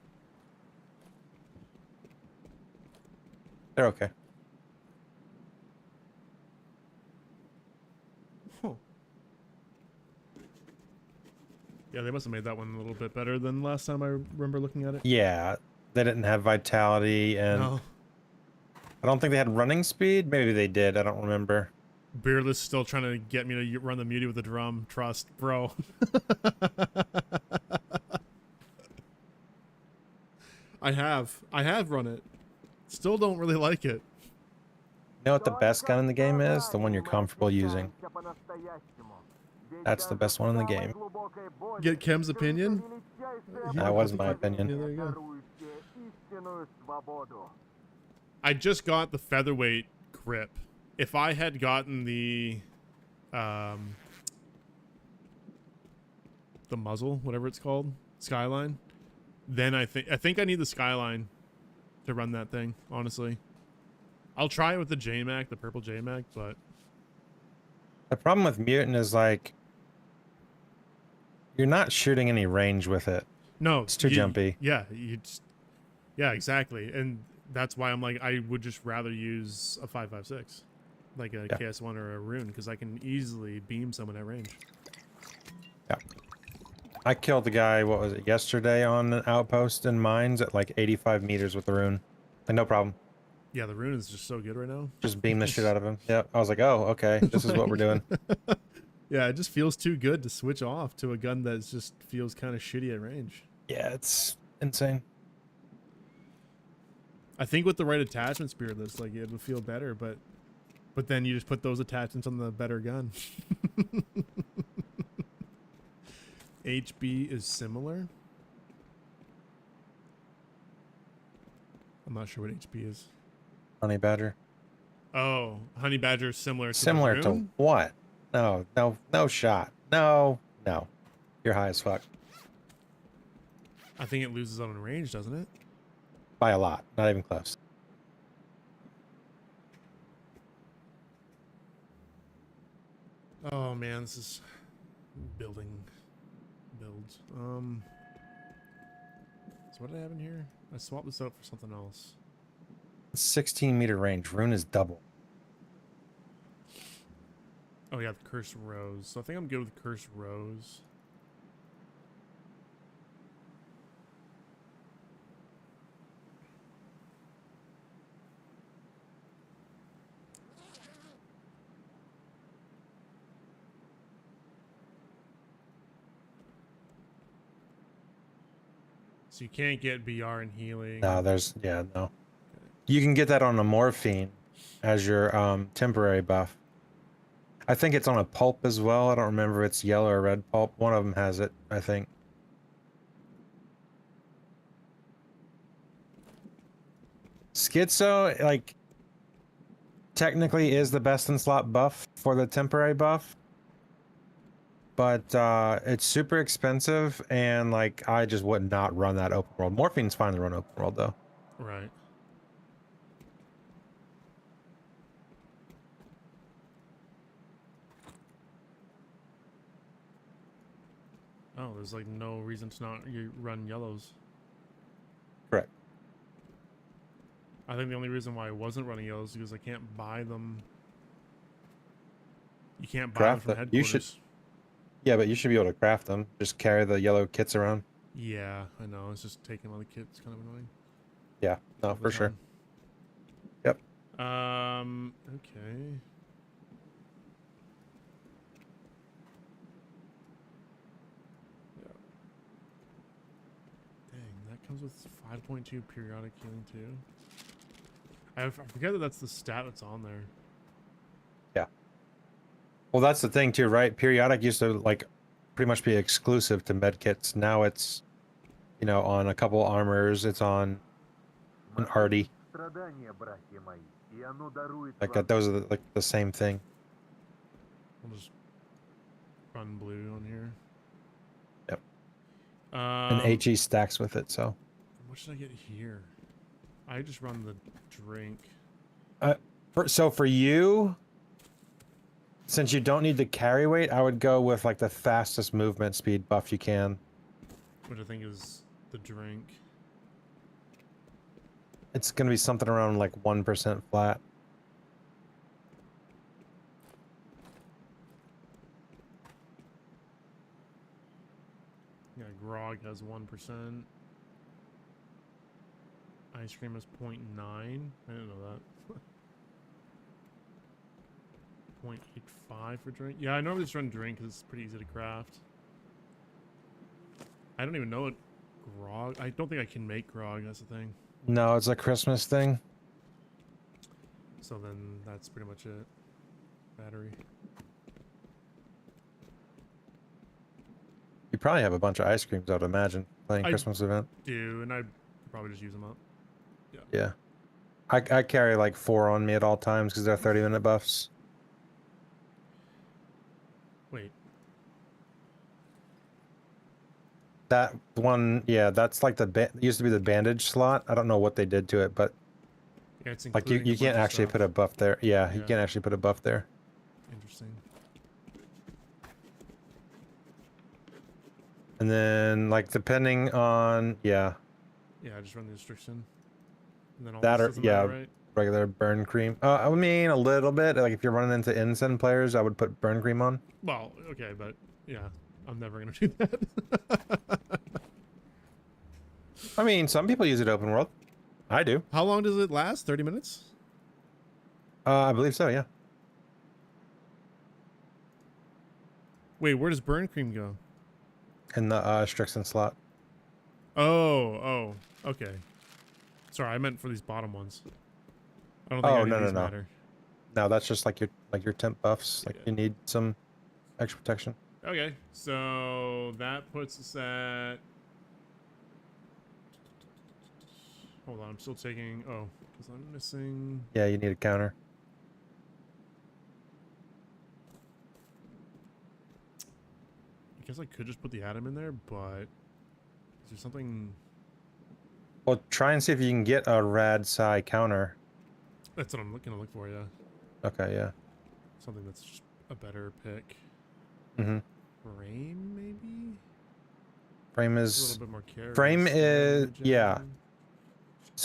They're okay. Huh. Yeah, they must have made that one a little bit better than last time I remember looking at it. Yeah, they didn't have vitality, and No. I don't think they had running speed. Maybe they did. I don't remember. Beardless still trying to get me to run the muty with the drum. Trust, bro. I have run it. Still don't really like it. You know what the best gun in the game is? The one you're comfortable using. That's the best one in the game. Get Kem's opinion? That was my Yeah, opinion. there you go. I just got the featherweight grip. If I had gotten the muzzle, whatever it's called, skyline, then I think I need the skyline to run that thing, honestly. I'll try it with the JMac, the purple JMac, but The problem with mutant is like you're not shooting any range with it. no, It's too jumpy. Yeah, yeah, exactly. And that's why I'm like, I would just rather use a 5.56, like a KS1 or a rune, because I can easily beam someone at range. Yeah. I killed the guy, what was it, yesterday on an outpost in mines at like 85 meters with the rune. And no problem. Yeah, the rune is just so good right now. Just beam the shit out of him. Yep. I was like, oh, okay. This is what we're doing. Yeah, it just feels too good to switch off to a gun that just feels kind of shitty at range. Yeah, it's insane. I think with the right attachment spear, this like it would feel better, but then you just put those attachments on the better gun. HB is similar. I'm not sure what HB is. Honey Badger. Oh, Honey Badger is similar to Similar the to rune? what? No shot. No. You're high as fuck. I think it loses on range, doesn't it? By a lot. Not even close. Oh man, this is builds. So what did I have in here? I swapped this out for something else. 16-meter range. Rune is double. Oh yeah, the Cursed Rose. So I think I'm good with the Cursed Rose. So you can't get BR and healing. No, no. You can get that on a morphine as your temporary buff. I think it's on a pulp as well. I don't remember if it's yellow or red pulp. One of them has it, I think. Schizo, like, technically is the best in slot buff for the temporary buff. But it's super expensive, and like I just would not run that open world. Morphine's fine to run open world though. Right. Oh, there's like no reason to not run yellows. Correct. I think the only reason why I wasn't running yellows is because I can't buy them. You can't buy Craft them from them. headquarters. You should. Yeah, but you should be able to craft them. Just carry the yellow kits around. Yeah, I know. It's just taking all the kits, kind of annoying. Yeah, no, Over for sure. time. Yep. Okay. Yeah. Dang, that comes with 5.2 periodic healing too. I forget that that's the stat that's on there. Yeah. Well, that's the thing too, right? Periodic used to like pretty much be exclusive to medkits. Now it's, you know, on a couple armors. It's on an arty. Страдания, братья мои, и оно дарует Like вам those are like the same thing. I'll just run blue on here. Yep. And And HE stacks with it, so. what should I get here? I just run the drink. So for you, since you don't need the carry weight, I would go with like the fastest movement speed buff you can. Which I think is the drink. It's gonna be something around like 1% flat. Yeah, grog has 1%. Ice cream is 0.9. I didn't know that. 0.85 for drink. Yeah, I normally just run drink because it's pretty easy to craft. I don't even know what grog. I don't think I can make grog. That's the thing. No, it's a Christmas thing. So then that's pretty much it. Battery. You probably have a bunch of ice creams, I would imagine, playing I Christmas event. do, and I'd probably just use them up. Yeah. I carry like 4 on me at all times because they're 30-minute buffs. Wait. That one, yeah, that's like the used to be the bandage slot. I don't know what they did to it, but Yeah, it's like you including a can't bunch of actually stuff. put a buff there. Yeah, you Yeah. can't actually put a buff there. Interesting. And then like depending on Yeah, I just run the restriction. And then all that this or doesn't yeah, matter, right? regular burn cream. I mean a little bit. Like if you're running into Ensign players, I would put burn cream on. Well, okay, but yeah, I'm never gonna do that. I mean, some people use it open world. I do. How long does it last? 30 minutes? I believe so. Yeah. Wait, where does burn cream go? In the Strixon slot. Oh, okay. Sorry, I meant for these bottom ones. I don't think any of these matter. No, that's just like your temp buffs. Like Yeah. you need some extra protection. Okay, so that puts us at... Hold on, I'm still taking... Oh, because I'm missing... Yeah, you need a counter. I guess I could just put the atom in there, but... Is there something... Well, try and see if you can get a rad psi counter. That's what I'm gonna look for, yeah. Okay, yeah. Something that's just a better pick. Mm-hmm. Frame, maybe? Frame A is... little bit more carry. Frame is... damage, Yeah.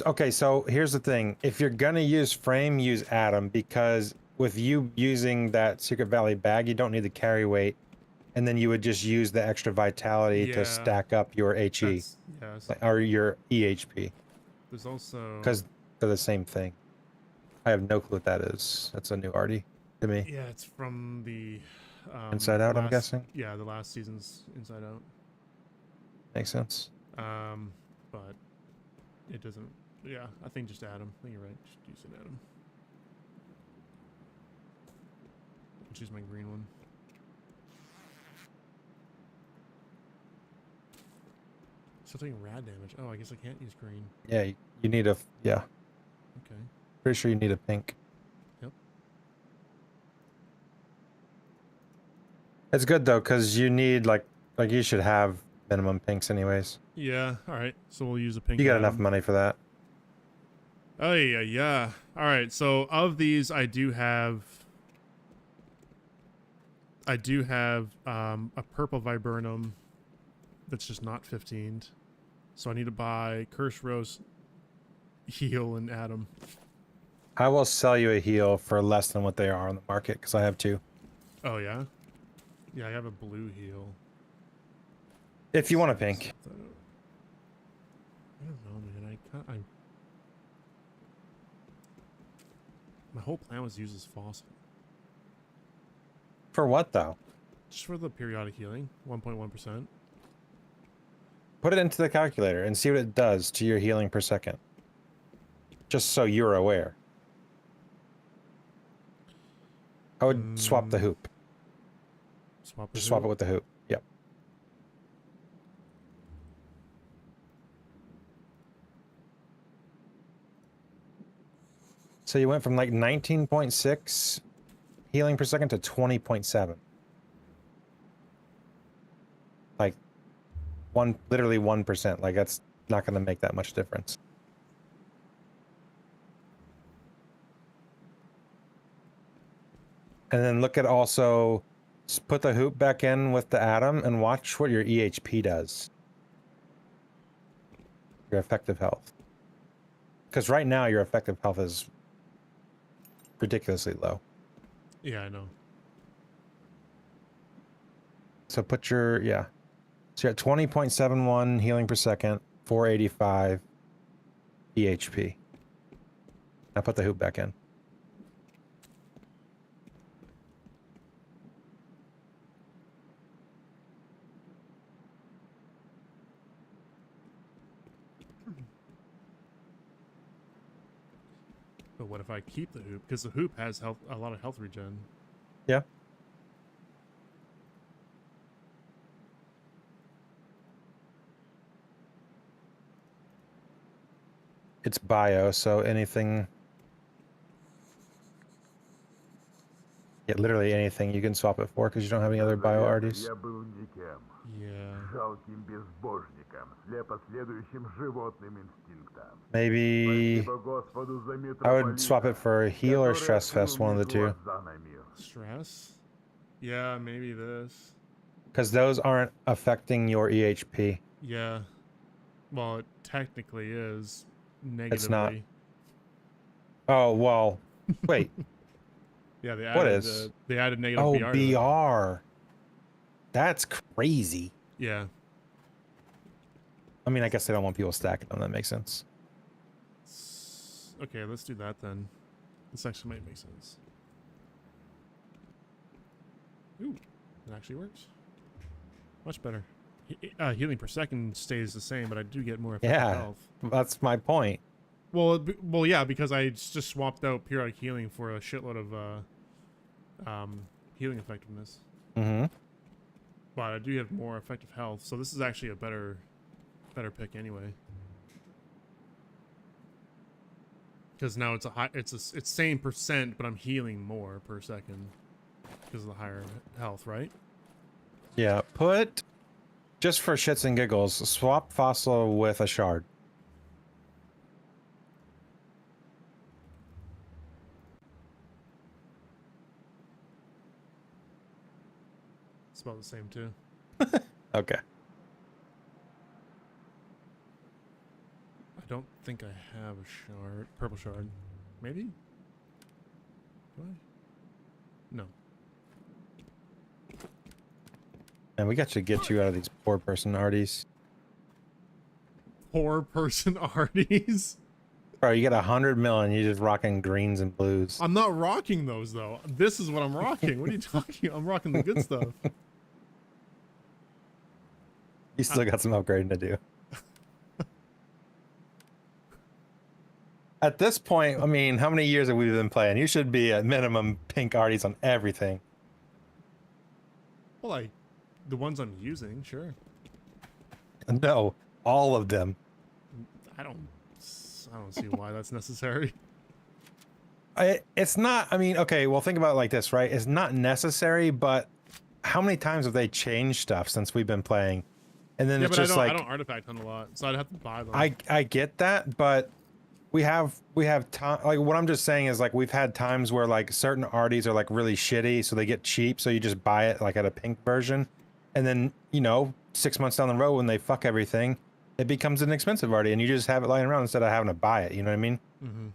Okay, so here's the thing. If you're gonna use frame, use atom, because with you using that Secret Valley bag, you don't need the carry weight, and then you would just use the extra vitality Yeah. to stack up your HE Yes. or your EHP, There's also... because they're the same thing. I have no clue what that is. That's a new arty to me. Yeah, it's from the... Inside Out, I'm last- guessing? Yeah, the last season's Inside Out. Makes sense. But it doesn't... Yeah, I think just atom. I think you're right. Just use an atom. choose my green one. Still taking rad damage. Oh, I guess I can't use green. Yeah, you need a yeah. Okay. Pretty sure you need a pink. Yep. It's good though, cause you need like you should have minimum pinks anyways. Yeah. All right. So we'll use a pink. You got enough Adam. money for that. Oh yeah, yeah. All right. So of these, I do have a purple viburnum that's just not 15'd. So I need to buy Curse Rose, Heal, and Adam. I will sell you a heal for less than what they are on the market because I have 2. Oh yeah, yeah. I have a blue heal. If you want a pink. I don't know, man. My whole plan was to use this fossil. For what though? Just for the periodic healing, 1.1%. Put it into the calculator and see what it does to your healing per second. Just so you're aware. I would swap the hoop. Just swap it with the hoop. Yep. So you went from like 19.6 healing per second to 20.7. Like literally 1%. Like that's not going to make that much difference. And then look at also put the hoop back in with the atom and watch what your EHP does. Your effective health. Because right now your effective health is ridiculously low. Yeah, I know. So put your, yeah. So you're at 20.71 healing per second, 485 EHP. Now put the hoop back in. But what if I keep the hoop? Because the hoop has a lot of health regen. Yeah. It's bio, so anything. Yeah, literally anything you can swap it for because you don't have any other bio arties. Я был диким, Yeah. жалким безбожником, слепо следующим животным инстинктам. Maybe Спасибо Господу за I would swap it for a heal or stress fest, one of the two. Stress? Yeah, maybe this. Because those aren't affecting your EHP. Yeah. Well, it technically is negatively. It's not. Oh, well, wait. Yeah, they What added, is? they added negative Oh, BR. to that. BR. That's crazy. Yeah. I mean, I guess they don't want people stacking them. That makes sense. Okay, let's do that then. This actually might make sense. Ooh, it actually works. Much better. Healing per second stays the same, but I do get more effective Yeah, health. that's my point. Well, yeah, because I just swapped out periodic healing for a shitload of healing effectiveness. Mm-hmm. But I do have more effective health, so this is actually a better pick anyway. Because now it's same percent, but I'm healing more per second because of the higher health, right? Yeah, put, just for shits and giggles, swap fossil with a shard. It's about the same too. Okay. I don't think I have a shard, purple shard. Maybe? Do I? No. And we got to get you out of these poor person arties. Poor person arties? Bro, you get 100 million, you're just rocking greens and blues. I'm not rocking those though. This is what I'm rocking. What are you talking? I'm rocking the good stuff. You still got some upgrading to do. At this point, I mean, how many years have we been playing? You should be at minimum pink arties on everything. Well, the ones I'm using, sure. No, all of them. I don't see why that's necessary. It's not. I mean, okay. Well, think about it like this, right? It's not necessary, but how many times have they changed stuff since we've been playing? And then Yeah, it's but just I like don't artifact hunt a lot, so I'd have to buy them. I get that, but we have time. Like what I'm just saying is like we've had times where like certain arties are like really shitty, so they get cheap, so you just buy it like at a pink version, and then 6 months down the road when they fuck everything, it becomes an expensive arty, and you just have it lying around instead of having to buy it. You know what I mean? Mm-hmm.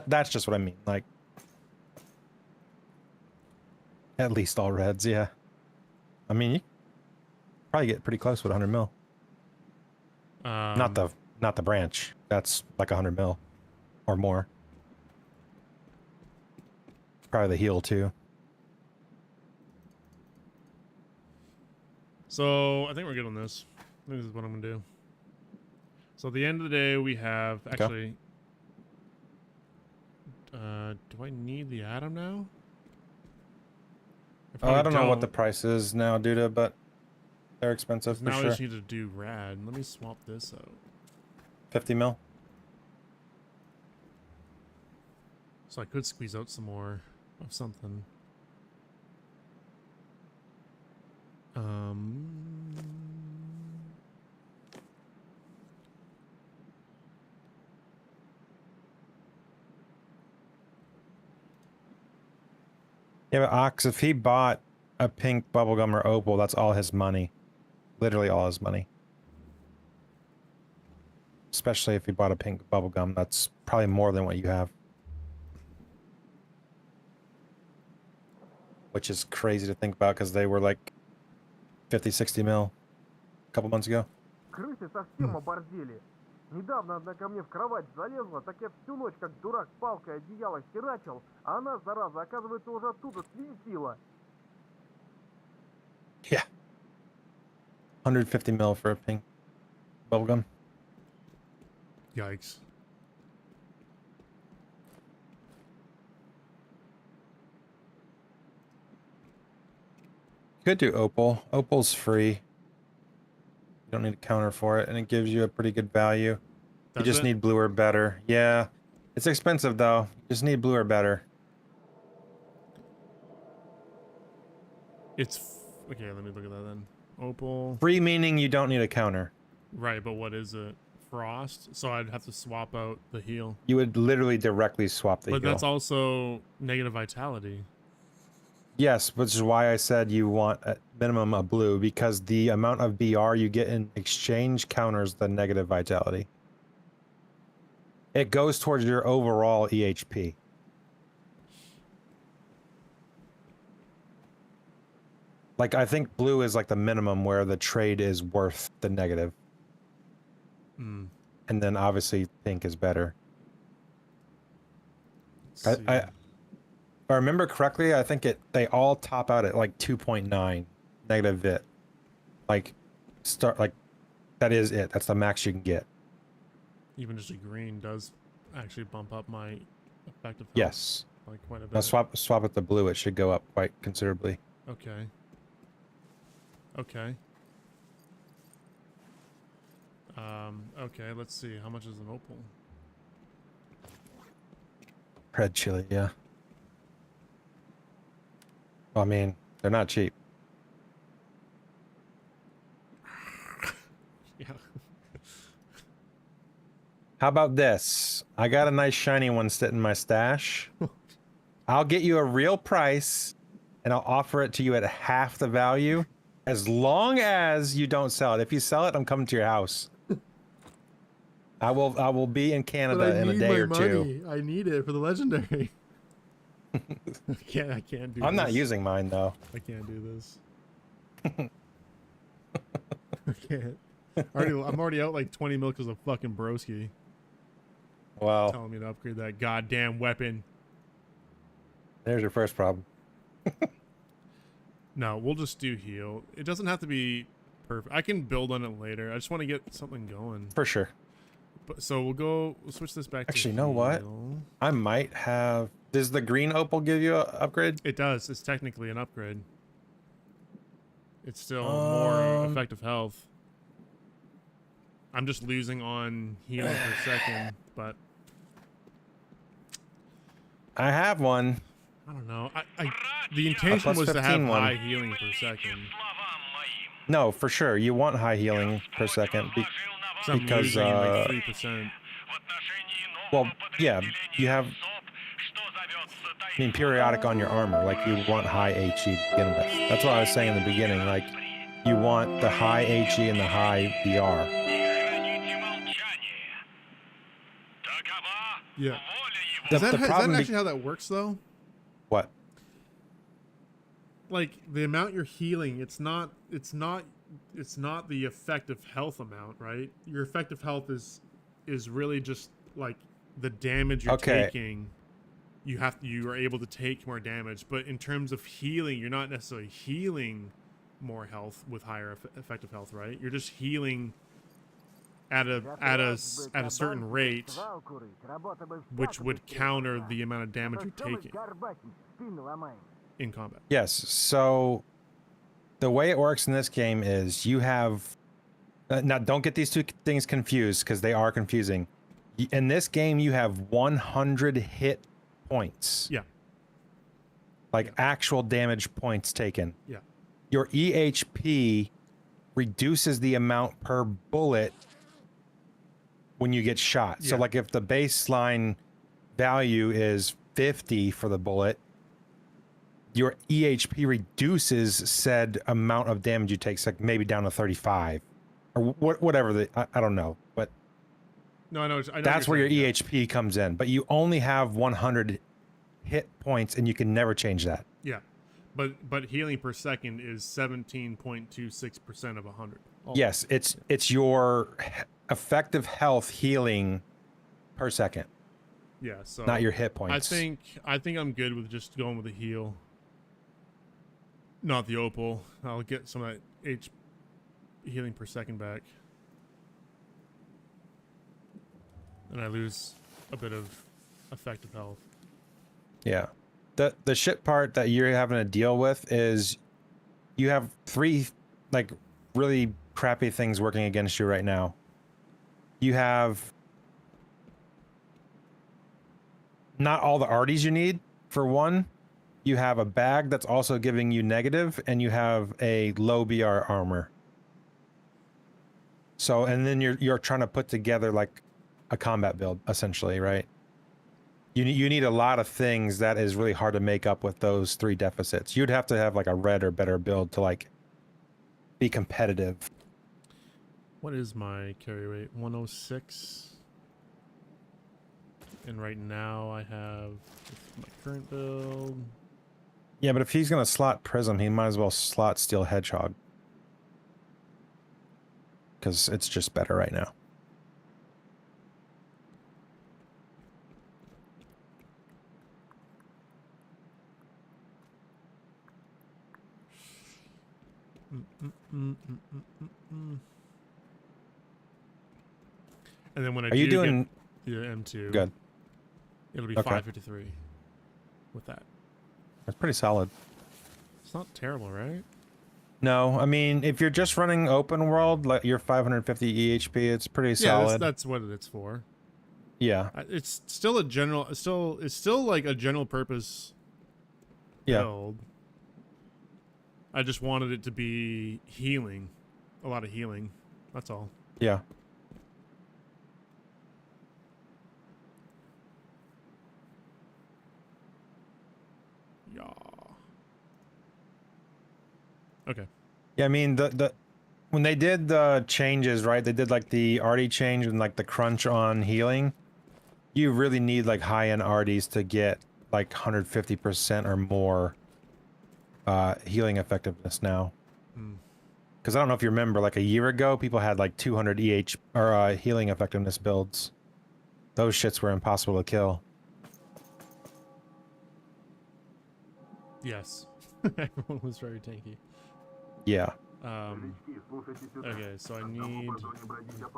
That's just what I mean. Like at least all reds, yeah. I mean, you probably get pretty close with 100 mil. Not the branch. That's like 100 mil or more. Probably the heal too. So I think we're good on this. I think this is what I'm gonna do. So at the end of the day, we have actually. Do I need the atom now? I don't know what the price is now, dude, but they're expensive for now sure. I just need to do rad. Let me swap this out. 50 mil. So I could squeeze out some more of something. Yeah, but Ox, if he bought a pink bubblegum or opal, that's all his money. Literally all his money. Especially if he bought a pink bubblegum, that's probably more than what you have. Which is crazy to think about because they were like 50, 60 mil a couple months ago. Крысы совсем оборзели. Недавно одна ко мне в кровать залезла, так я всю ночь как дурак палкой одеяло херачил, а она, зараза, оказывается, уже оттуда свинтила. Yeah. 150 mil for a pink bubblegum. Yikes. Could do opal. Opal's free. You don't need a counter for it, and it gives you a pretty good value. You just need blue or better. Yeah. It's expensive, though. You just need blue or better. Okay, let me look at that then. Opal. Free meaning you don't need a counter. Right, but what is it? Frost? So I'd have to swap out the heal. You would literally directly swap the heal. But that's also negative vitality. Yes, which is why I said you want at minimum a blue, because the amount of BR you get in exchange counters the negative vitality. It goes towards your overall EHP. Like, I think blue is like the minimum where the trade is worth the negative. Mm. And then obviously pink is better. If I remember correctly, I think they all top out at like 2.9 negative vit. Like that is it. That's the max you can get. Even just a green does actually bump up my effective health. Yes. Like quite a bit. Now swap with the blue, it should go up quite considerably. Okay. Okay. Okay, let's see. How much is an opal? Red chili, yeah. Well, I mean, they're not cheap. Yeah. How about this? I got a nice shiny one sitting in my stash. I'll get you a real price, and I'll offer it to you at half the value, as long as you don't sell it. If you sell it, I'm coming to your house. I will be in Canada in a day or two. I need it for the legendary. I can't do I'm this. not using mine though. I can't do this. I can't. I'm already out like 20 mil because of fucking broski. Wow. Telling me to upgrade that goddamn weapon. There's your first problem. No, we'll just do heal. It doesn't have to be perfect. I can build on it later. I just want to get something going. For sure. But so we'll switch this back. Actually, to you know what? I might have. Does the green opal give you an upgrade? It does. It's technically an upgrade. It's still more effective health. I'm just losing on healing per second, but I have one. I don't know. The intention was to have 15 one. high healing per second. No, for sure. You want high healing per second So I'm because losing like 3%. well, yeah, you have. I mean, periodic on your armor. Like you want high HE to begin with. That's what I was saying in the beginning. Like you want the high HE and the high VR. Yeah. The Is that problem actually how that works though? What? Like the amount you're healing, it's not the effective health amount, right? Your effective health is really just like the damage you're taking. You are able to take more damage, but in terms of healing, you're not necessarily healing more health with higher effective health, right? You're just healing at a certain rate, which would counter the amount of damage you're taking in combat. Yes. So the way it works in this game is you have now don't get these two things confused because they are confusing. In this game, you have 100 hit points. Yeah. Like actual damage points taken. Yeah. Your EHP reduces the amount per bullet when you get shot. Yeah. So like if the baseline value is 50 for the bullet, your EHP reduces said amount of damage you take, so like maybe down to 35 or whatever I don't know, but No, I know that's where your EHP comes in, but you only have 100 hit points and you can never change that. Yeah. But healing per second is 17.26% of 100. Yes, it's your effective health healing per second. Yeah, so not your hit points. I think I'm good with just going with the heal. Not the opal. I'll get some of that healing per second back. And I lose a bit of effective health. Yeah. The shit part that you're having to deal with is you have 3 like really crappy things working against you right now. You have not all the arties you need, for one. You have a bag that's also giving you negative, and you have a low BR armor. So, and then you're trying to put together like a combat build, essentially, right? You need a lot of things that is really hard to make up with those 3 deficits. You'd have to have like a red or better build to like be competitive. What is my carry rate? 106. And right now I have my current build. Yeah, but if he's gonna slot Prism, he might as well slot Steel Hedgehog. Because it's just better right now. And then when I Are you doing get the M2, good? It'll be Okay. 553 with that. That's pretty solid. It's not terrible, right? No, I mean, if you're just running open world, like your 550 EHP, it's pretty solid. Yeah, that's what it's for. Yeah. It's still a general. It's still like a general purpose build. I just wanted it to be healing, a lot of healing. That's all. Yeah. Yeah. Okay. Yeah, I mean the when they did the changes, right? They did like the arty change and like the crunch on healing. You really need like high-end arties to get like 150% or more healing effectiveness now. Because I don't know if you remember, like a year ago, people had like 200 healing effectiveness builds. Those shits were impossible to kill. Yes. Everyone was very tanky. Yeah. Okay, so I need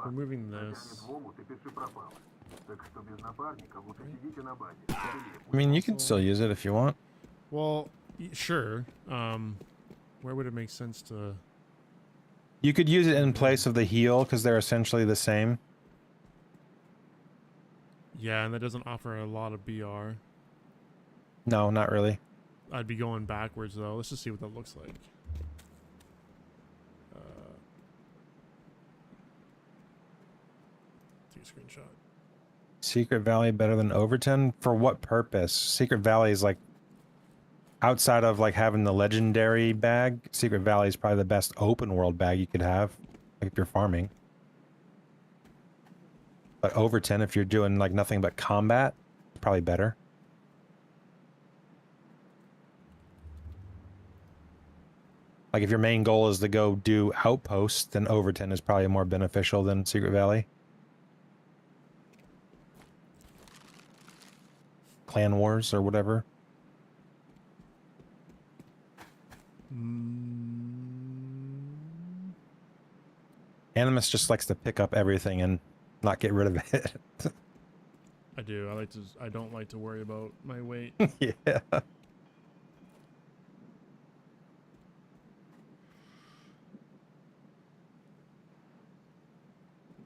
removing this. I mean, you can still use it if you want. Well, sure. Where would it make sense to? You could use it in place of the heal because they're essentially the same. Yeah, and that doesn't offer a lot of BR. No, not really. I'd be going backwards though. Let's just see what that looks like. Take a screenshot. Secret Valley better than Overton? For what purpose? Secret Valley is like outside of like having the legendary bag. Secret Valley is probably the best open world bag you could have, like if you're farming. But Overton, if you're doing like nothing but combat, probably better. Like if your main goal is to go do Outpost, then Overton is probably more beneficial than Secret Valley. Clan Wars or whatever. Animus just likes to pick up everything and not get rid of it. I do. I don't like to worry about my weight. Yeah.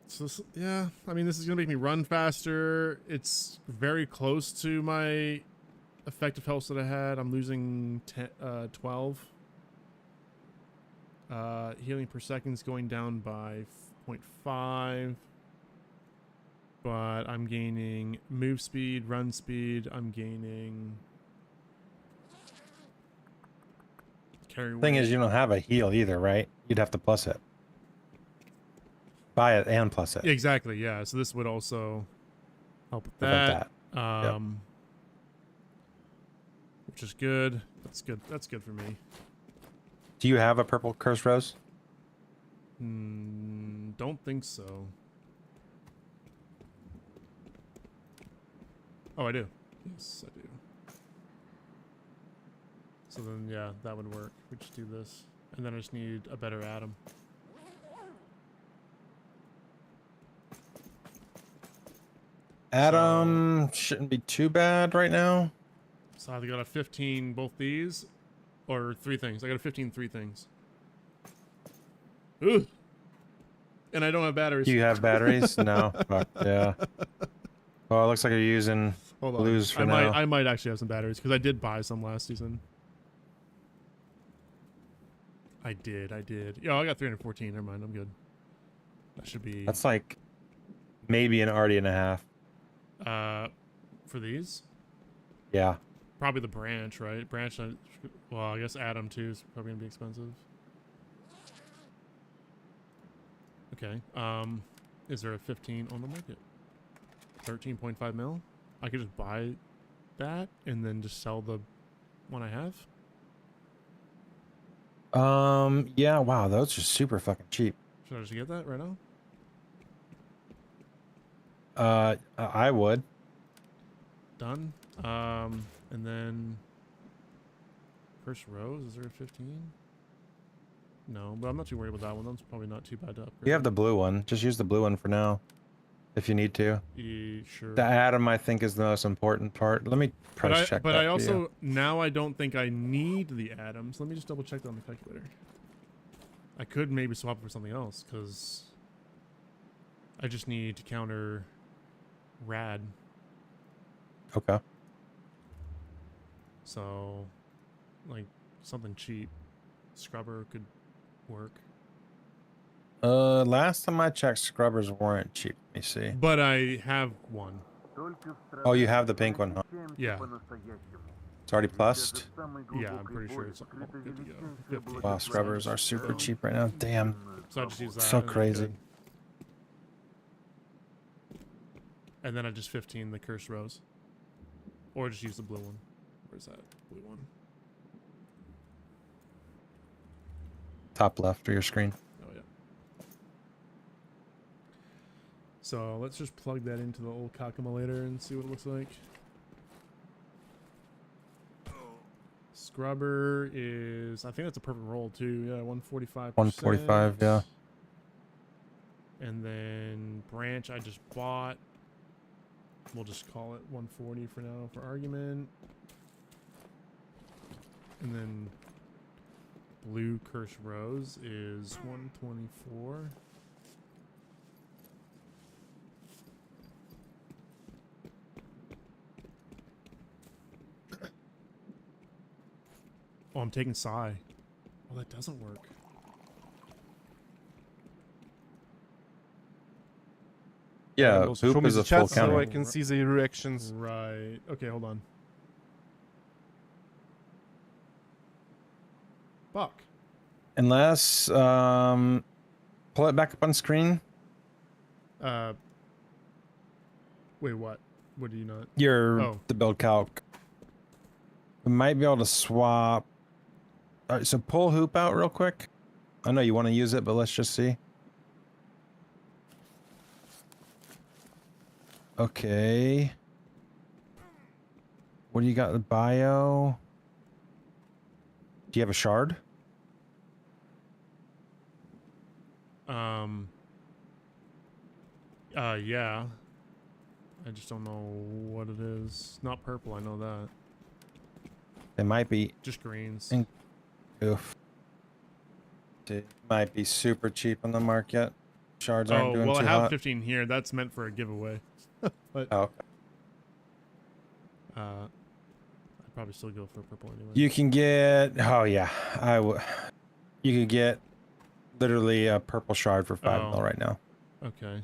So this, yeah, I mean, this is gonna make me run faster. It's very close to my effective health that I had. I'm losing 12. Healing per second is going down by 0.5. But I'm gaining move speed, run speed. I'm gaining carry weight. Thing is, you don't have a heal either, right? You'd have to plus it. Buy it and plus it. Exactly, yeah. So this would also help with About that. Which is good. That's good. That's good for me. Do you have a purple curse rose? Don't think so. Oh, I do. Yes, I do. So then, yeah, that would work. We just do this. And then I just need a better atom. Atom shouldn't be too bad right now. So I either got a 15 both these, or 3 things. I got a 15 3 things. Ooh. And I don't have batteries. Do you have batteries? No. Fuck, yeah. Well, it looks like you're using Hold on. blues for now. I might actually have some batteries because I did buy some last season. I did. Yo, I got 314. Never mind. I'm good. That should be. That's like maybe an RD and a half. For these? Yeah. Probably the branch, right? Branch. Well, I guess Atom too is probably gonna be expensive. Okay. Is there a 15 on the market? 13.5 mil? I could just buy that and then just sell the one I have? Yeah, wow, those are super fucking cheap. Should I just get that right now? I would. Done. And then Curse Rose, is there a 15? No, but I'm not too worried about that one. That's probably not too bad to upgrade. You have the blue one. Just use the blue one for now. If you need to. Sure. The atom, I think, is the most important part. Let me price check that. But I for also, you. now I don't think I need the atoms. Let me just double check that on the calculator. I could maybe swap it for something else, because I just need to counter Rad. Okay. So, like, something cheap. Scrubber could work. Last time I checked, scrubbers weren't cheap. Let me see. But I have one. Oh, you have the pink one, huh? Yeah. It's already plussed? Yeah, I'm pretty sure it's all good to go. 15. Wow, scrubbers are super cheap right now. Damn. So I just use that. So and then crazy. good. And then I just 15 the Curse Rose. Or just use the blue one. Where's that blue one? Top left of your screen. Oh, yeah. So let's just plug that into the old calculator and see what it looks like. Scrubber is, I think that's a perfect roll too. Yeah, 145%. 145, yeah. And then branch I just bought. We'll just call it 140 for now for argument. And then blue Curse Rose is 124. Oh, I'm taking Psy. Oh, that doesn't work. Yeah, Also show hoop me is the a full chat so counter. I can see the reactions. Right. Okay, hold on. Fuck. Unless, pull it back up on screen. Wait, what? What do you not? Your Oh. the build calc. We might be able to swap. All right, so pull hoop out real quick. I know you want to use it, but let's just see. Okay. What do you got in the bio? Do you have a shard? Yeah. I just don't know what it is. Not purple, I know that. It might be. Just greens. Oof. It might be super cheap on the market. Shards aren't doing well, too I have hot. 15 here. That's meant for a giveaway. But Oh, okay. I'd probably still go for purple anyway. You can get. Oh yeah, you could get literally a purple shard for 5 mil right now. Okay.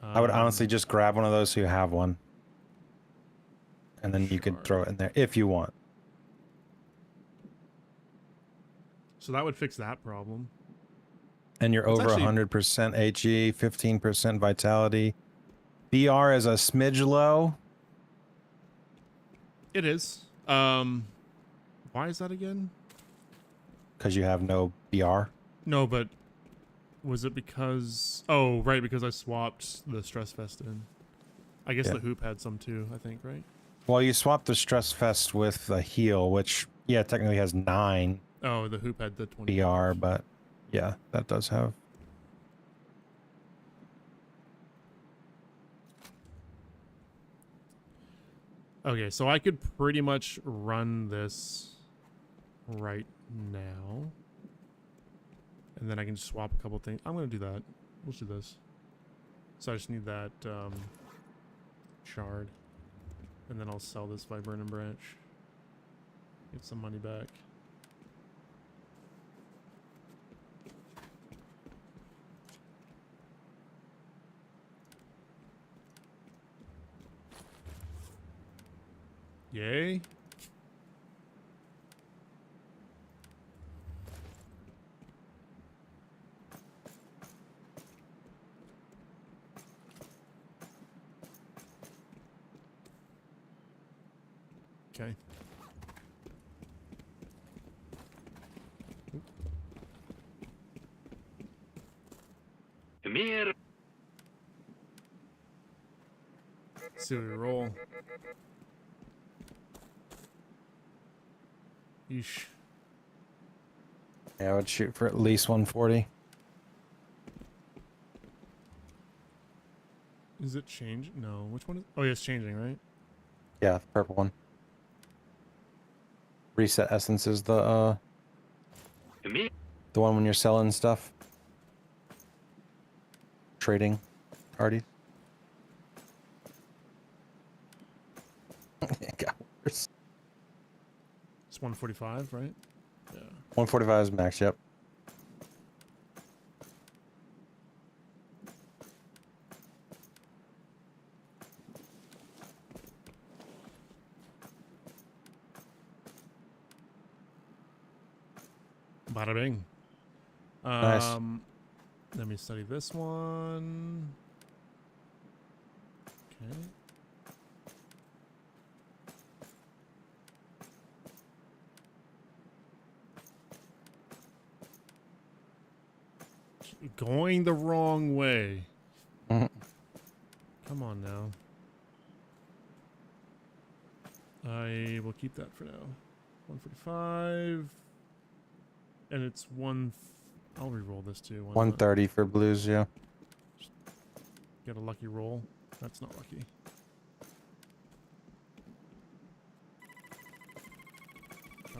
I would honestly just grab one of those so you have one, and then you could throw it in there if you want. So that would fix that problem. And you're It's over actually- 100% HE, 15% vitality. BR is a smidge low. It is. Why is that again? Because you have no BR. No, but was it because... Oh, right, because I swapped the stress vest in. I guess Yeah. the hoop had some too, I think, right? Well, you swapped the stress fest with a heal, which, yeah, technically has 9 Oh, the hoop had the 20. BR, but yeah, that does have. Okay, so I could pretty much run this right now. And then I can swap a couple things. I'm going to do that. Let's do this. So I just need that shard. And then I'll sell this Viburnum branch. Get some money back. Yay. Okay. Mir. See what we roll. Yeesh. Yeah, I would shoot for at least 140. Is it changing? No. Which one is... Oh, yeah, it's changing, right? Yeah, the purple one. Reset essence is the one when you're selling stuff. Trading parties. It got worse. It's 145, right? Yeah. 145 is max, yep. Bada bing. Nice. Let me study this one. Okay. Going the wrong way. Mhm. Come on now. I will keep that for now. 145. And it's I'll re-roll this too. Why not? 130 for blues, yeah. Get a lucky roll. That's not lucky.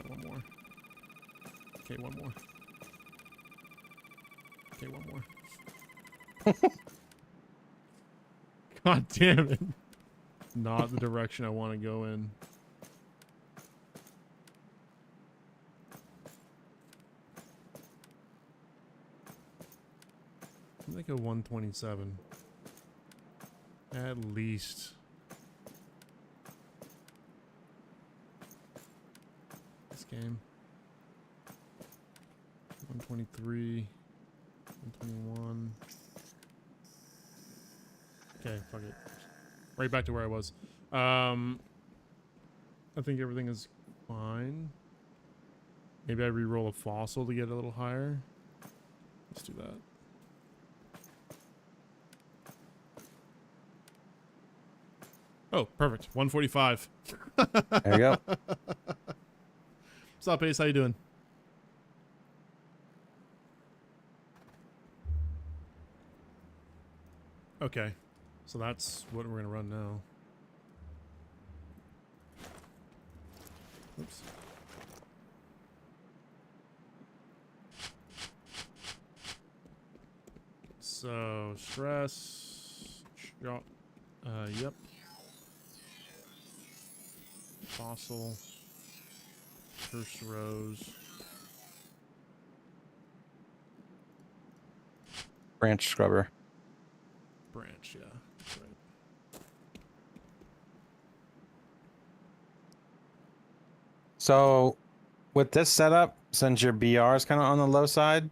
Alright, one more. Okay, one more. Okay, one more. God damn it. Not the direction I want to go in. I think a 127. At least. This game. 123. 121. Okay, fuck it. Right back to where I was. I think everything is fine. Maybe I re-roll a fossil to get a little higher. Let's do that. Oh, perfect. 145. There you go. What's up, Ace? How you doing? Okay. So that's what we're going to run now. Oops. So, stress. Shot. Yep. Fossil. First rose. Branch scrubber. Branch, yeah. That's right. So, with this setup, since your BR is kind of on the low side,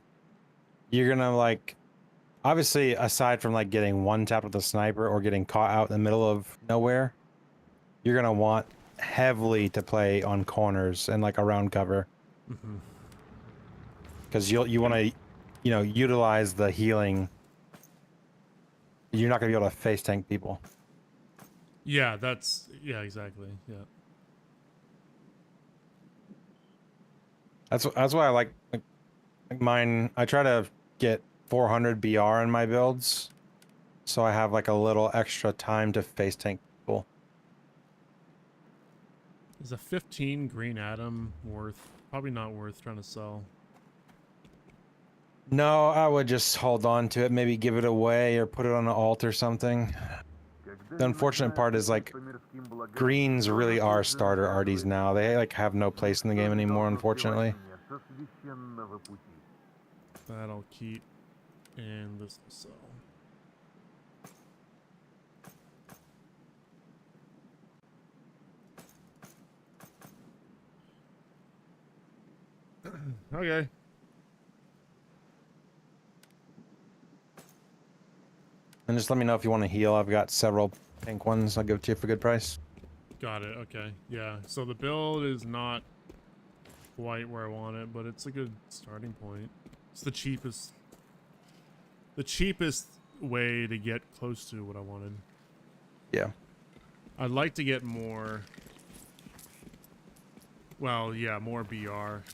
you're gonna like, obviously, aside from like getting one tap with a sniper or getting caught out in the middle of nowhere, you're gonna want heavily to play on corners and like around cover, because you want to, you know, utilize the healing. You're not gonna be able to face tank people. Yeah, that's... Yeah, exactly. Yeah. That's why I like mine. I try to get 400 BR in my builds, so I have like a little extra time to face tank people. Is a 15 green atom worth... Probably not worth trying to sell. No, I would just hold on to it, maybe give it away or put it on an alt or something. The unfortunate part is like greens really are starter RDs now. They like have no place in the game anymore, unfortunately. That I'll keep. And this will sell. Okay. And just let me know if you want to heal. I've got several pink ones. I'll give it to you for a good price. Got it. Okay. Yeah. So the build is not quite where I want it, but it's a good starting point. It's the cheapest. The cheapest way to get close to what I wanted. Yeah. I'd like to get more. Well, yeah, more BR.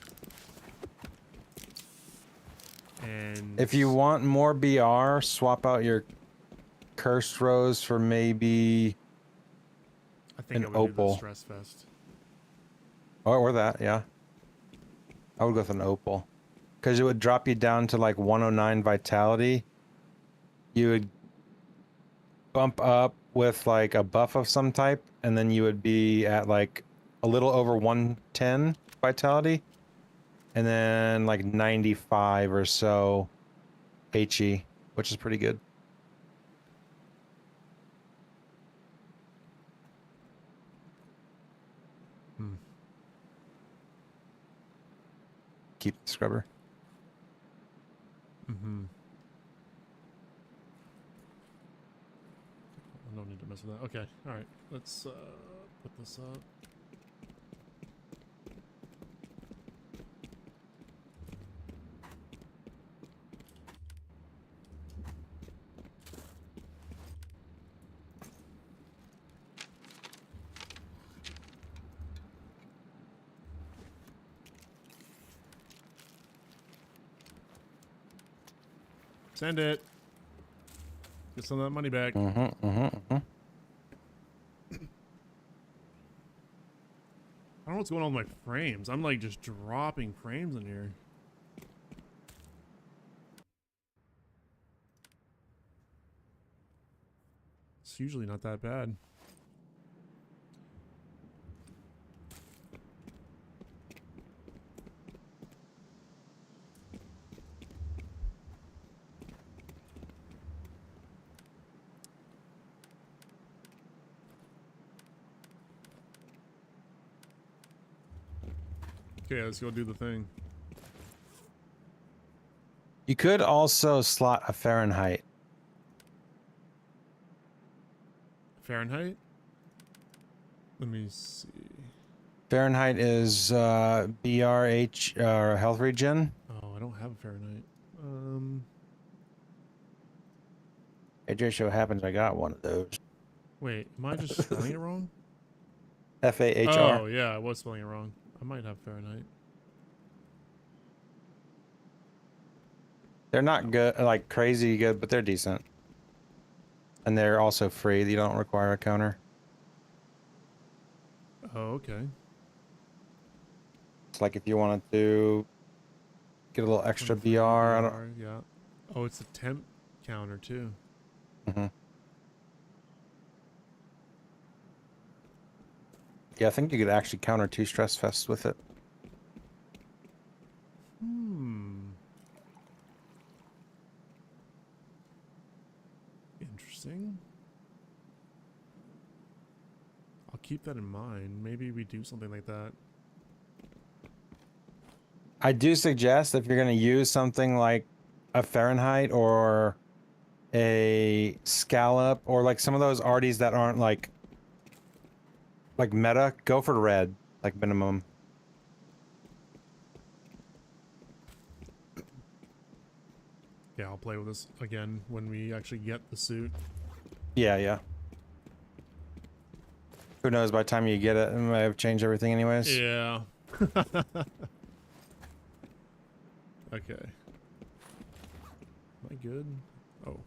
And If you want more BR, swap out your cursed rose for maybe I think an I would do the opal. stress fest. Or that, yeah. I would go with an opal. Because it would drop you down to like 109 vitality. You would bump up with like a buff of some type, and then you would be at like a little over 110 vitality. And then like 95 or so HE, which is pretty good. Keep the scrubber. I don't need to mess with that. Okay, alright. Let's put this up. Send it. Get some of that money back. I don't know what's going on with my frames. I'm like just dropping frames in here. It's usually not that bad. Okay, let's go do the thing. You could also slot a Fahrenheit. Fahrenheit? Let me see. Fahrenheit is BRH health regen. Oh, I don't have a Fahrenheit. It just so happens I got one of those. Wait, am I just spelling it wrong? FAHR. Oh, yeah, I was spelling it wrong. I might have Fahrenheit. They're not good, like crazy good, but they're decent. And they're also free. You don't require a counter. Oh, okay. It's like if you wanted to get a little extra BR. I don't. Yeah. Oh, it's a temp counter too. Mm-hmm. Yeah, I think you could actually counter 2 stress fests with it. Interesting. I'll keep that in mind. Maybe we do something like that. I do suggest if you're going to use something like a Fahrenheit or a scallop or like some of those arties that aren't like meta, go for red, like minimum. Yeah, I'll play with this again when we actually get the suit. Yeah, yeah. Who knows, by the time you get it, it might have changed everything anyways. Yeah. Okay. Am I good? Oh.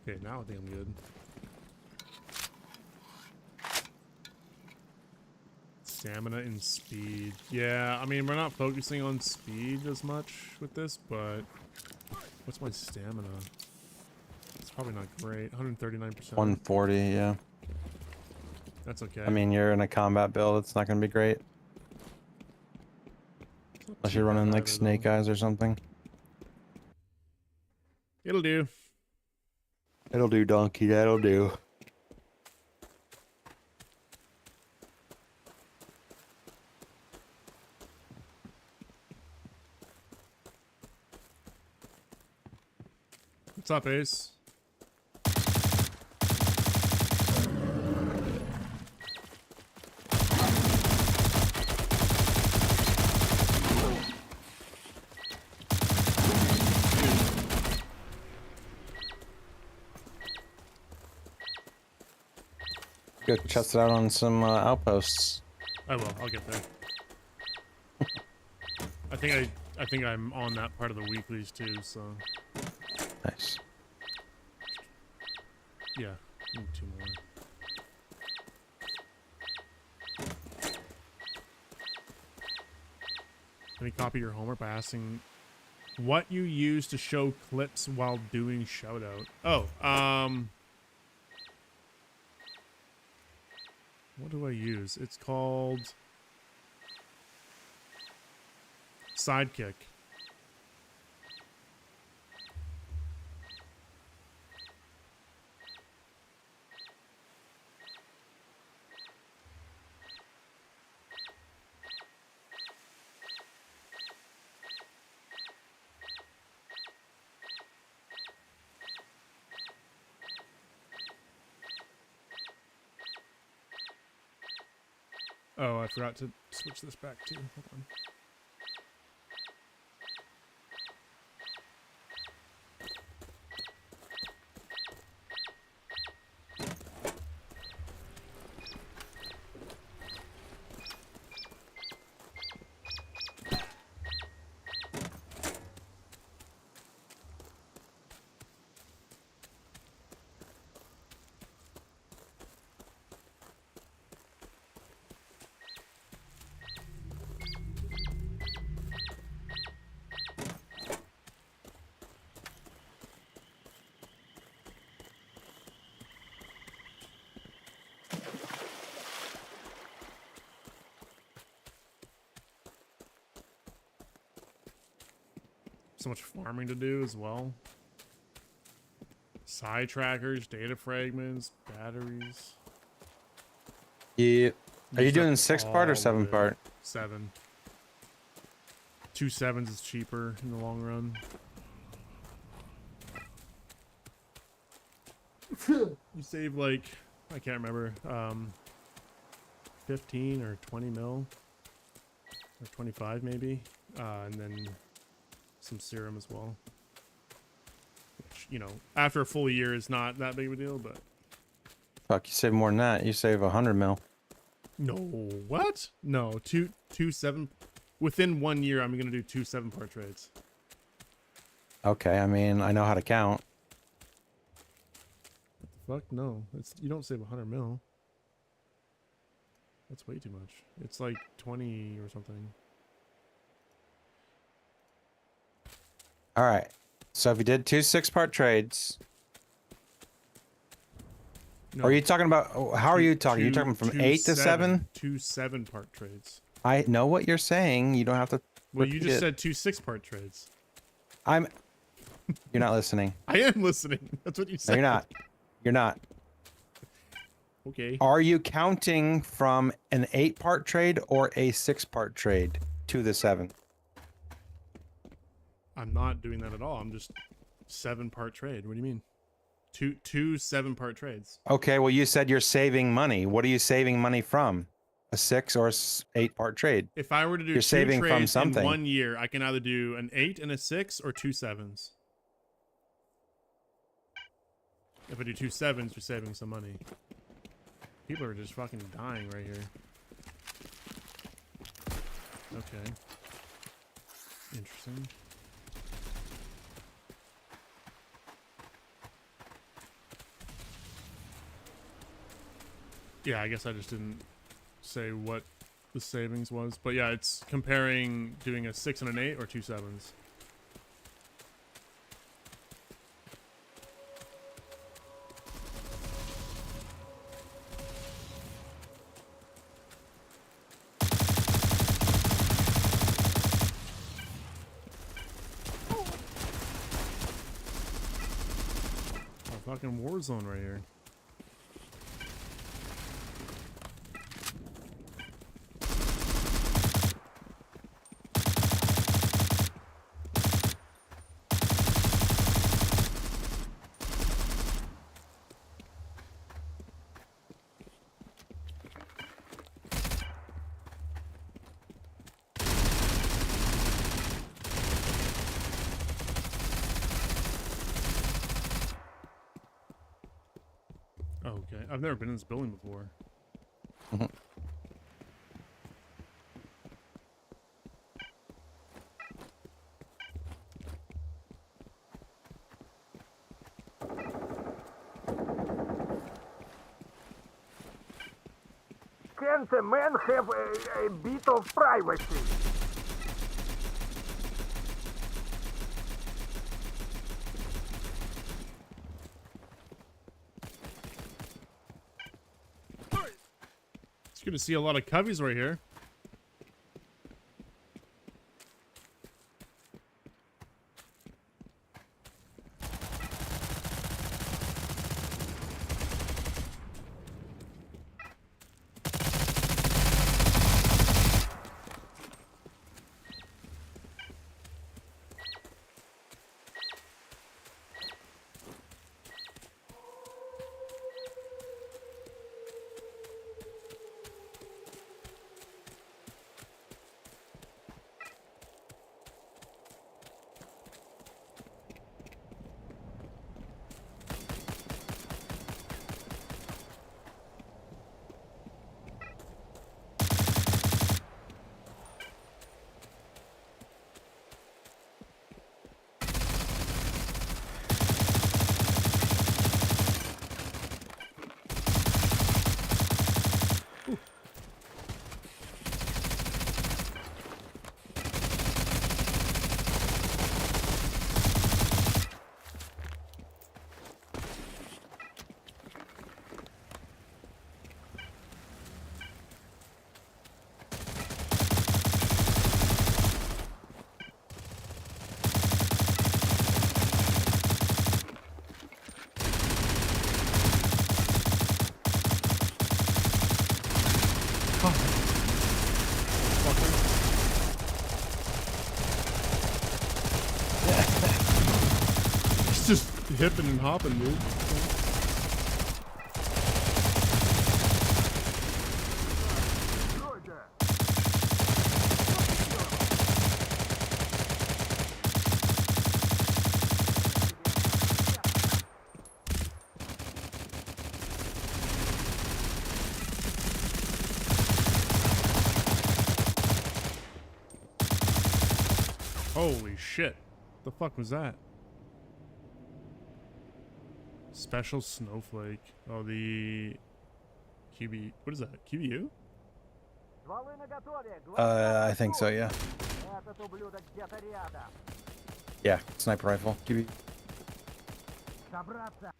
Okay, now I think I'm good. Stamina and speed. Yeah, I mean, we're not focusing on speed as much with this, but what's my stamina? It's probably not great. 139%. 140, yeah. That's okay. I mean, you're in a combat build, it's not going to be great. Unless you're running like Snake Eyes or something. It'll do. It'll do, donkey. That'll do. What's up, Ace? Go chest it out on some outposts. I will. I'll get there. I think I'm on that part of the weeklies too, so. Nice. Yeah, need 2 more. Let me copy your homework by asking what you use to show clips while doing shoutout. Oh, what do I use? It's called Sidekick. Oh, I forgot to switch this back too. Hold on. so much farming to do as well. Side trackers, data fragments, batteries. Yeah. Are you Used up doing 6-part all or of 7-part? it. 7. 2 7s is cheaper in the long run. You save like, I can't remember, 15 or 20 mil, or 25 maybe, and then some serum as well. Which, you know, after a full year is not that big of a deal, but Fuck, you save more than that. You save 100 mil. no, what? No, two 7. Within 1 year, I'm gonna do 2 7-part trades. Okay, I mean, I know how to count. Fuck no, you don't save 100 mil. That's way too much. It's like 20 or something. All right. So if you did 2 6-part trades, No, or are you talking about? How are you talking? You talking from 8 to 7? 2 7-part trades. I know what you're saying. You don't have to. Well, you repeat just it. said 2 6-part trades. I'm. You're not listening. I am listening. That's what you No, said. you're not. You're not. Okay. Are you counting from an 8-part trade or a 6-part trade to the 7? I'm not doing that at all. I'm just 7-part trade. What do you mean? Two 7-part trades. Okay, well, you said you're saving money. What are you saving money from? A 6 or 8-part trade? If I were to do You're 2 saving from trades in something. 1 year, I can either do an 8 and a 6 or 2 7s. If I do 2 7s, you're saving some money. People are just fucking dying right here. Okay. Interesting. Yeah, I guess I just didn't say what the savings was. But yeah, it's comparing doing a 6 and an 8 or 2 7s. A fucking war zone right here. Oh, okay. I've never been in this building before. Can the man have a bit of privacy? It's good to see a lot of coveys right here. hipping and hopping, dude. Holy shit. The fuck was that? Special snowflake. Oh, the QB. What is that? QBU? Стволы наготове. I think so, yeah. Этот ублюдок где-то рядом. Yeah, sniper rifle. QB. Собраться.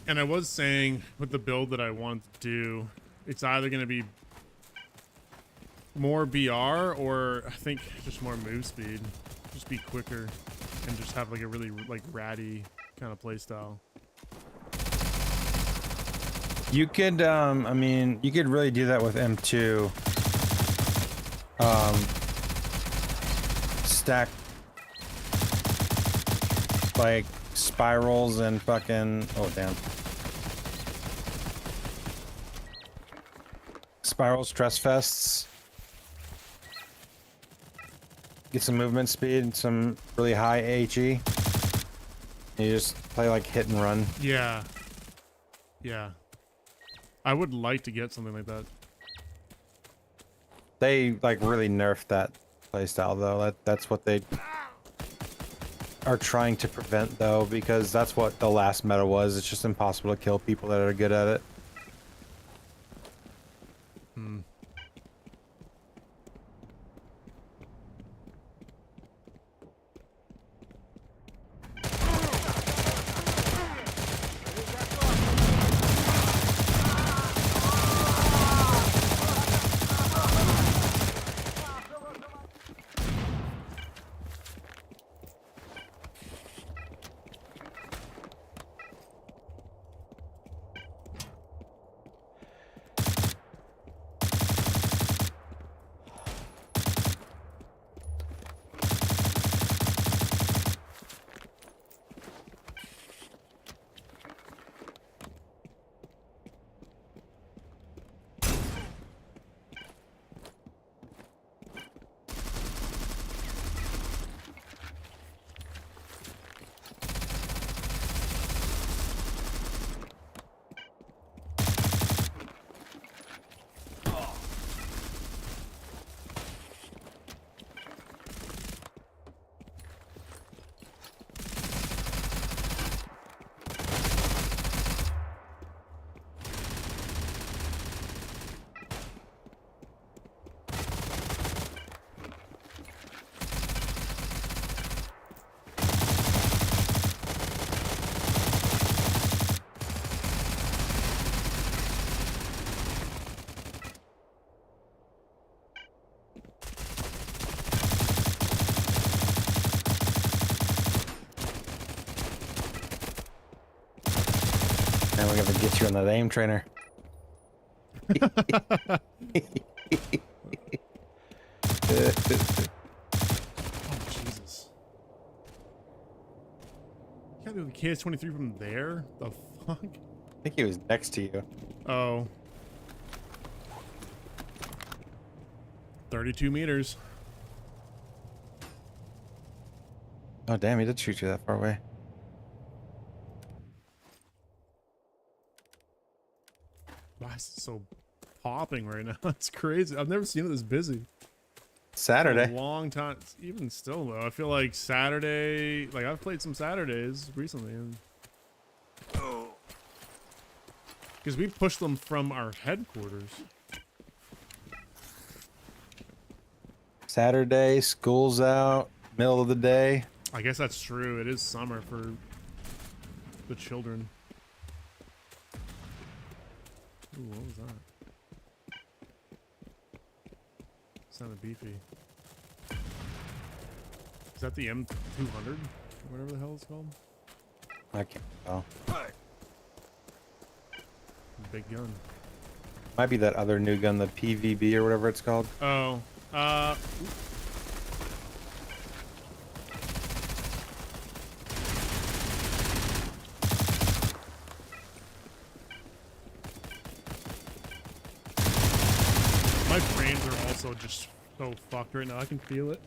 And I was saying with the build that I want to do, it's either going to be more BR or I think just more move speed. Just be quicker and just have like a really like ratty kind of play style. You could, I mean, you could really do that with M2. Stack like spirals and fucking, oh damn. Spiral stress fests. Get some movement speed and some really high HE. You just play like hit and run. Yeah. Yeah. I would like to get something like that. They like really nerfed that playstyle though. That's what they are trying to prevent though, because that's what the last meta was. It's just impossible to kill people that are good at it. Hmm. And we're gonna get you on that aim trainer. Oh, Jesus. You gotta do the KS-23 from there? The fuck? I think he was next to you. Oh. 32 meters. Oh damn, he did shoot you that far away. Why is it so popping right now? It's crazy. I've never seen it this busy. Saturday. A long time. Even still though, I feel like Saturday, like I've played some Saturdays recently and because we pushed them from our headquarters. Saturday, school's out, middle of the day. I guess that's true. It is summer for the children. Ooh, what was that? Sounded beefy. Is that the M200? Whatever the hell it's called? I can't tell. Big gun. Might be that other new gun, the PVB or whatever it's called. Oh, my frames are also just so fucked right now. I can feel it.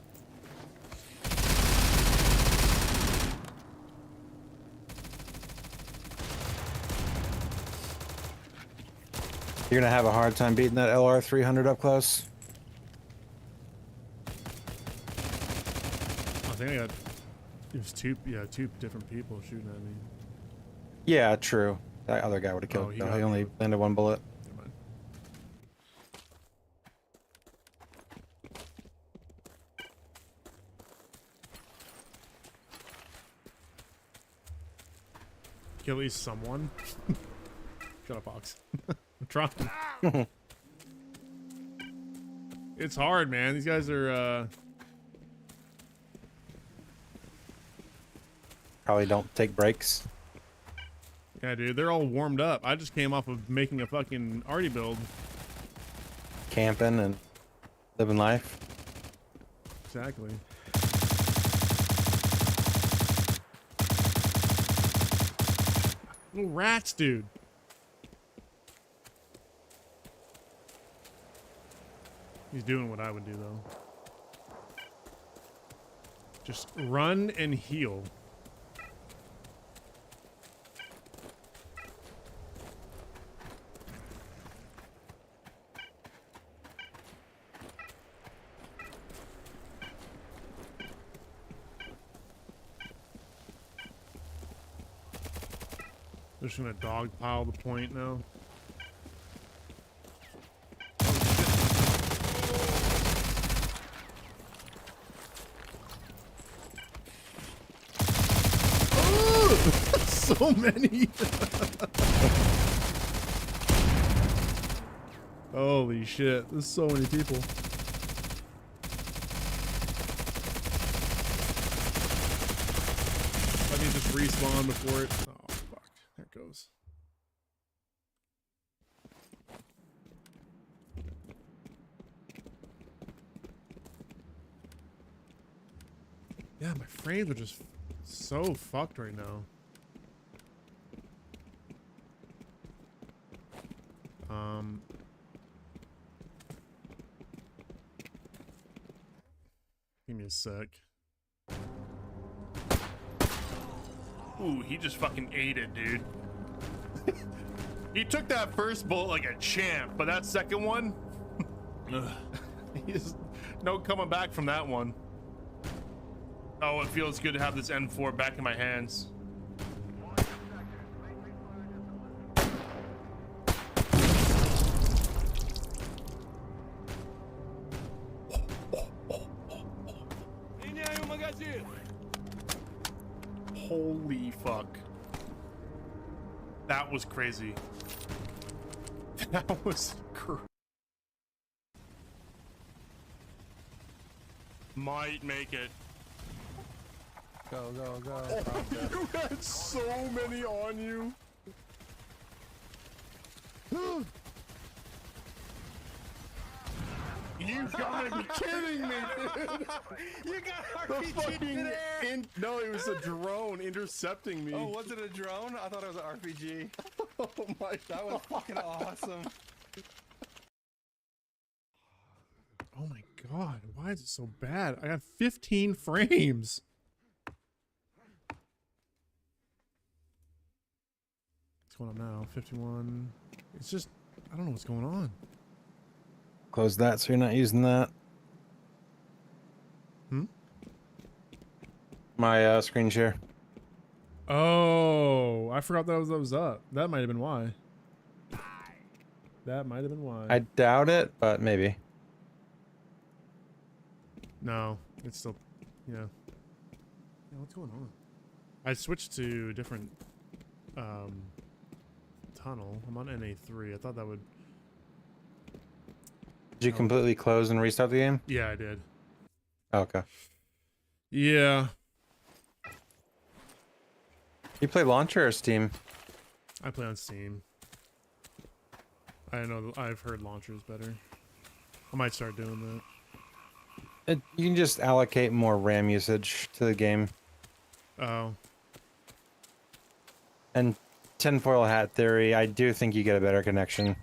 You're gonna have a hard time beating that LR 300 up close. I think I got. It was two different people shooting at me. Yeah, true. That other guy would have killed me. He only landed one bullet. Never mind. Kill at least someone. Shut up, Fox. I'm trying. It's hard, man. These guys are. Probably don't take breaks. Yeah, dude, they're all warmed up. I just came off of making a fucking arty build. Camping and living life. Exactly. Little rats, dude. He's doing what I would do, though. Just run and heal. They're just gonna dogpile the point now. Oh, so many. Holy shit, there's so many people. Let me just respawn before it. Oh fuck, there it goes. Yeah, my frames are just so fucked right now. Give me a sec. Ooh, he just fucking ate it, dude. He took that first bullet like a champ, but that second one, he's no coming back from that one. Oh, it feels good to have this M4 back in my hands. Holy fuck. That was crazy. That was crazy. Might make it. Go, go, go. You had so many on you. You gotta be kidding me, dude. You got The RPG fucking no, it was a drone intercepting me. Oh, was it a drone? I thought it was an RPG. Oh my god. That was fucking awesome. Oh my god, why is it so bad? I got 15 frames. What's going on now? 51. It's just, I don't know what's going on. Close that so you're not using that. My screen share. Oh, I forgot that was up. That might have been why. That might have been why. I doubt it, but maybe. No, it's still, yeah. Yeah, what's going on? I switched to a different tunnel. I'm on NA3. I thought that would. Did you completely close and restart the game? Yeah, I did. Okay. Yeah, You play launcher or Steam? I play on Steam. I know I've heard launchers better. I might start doing that. You can just allocate more RAM usage to the game. Oh, And tinfoil hat theory, I do think you get a better connection.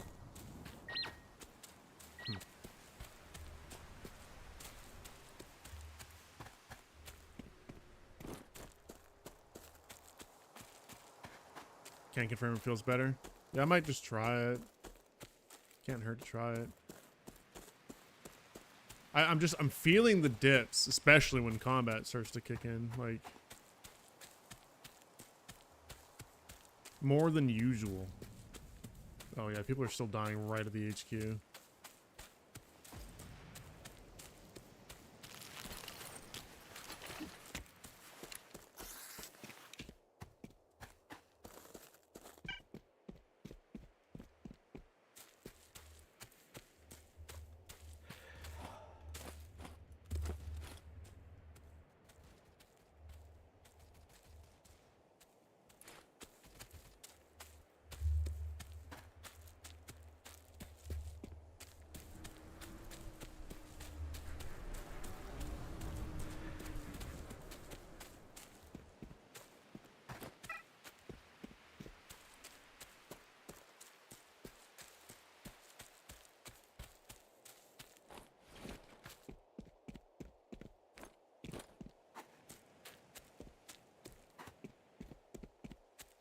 can't confirm it feels better. Yeah, I might just try it. Can't hurt to try it. I'm feeling the dips, especially when combat starts to kick in, like more than usual. Oh yeah, people are still dying right at the HQ.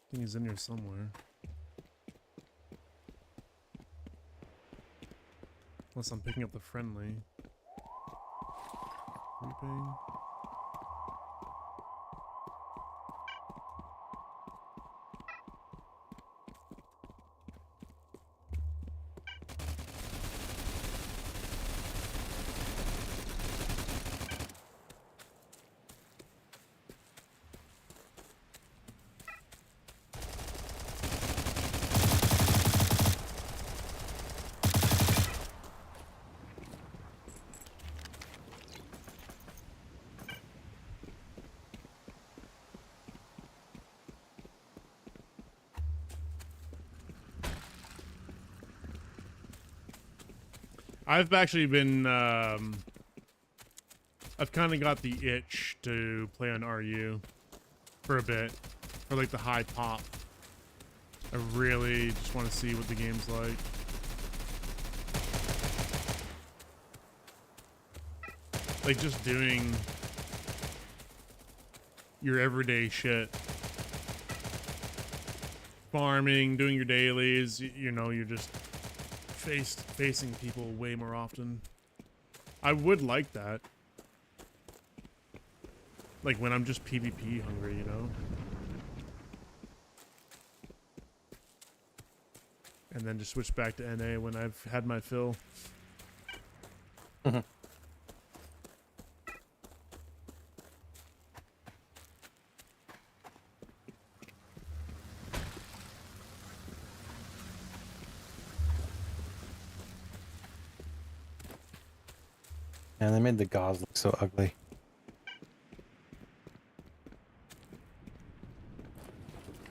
I think he's in here somewhere. Unless I'm picking up the friendly. Creeping. I've actually been, I've kind of got the itch to play on RU for a bit, for like the high pop. I really just want to see what the game's like. Like just doing your everyday shit. Farming, doing your dailies, you know, you're just facing people way more often. I would like that. Like when I'm just PvP hungry, you know? And then just switch back to NA when I've had my fill. And they made the gauze look so ugly.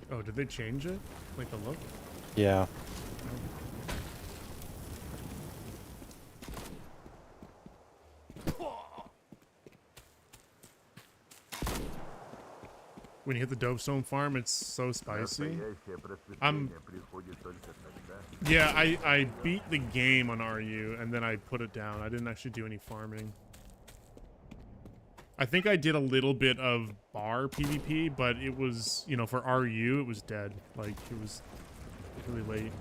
Oh, did they change it? Like the look? Yeah. When you hit the Dopestone farm, it's so spicy. Yeah, I beat the game on RU and then I put it down. I didn't actually do any farming. I think I did a little bit of bar PvP, but it was, you know, for RU, it was dead. Like, it was really late.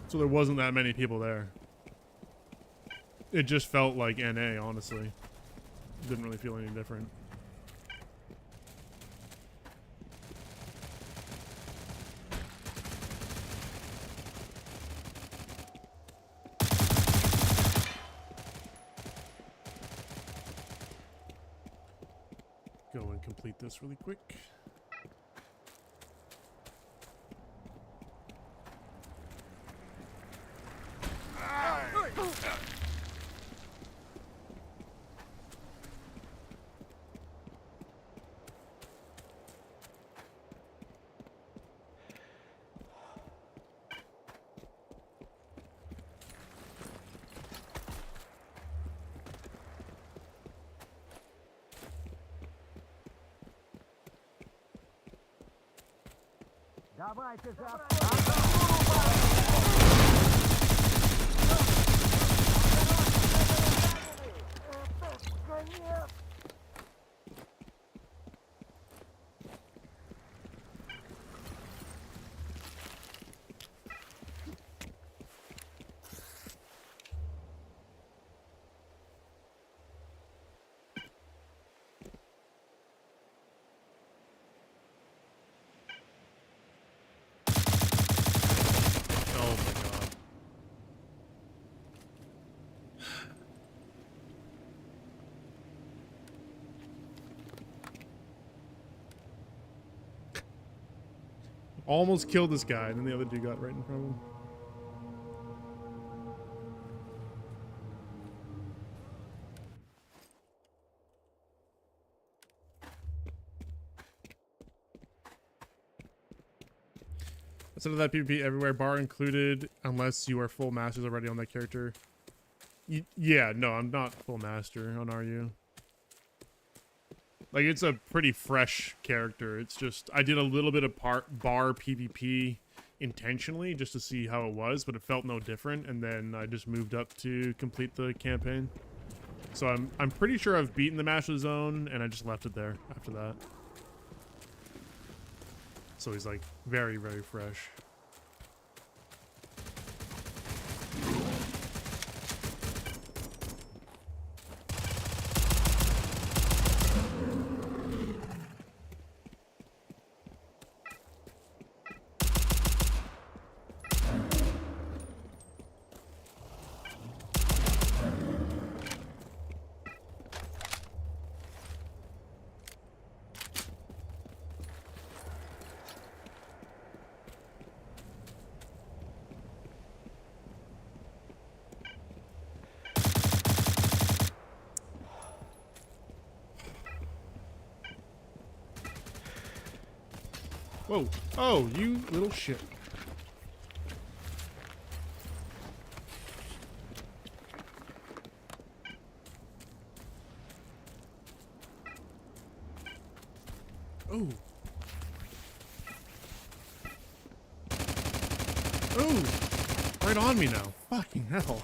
So there wasn't that many people there. It just felt like NA, honestly. Didn't really feel any different. Go and complete this really quick. Давайте же конец! Oh my god. Almost killed this guy, and then the other dude got right in front of him. Instead of that, PvP everywhere, bar included, unless you are full masters already on that character. Yeah, no, I'm not full master on RU. Like, it's a pretty fresh character. It's just, I did a little bit of bar PvP intentionally just to see how it was, but it felt no different, and then I just moved up to complete the campaign. So I'm pretty sure I've beaten the Master Zone, and I just left it there after that. So he's like very, very fresh. Whoa. Oh, you little shit. Oh. Oh. Right on me now. Fucking hell.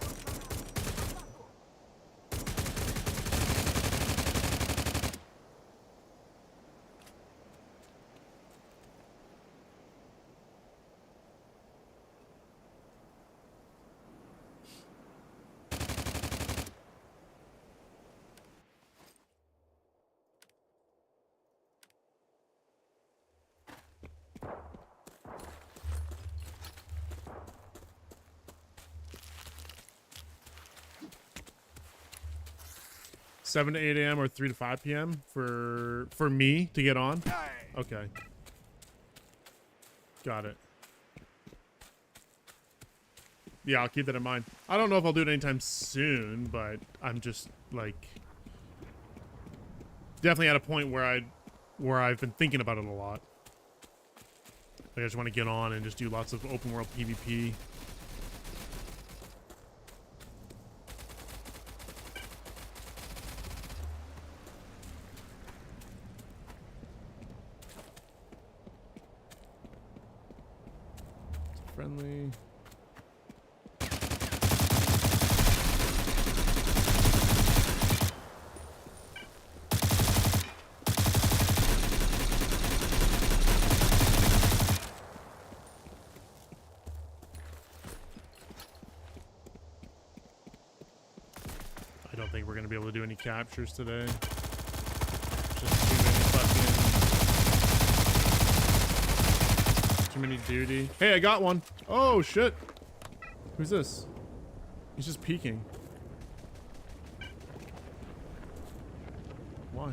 Seven to 8 a.m. or 3 to 5 p.m. for me to get on? Okay. Got it. Yeah, I'll keep that in mind. I don't know if I'll do it anytime soon, but I'm just like definitely at a point where I've been thinking about it a lot. Like I just want to get on and just do lots of open world PvP. Friendly. I don't think we're gonna be able to do any captures today. Just too many duty. Hey, I got one. Oh shit. Who's this? He's just peeking. Why?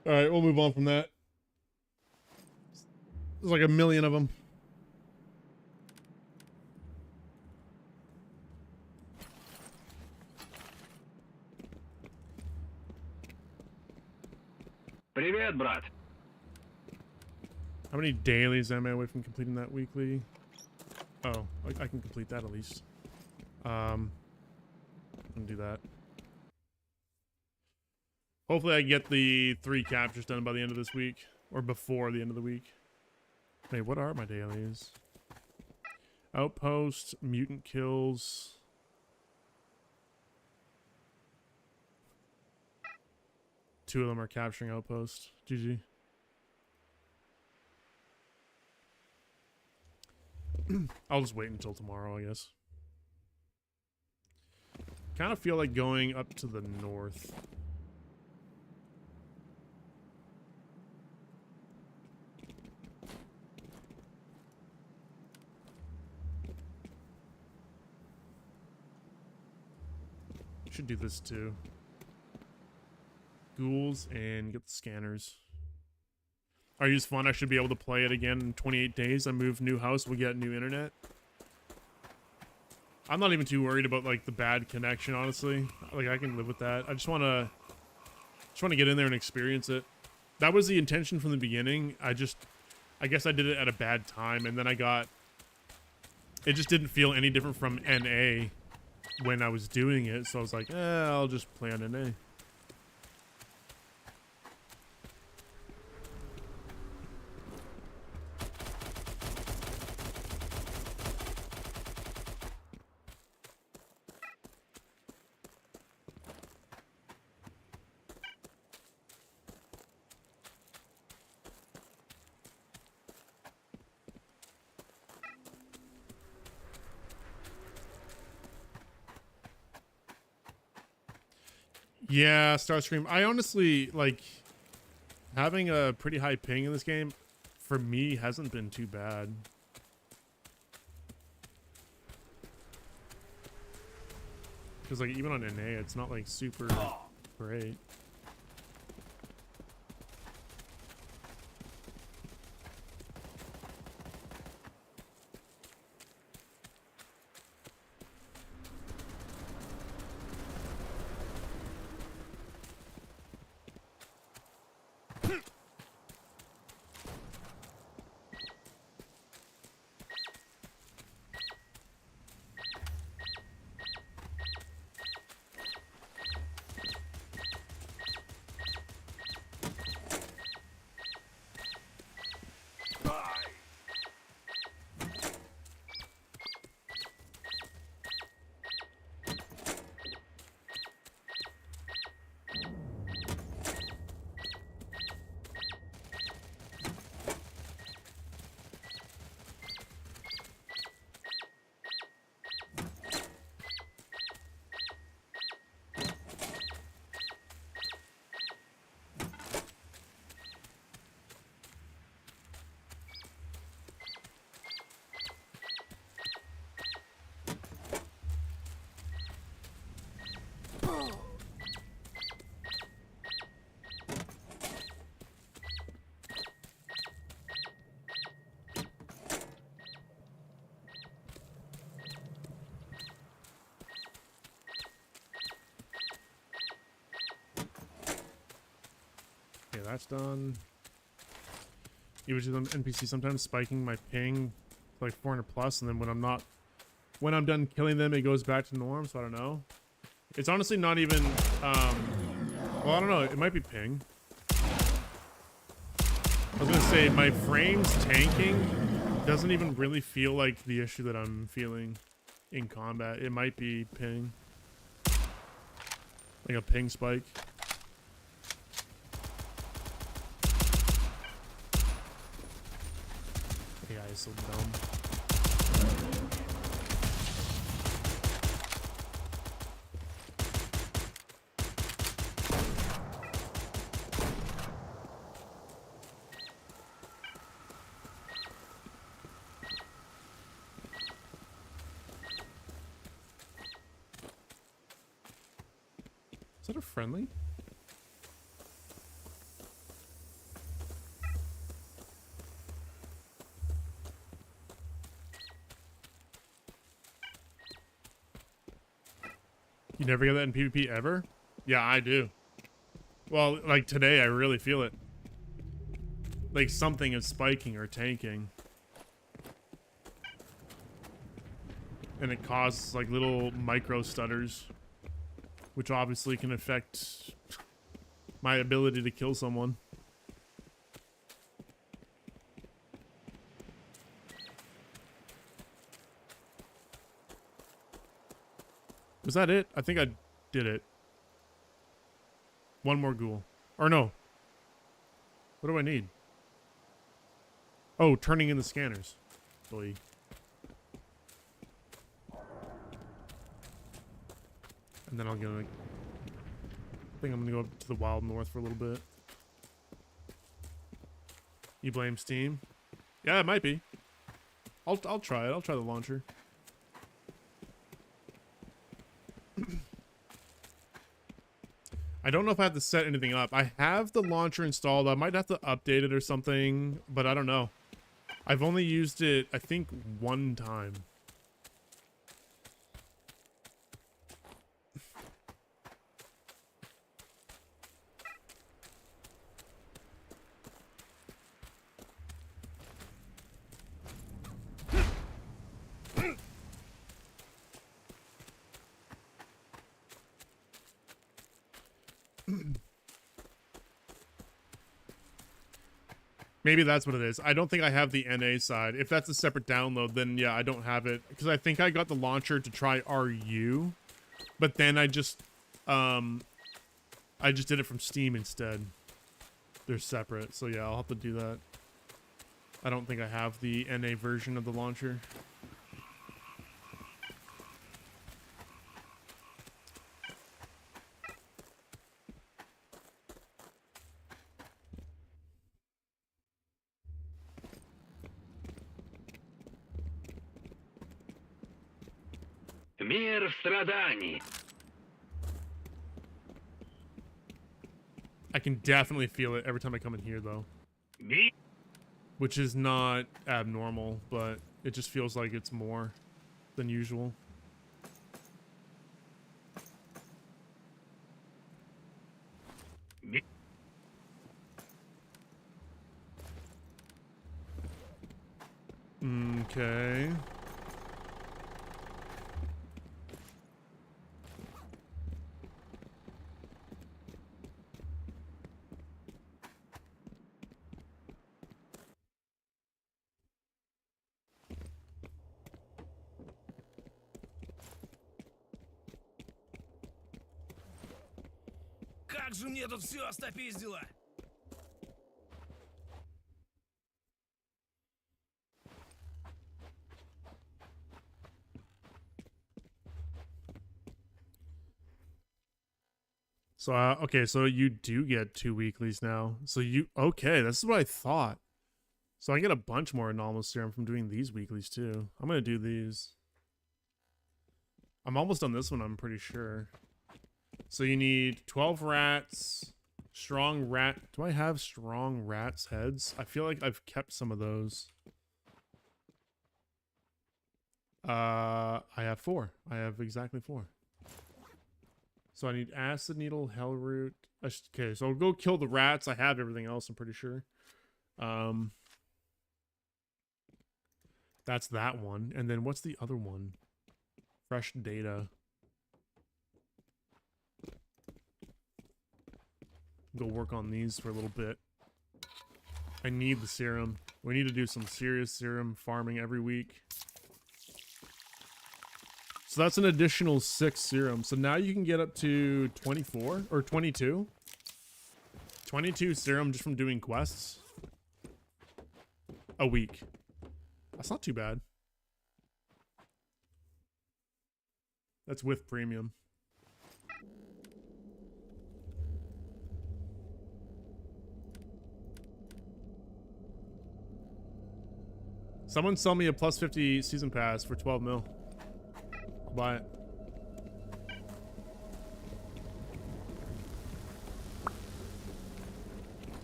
All right, we'll move on from that. There's like a million of them. Привет, брат. How many dailies am I away from completing that weekly? Oh, I can complete that at least. I'm gonna do that. Hopefully I get the 3 captures done by the end of this week. Or before the end of the week. Wait, what are my dailies? Outpost, mutant kills. Two of them are capturing outpost. GG. I'll just wait until tomorrow, I guess. Kind of feel like going up to the north. Should do this too. Ghouls and get the scanners. Are you fun? I should be able to play it again in 28 days. I move new house, we get new internet. I'm not even too worried about like the bad connection, honestly. Like I can live with that. I just want to get in there and experience it. That was the intention from the beginning. I guess I did it at a bad time, and then it just didn't feel any different from NA when I was doing it. So I was like, I'll just play on NA. Yeah, Starscream. I honestly, like, having a pretty high ping in this game, for me, hasn't been too bad. Because, like, even on NA, it's not, like, super great. Okay, that's done. Even with the NPC sometimes spiking my ping like 400 plus, and then when I'm done killing them, it goes back to norm. So I don't know. It's honestly not even. Well, I don't know. It might be ping. I was gonna say my frames tanking doesn't even really feel like the issue that I'm feeling in combat. It might be ping, like a ping spike. AI is so dumb. Is that a friendly? You never get that in PvP ever? Yeah, I do. Well, like today, I really feel it. like something is spiking or tanking. And it causes like little micro stutters, which obviously can affect my ability to kill someone. Was that it? I think I did it. One more ghoul. Or no. What do I need? Oh, turning in the scanners. Boy. And then I'm gonna... I think I'm gonna go up to the Wild North for a little bit. You blame Steam? Yeah, it might be. I'll try it. I'll try the launcher. I don't know if I have to set anything up. I have the launcher installed. I might have to update it or something, but I don't know. I've only used it, I think, one time. Maybe that's what it is. I don't think I have the NA side. If that's a separate download, then yeah, I don't have it. Because I think I got the launcher to try RU. But then I just did it from Steam instead. They're separate. So yeah, I'll have to do that. I don't think I have the NA version of the launcher. Мир страданий. I can definitely feel it every time I come in here, though. Which is not abnormal, but it just feels like it's more than usual. Okay. Как же мне тут все остопиздило! So, okay, so you do get 2 weeklies now. So okay, this is what I thought. So I get a bunch more anomalous serum from doing these weeklies too. I'm gonna do these. I'm almost on this one, I'm pretty sure. So you need 12 rats, strong rat. Do I have strong rats heads? I feel like I've kept some of those. I have 4. I have exactly 4. So I need acid needle, hell root. Okay, so I'll go kill the rats. I have everything else, I'm pretty sure. That's that one. And then what's the other one? Fresh data. Go work on these for a little bit. I need the serum. We need to do some serious serum farming every week. So that's an additional 6 serum. So now you can get up to 24 or 22. 22 serum just from doing quests a week. That's not too bad. That's with premium. Someone sell me a plus 50 season pass for 12 mil. I'll buy it.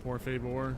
Poor Favor.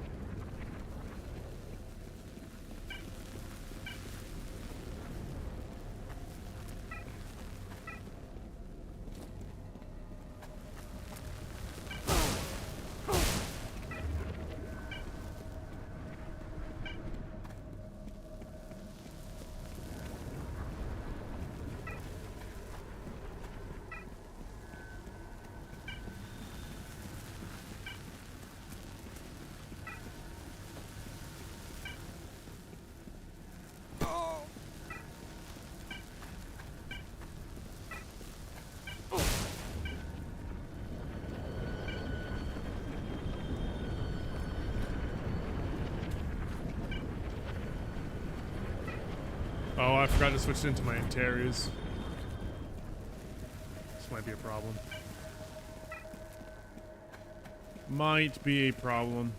I forgot to switch it into my Antares. This might be a problem. Might be a problem.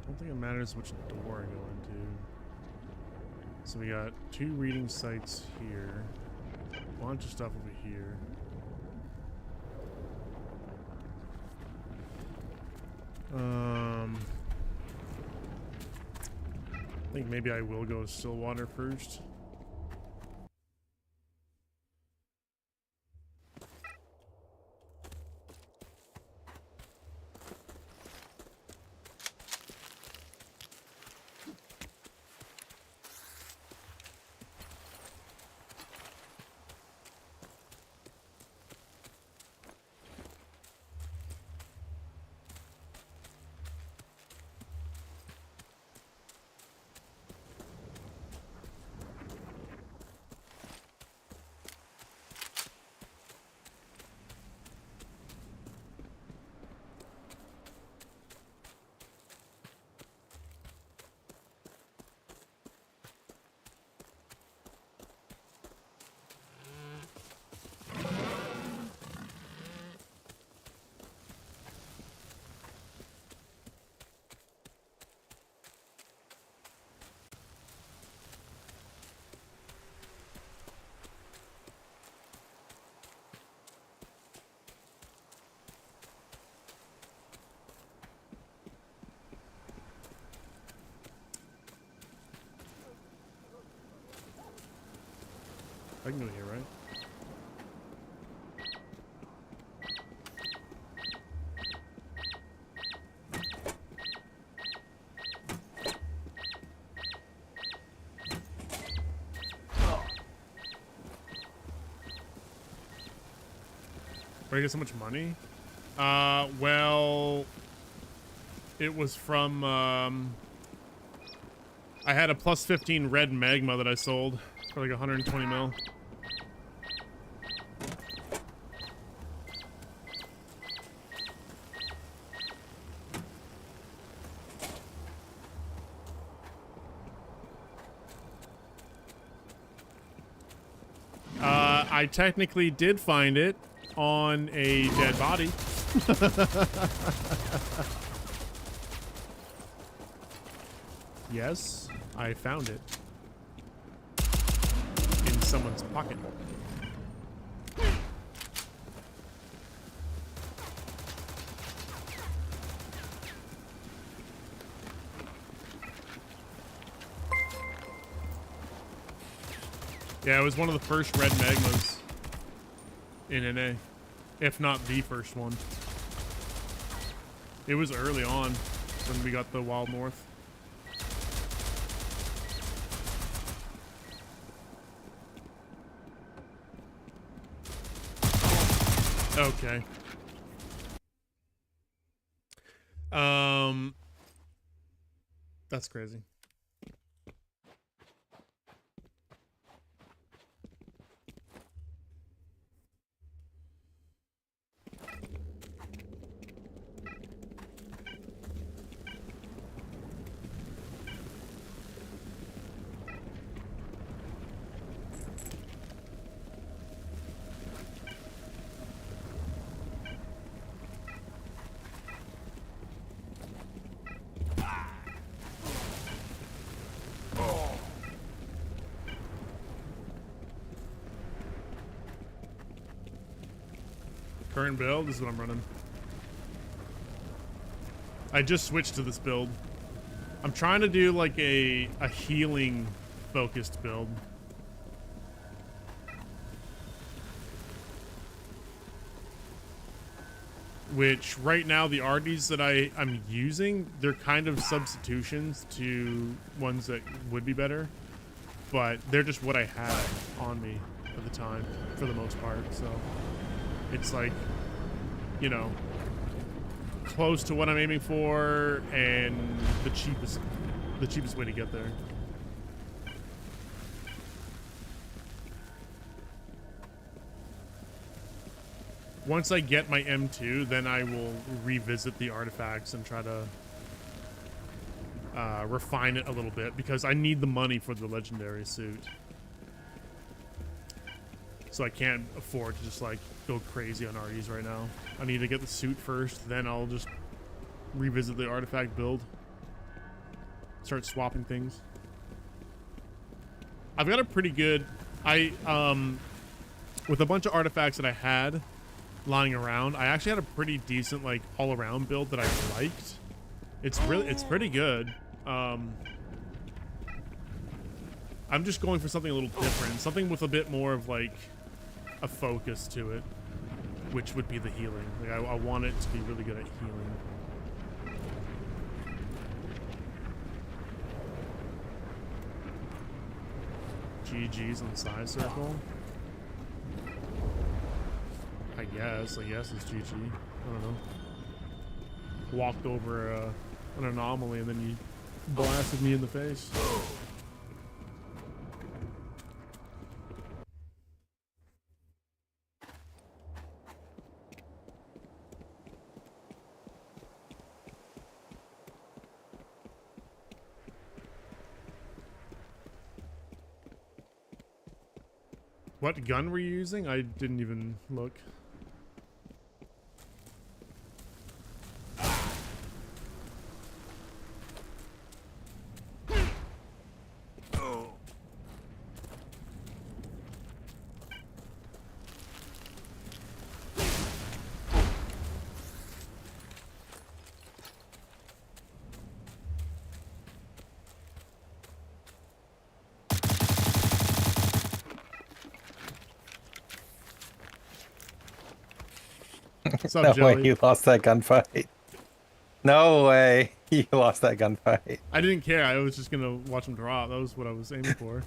I don't think it matters which door I go into. So we got 2 reading sites here. A bunch of stuff over here. I think maybe I will go Stillwater first. I can go here, right? Where do you get so much money? Well, it was from, I had a plus 15 red magma that I sold for like 120 mil. I technically did find it on a dead body. Yes, I found it in someone's pocket. Yeah, it was one of the first red magmas in NA, if not the first one. It was early on when we got the Wild North. Okay. That's crazy. current build. This is what I'm running. I just switched to this build. I'm trying to do like a healing focused build. Which right now the RDs that I'm using, they're kind of substitutions to ones that would be better. But they're just what I had on me at the time, for the most part. So it's like, you know, close to what I'm aiming for and the cheapest way to get there. Once I get my M2, then I will revisit the artifacts and try to refine it a little bit, because I need the money for the legendary suit. So I can't afford to just like go crazy on RDs right now. I need to get the suit first, then I'll just revisit the artifact build. Start swapping things. I've got a pretty good, with a bunch of artifacts that I had lying around, I actually had a pretty decent like all around build that I liked. It's pretty good. I'm just going for something a little different, something with a bit more of like a focus to it, which would be the healing. Like I want it to be really good at healing. GG's on the side circle. I guess it's GG. I don't know. Walked over an anomaly and then you blasted me in the face. What gun were you using? I didn't even look. What's up, No Jelly? way you lost that gunfight. No way you lost that gunfight. I didn't care. I was just gonna watch him drop. That was what I was aiming for.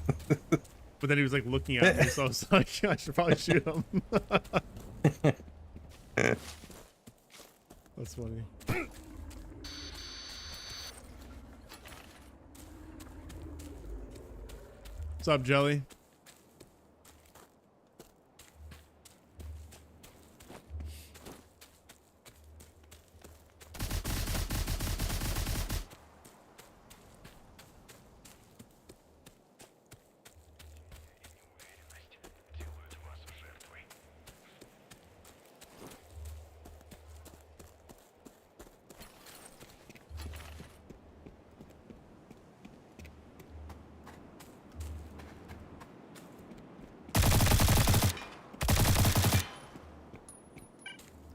But then he was like looking at me, so I was like, I should probably shoot him. That's funny. What's up, Jelly?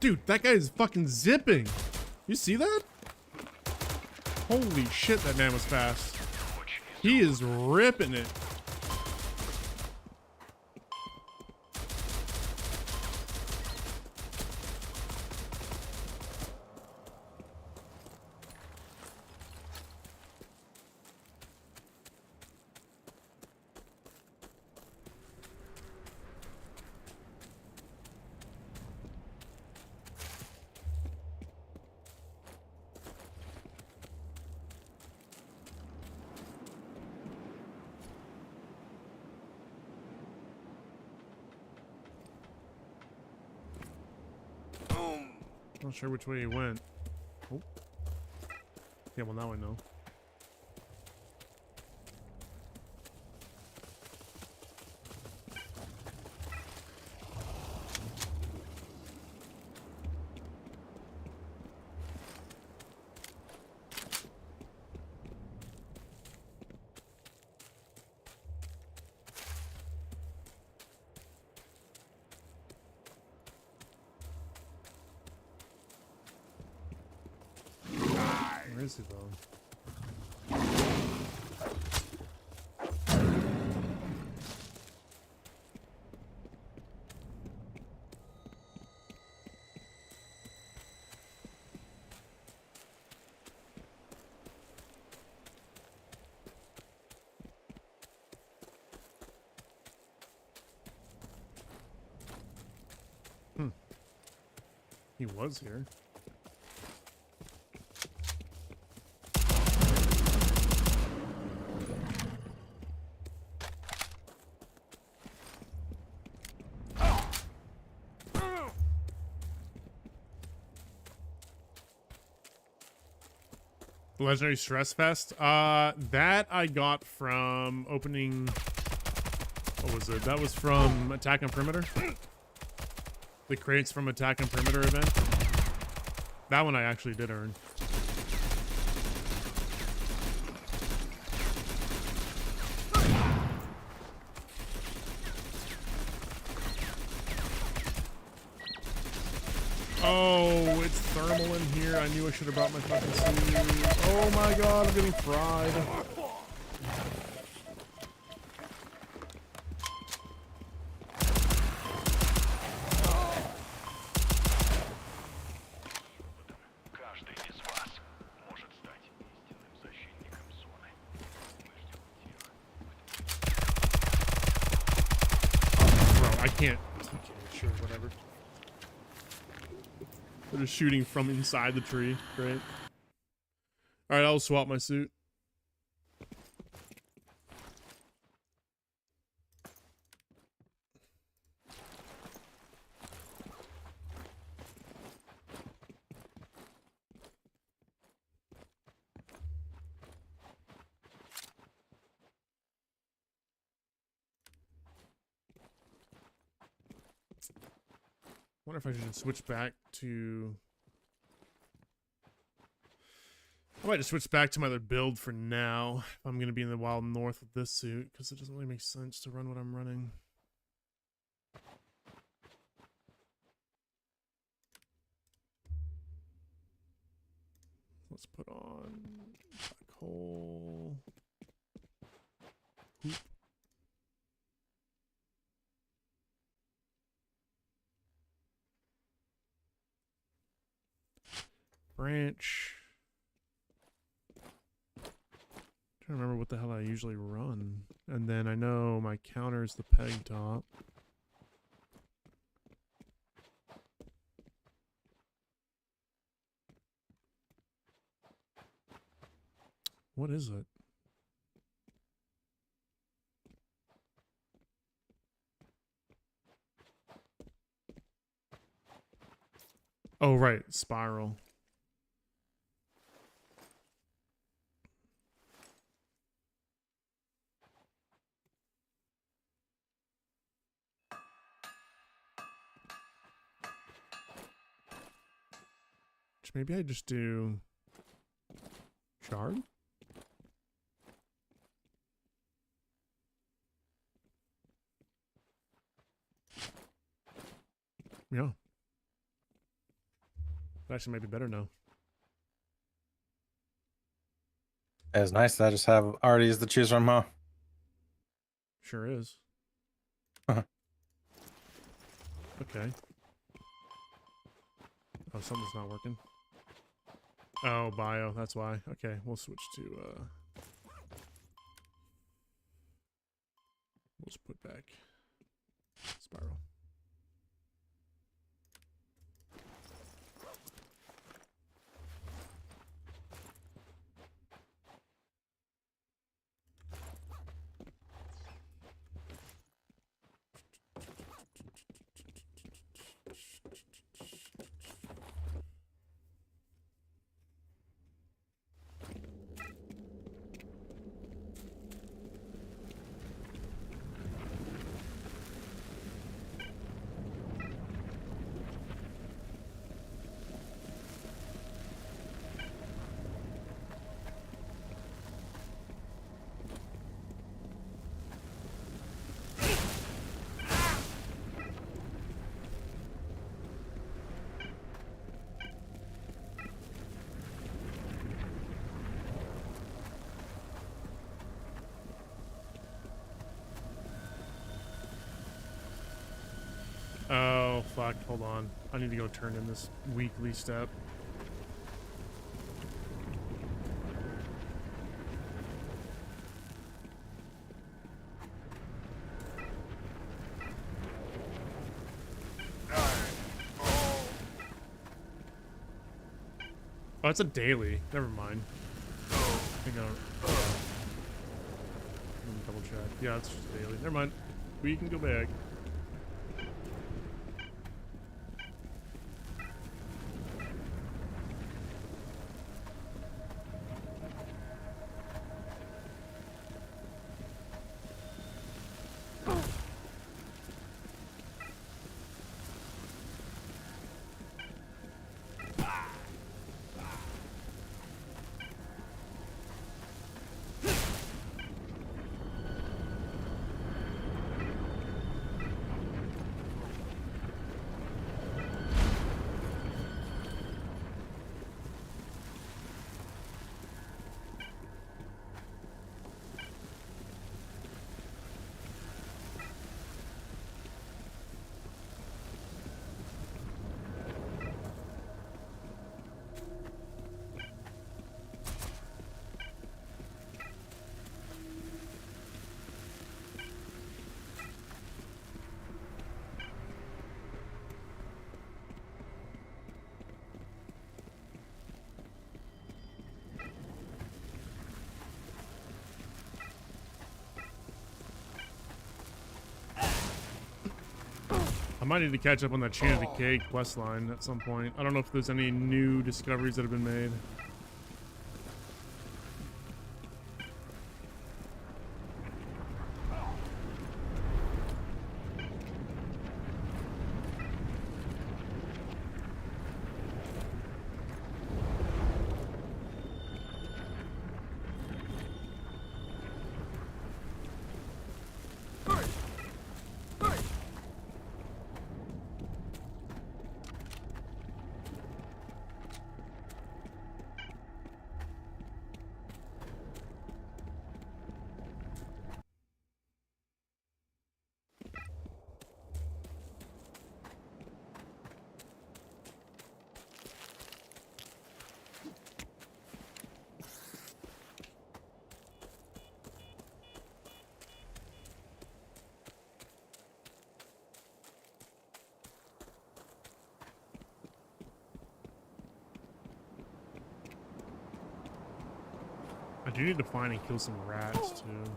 Dude, that guy is fucking zipping. You see that? Holy shit, that man was fast. He is ripping it. Not sure which way he went. Oh. Yeah, well now I know. Where is he though? He was here. Legendary Stress Fest. That I got from opening. What was it? That was from Attack on Perimeter. The crates from Attack on Perimeter event. That one I actually did earn. Oh, it's thermal in here. I knew I should have brought my fucking suit. Oh my god, I'm getting fried. They're just shooting from inside the tree. Great. Alright, I'll swap my suit. I wonder if I should switch back to... I might just switch back to my other build for now. If I'm going to be in the wild north with this suit, because it doesn't really make sense to run what I'm running. Let's put on black hole. Hoop. Branch. Trying to remember what the hell I usually run. And then I know my counter is the peg top. What is it? Oh, right. Spiral. Maybe I just do shard? Yeah. That actually might be better now. It's nice that I just have arties to choose from, huh? Sure is. Okay. Oh, something's not working. Oh, bio, that's why. Okay, we'll switch to, we'll just put back spiral. fuck. Hold on. I need to go turn in this weekly step. Oh, it's a daily. Never mind. I think I don't. Let me double check. Yeah, it's just daily. Never mind. We can go back. I might need to catch up on that Chain of Decay quest line at some point. I don't know if there's any new discoveries that have been made. I do need to find and kill some rats too.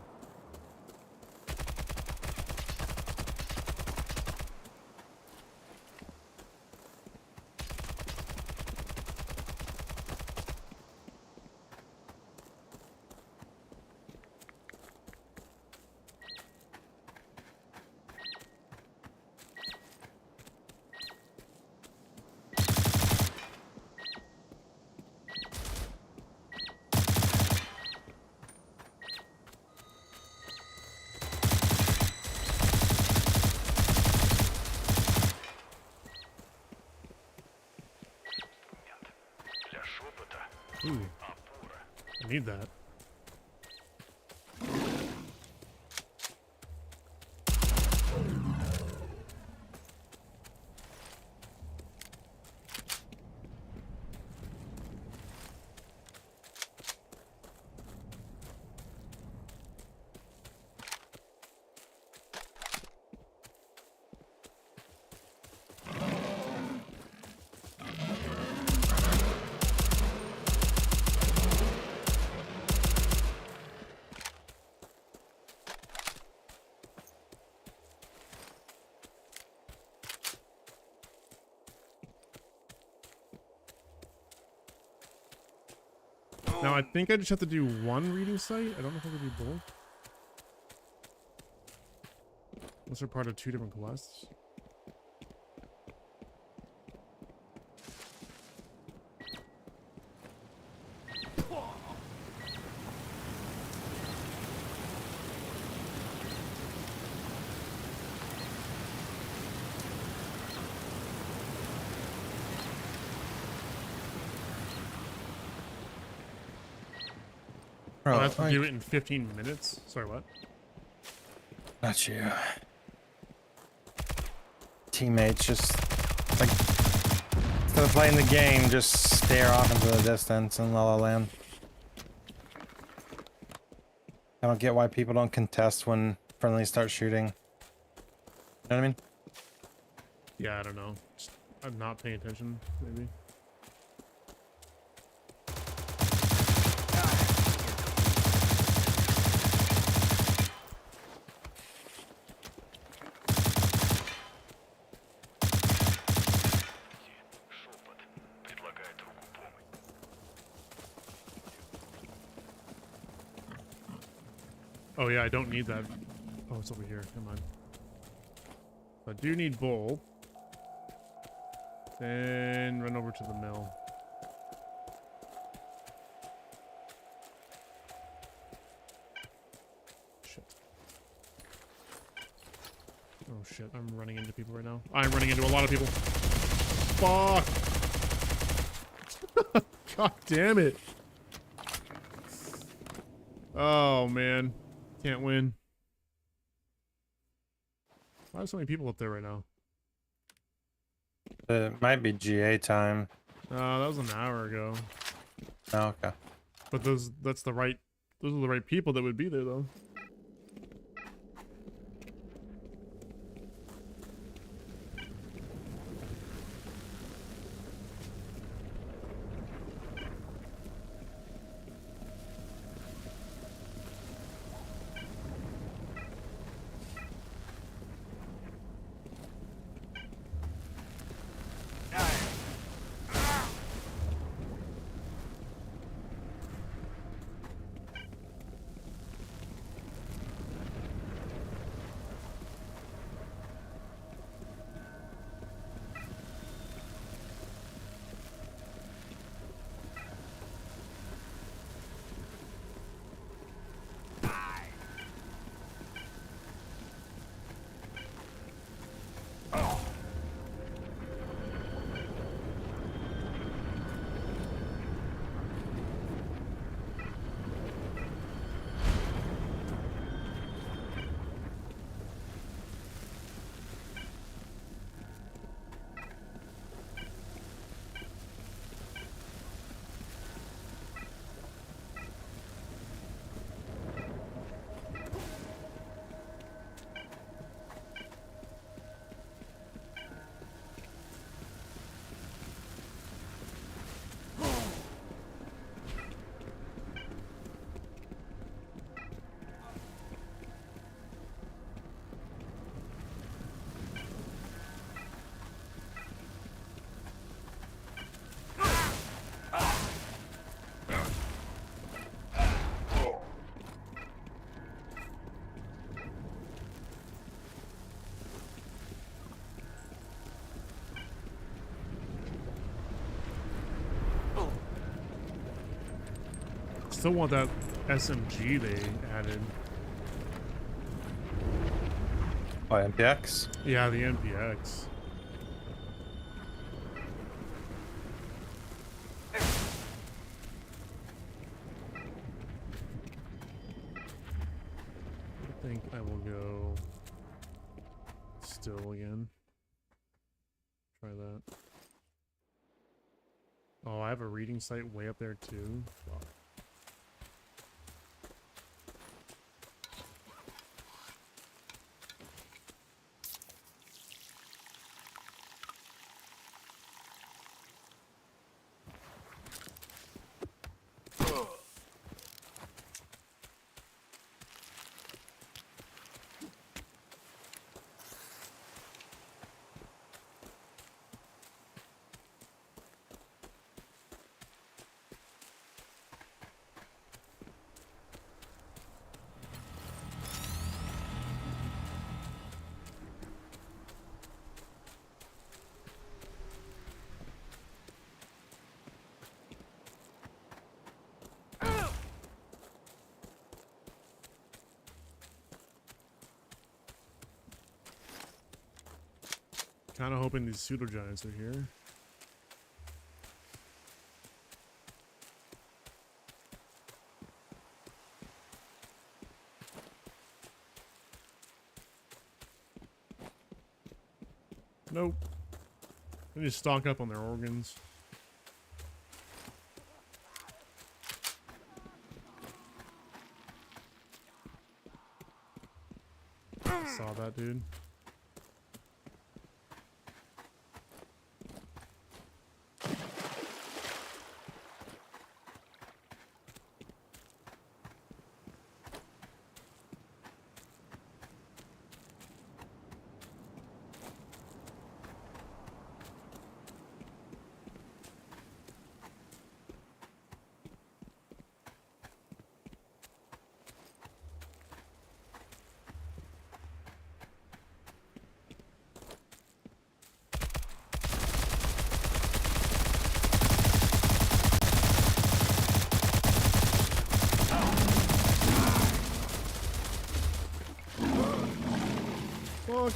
Ooh, I need that. Now I think I just have to do one reading site. I don't know if I can do both. Unless they're part of two different quests. Bro, I have to do it in 15 minutes. Sorry, what? Not you. Teammates just Like, instead of playing the game, just stare off into the distance in La La Land. I don't get why people don't contest when friendlies start shooting. You know what I mean? Yeah, I don't know. Just, I'm not paying attention, maybe. Oh yeah, I don't need that. Oh, it's over here. Come on. I do need bull. Then run over to the mill. Shit. Oh shit, I'm running into people right now. I'm running into a lot of people. Fuck! God damn it. Oh man. Can't win. Why are so many people up there right now? It might be GA time. That was an hour ago. Oh, okay. But those are the right people that would be there though. Still want that SMG they added. Oh, MPX? Yeah, the MPX. I think I will go still again. Try that. Oh, I have a reading site way up there too. Fuck. Kind of hoping these pseudo giants are here. Nope. They just stock up on their organs. I saw that, dude. Fuck.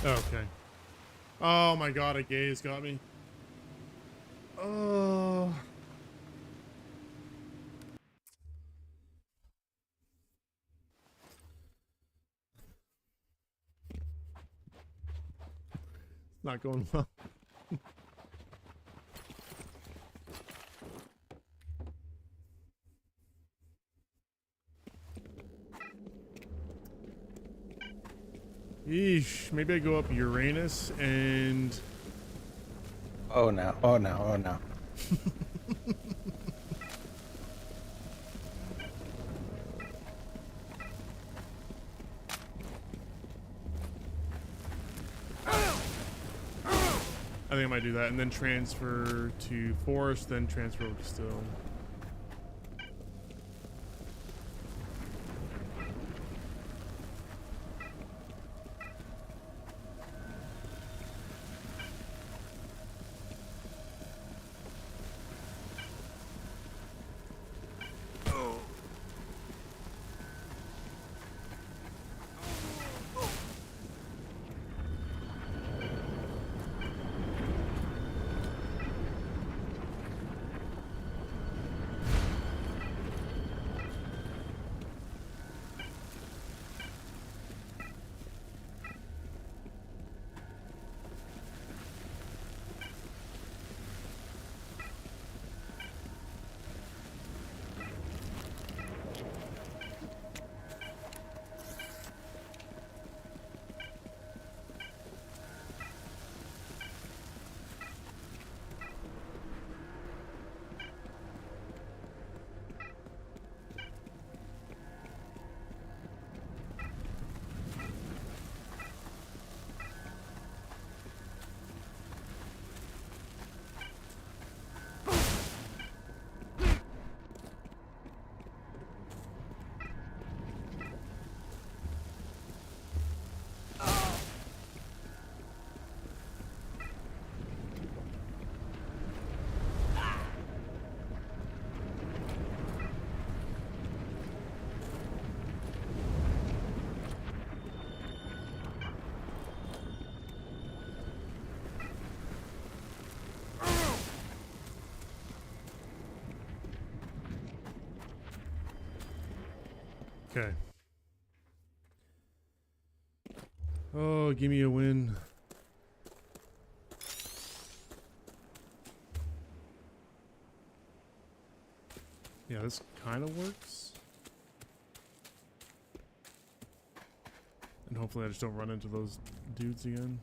Okay. Oh my god, a gaze got me. Oh. It's not going well. Yeesh, maybe I go up Uranus and... Oh no, oh no, oh no. I think I might do that and then transfer to Forest, then transfer over to Still. Okay. Oh, give me a win. Yeah, this kind of works. And hopefully I just don't run into those dudes again.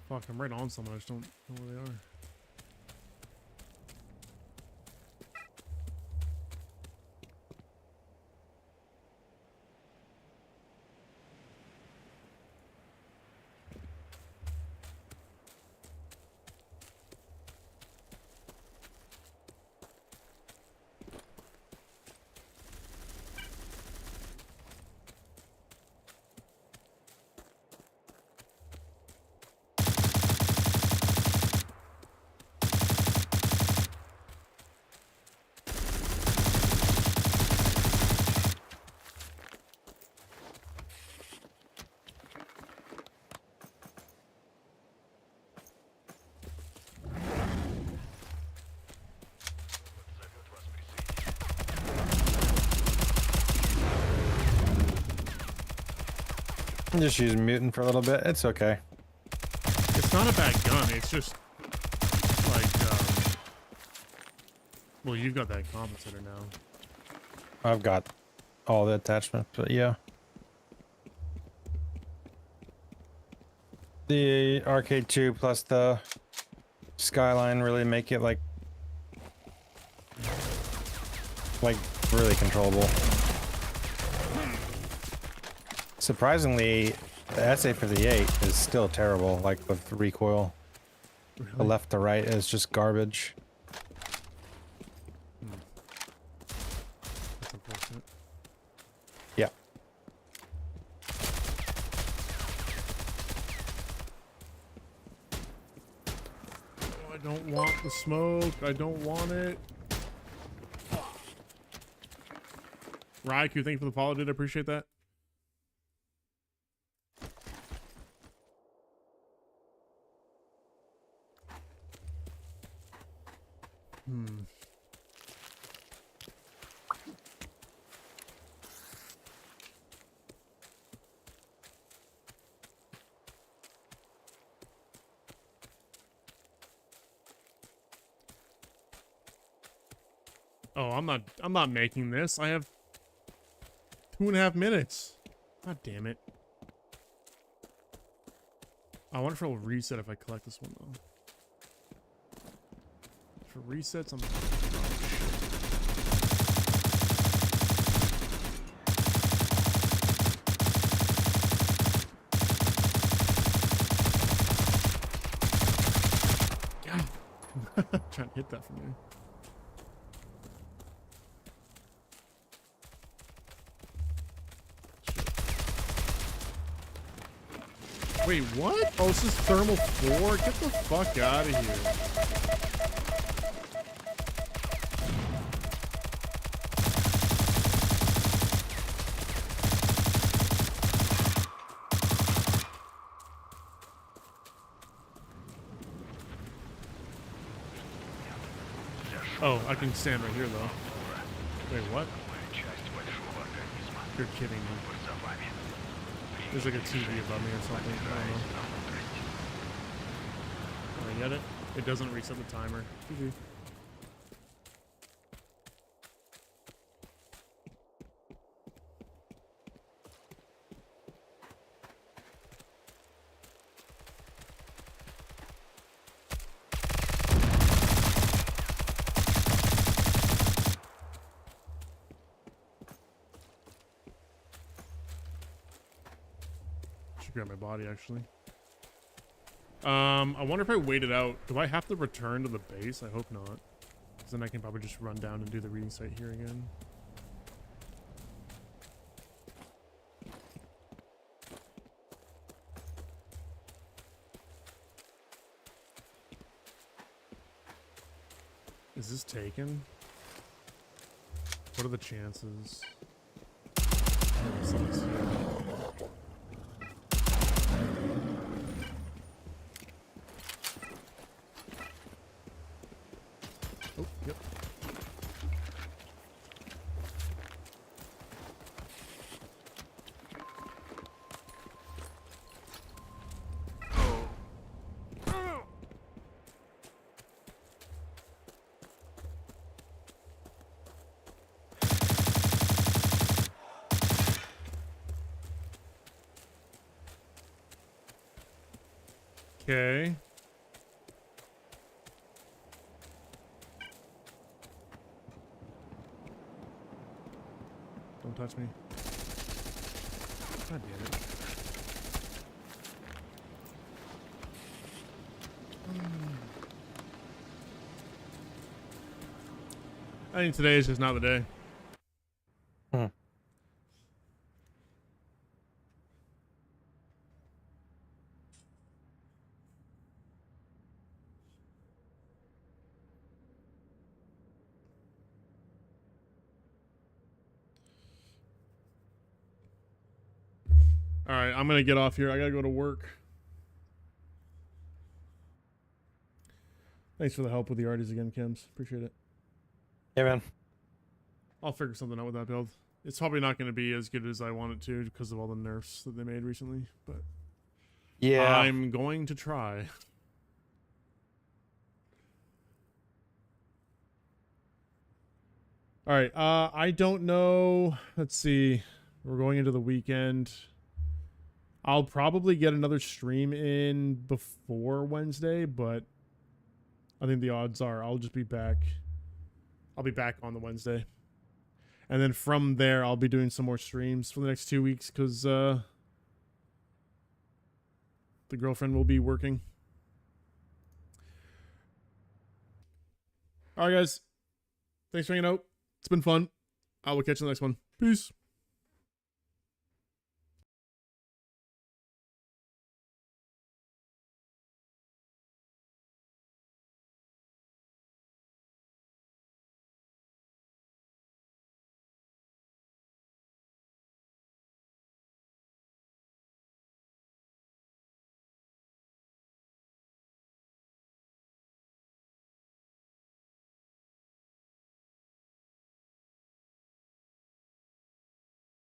Fuck, I'm right on someone, I just don't know where they are. I'm just using mutant for a little bit. It's okay. It's not a bad gun. It's just like, well, you've got that compensator now. I've got all the attachments, but yeah. The Arcade 2 plus the Skyline really make it like really controllable. Surprisingly, the SA58 is still terrible, like with recoil. Really? The left to right is just garbage. That's unfortunate. Yeah. Oh, I don't want the smoke. I don't want it. Raikou, thank you for the follow, dude. I appreciate that. Oh, I'm not making this. I have 2.5 minutes. God damn it. I wonder if it'll reset if I collect this one though. For resets, I'm trying to hit that from there. Wait, what? Oh, this is thermal 4? Get the fuck out of here. Oh, I can stand right here though. Wait, what? You're kidding me. There's like a TV above me or something. I don't know. I get it. It doesn't reset the timer. GG. Grab my body actually. I wonder if I wait it out. Do I have to return to the base? I hope not. Because then I can probably just run down and do the reading site here again. Is this taken? What are the chances? Oh, someone's here. Oh, yep. Okay. Don't touch me. God damn it. I think today is just not the day. All right, I'm gonna get off here. I gotta go to work. Thanks for the help with the arties again, Kims. Appreciate it. Hey, man. I'll figure something out with that build. It's probably not going to be as good as I want it to because of all the nerfs that they made recently, but Yeah. I'm going to try. All right, I don't know. Let's see. We're going into the weekend. I'll probably get another stream in before Wednesday, but I think the odds are I'll just be back. I'll be back on the Wednesday. And then from there, I'll be doing some more streams for the next 2 weeks because the girlfriend will be working. All right, guys. Thanks for hanging out. It's been fun. I will catch you in the next one. Peace.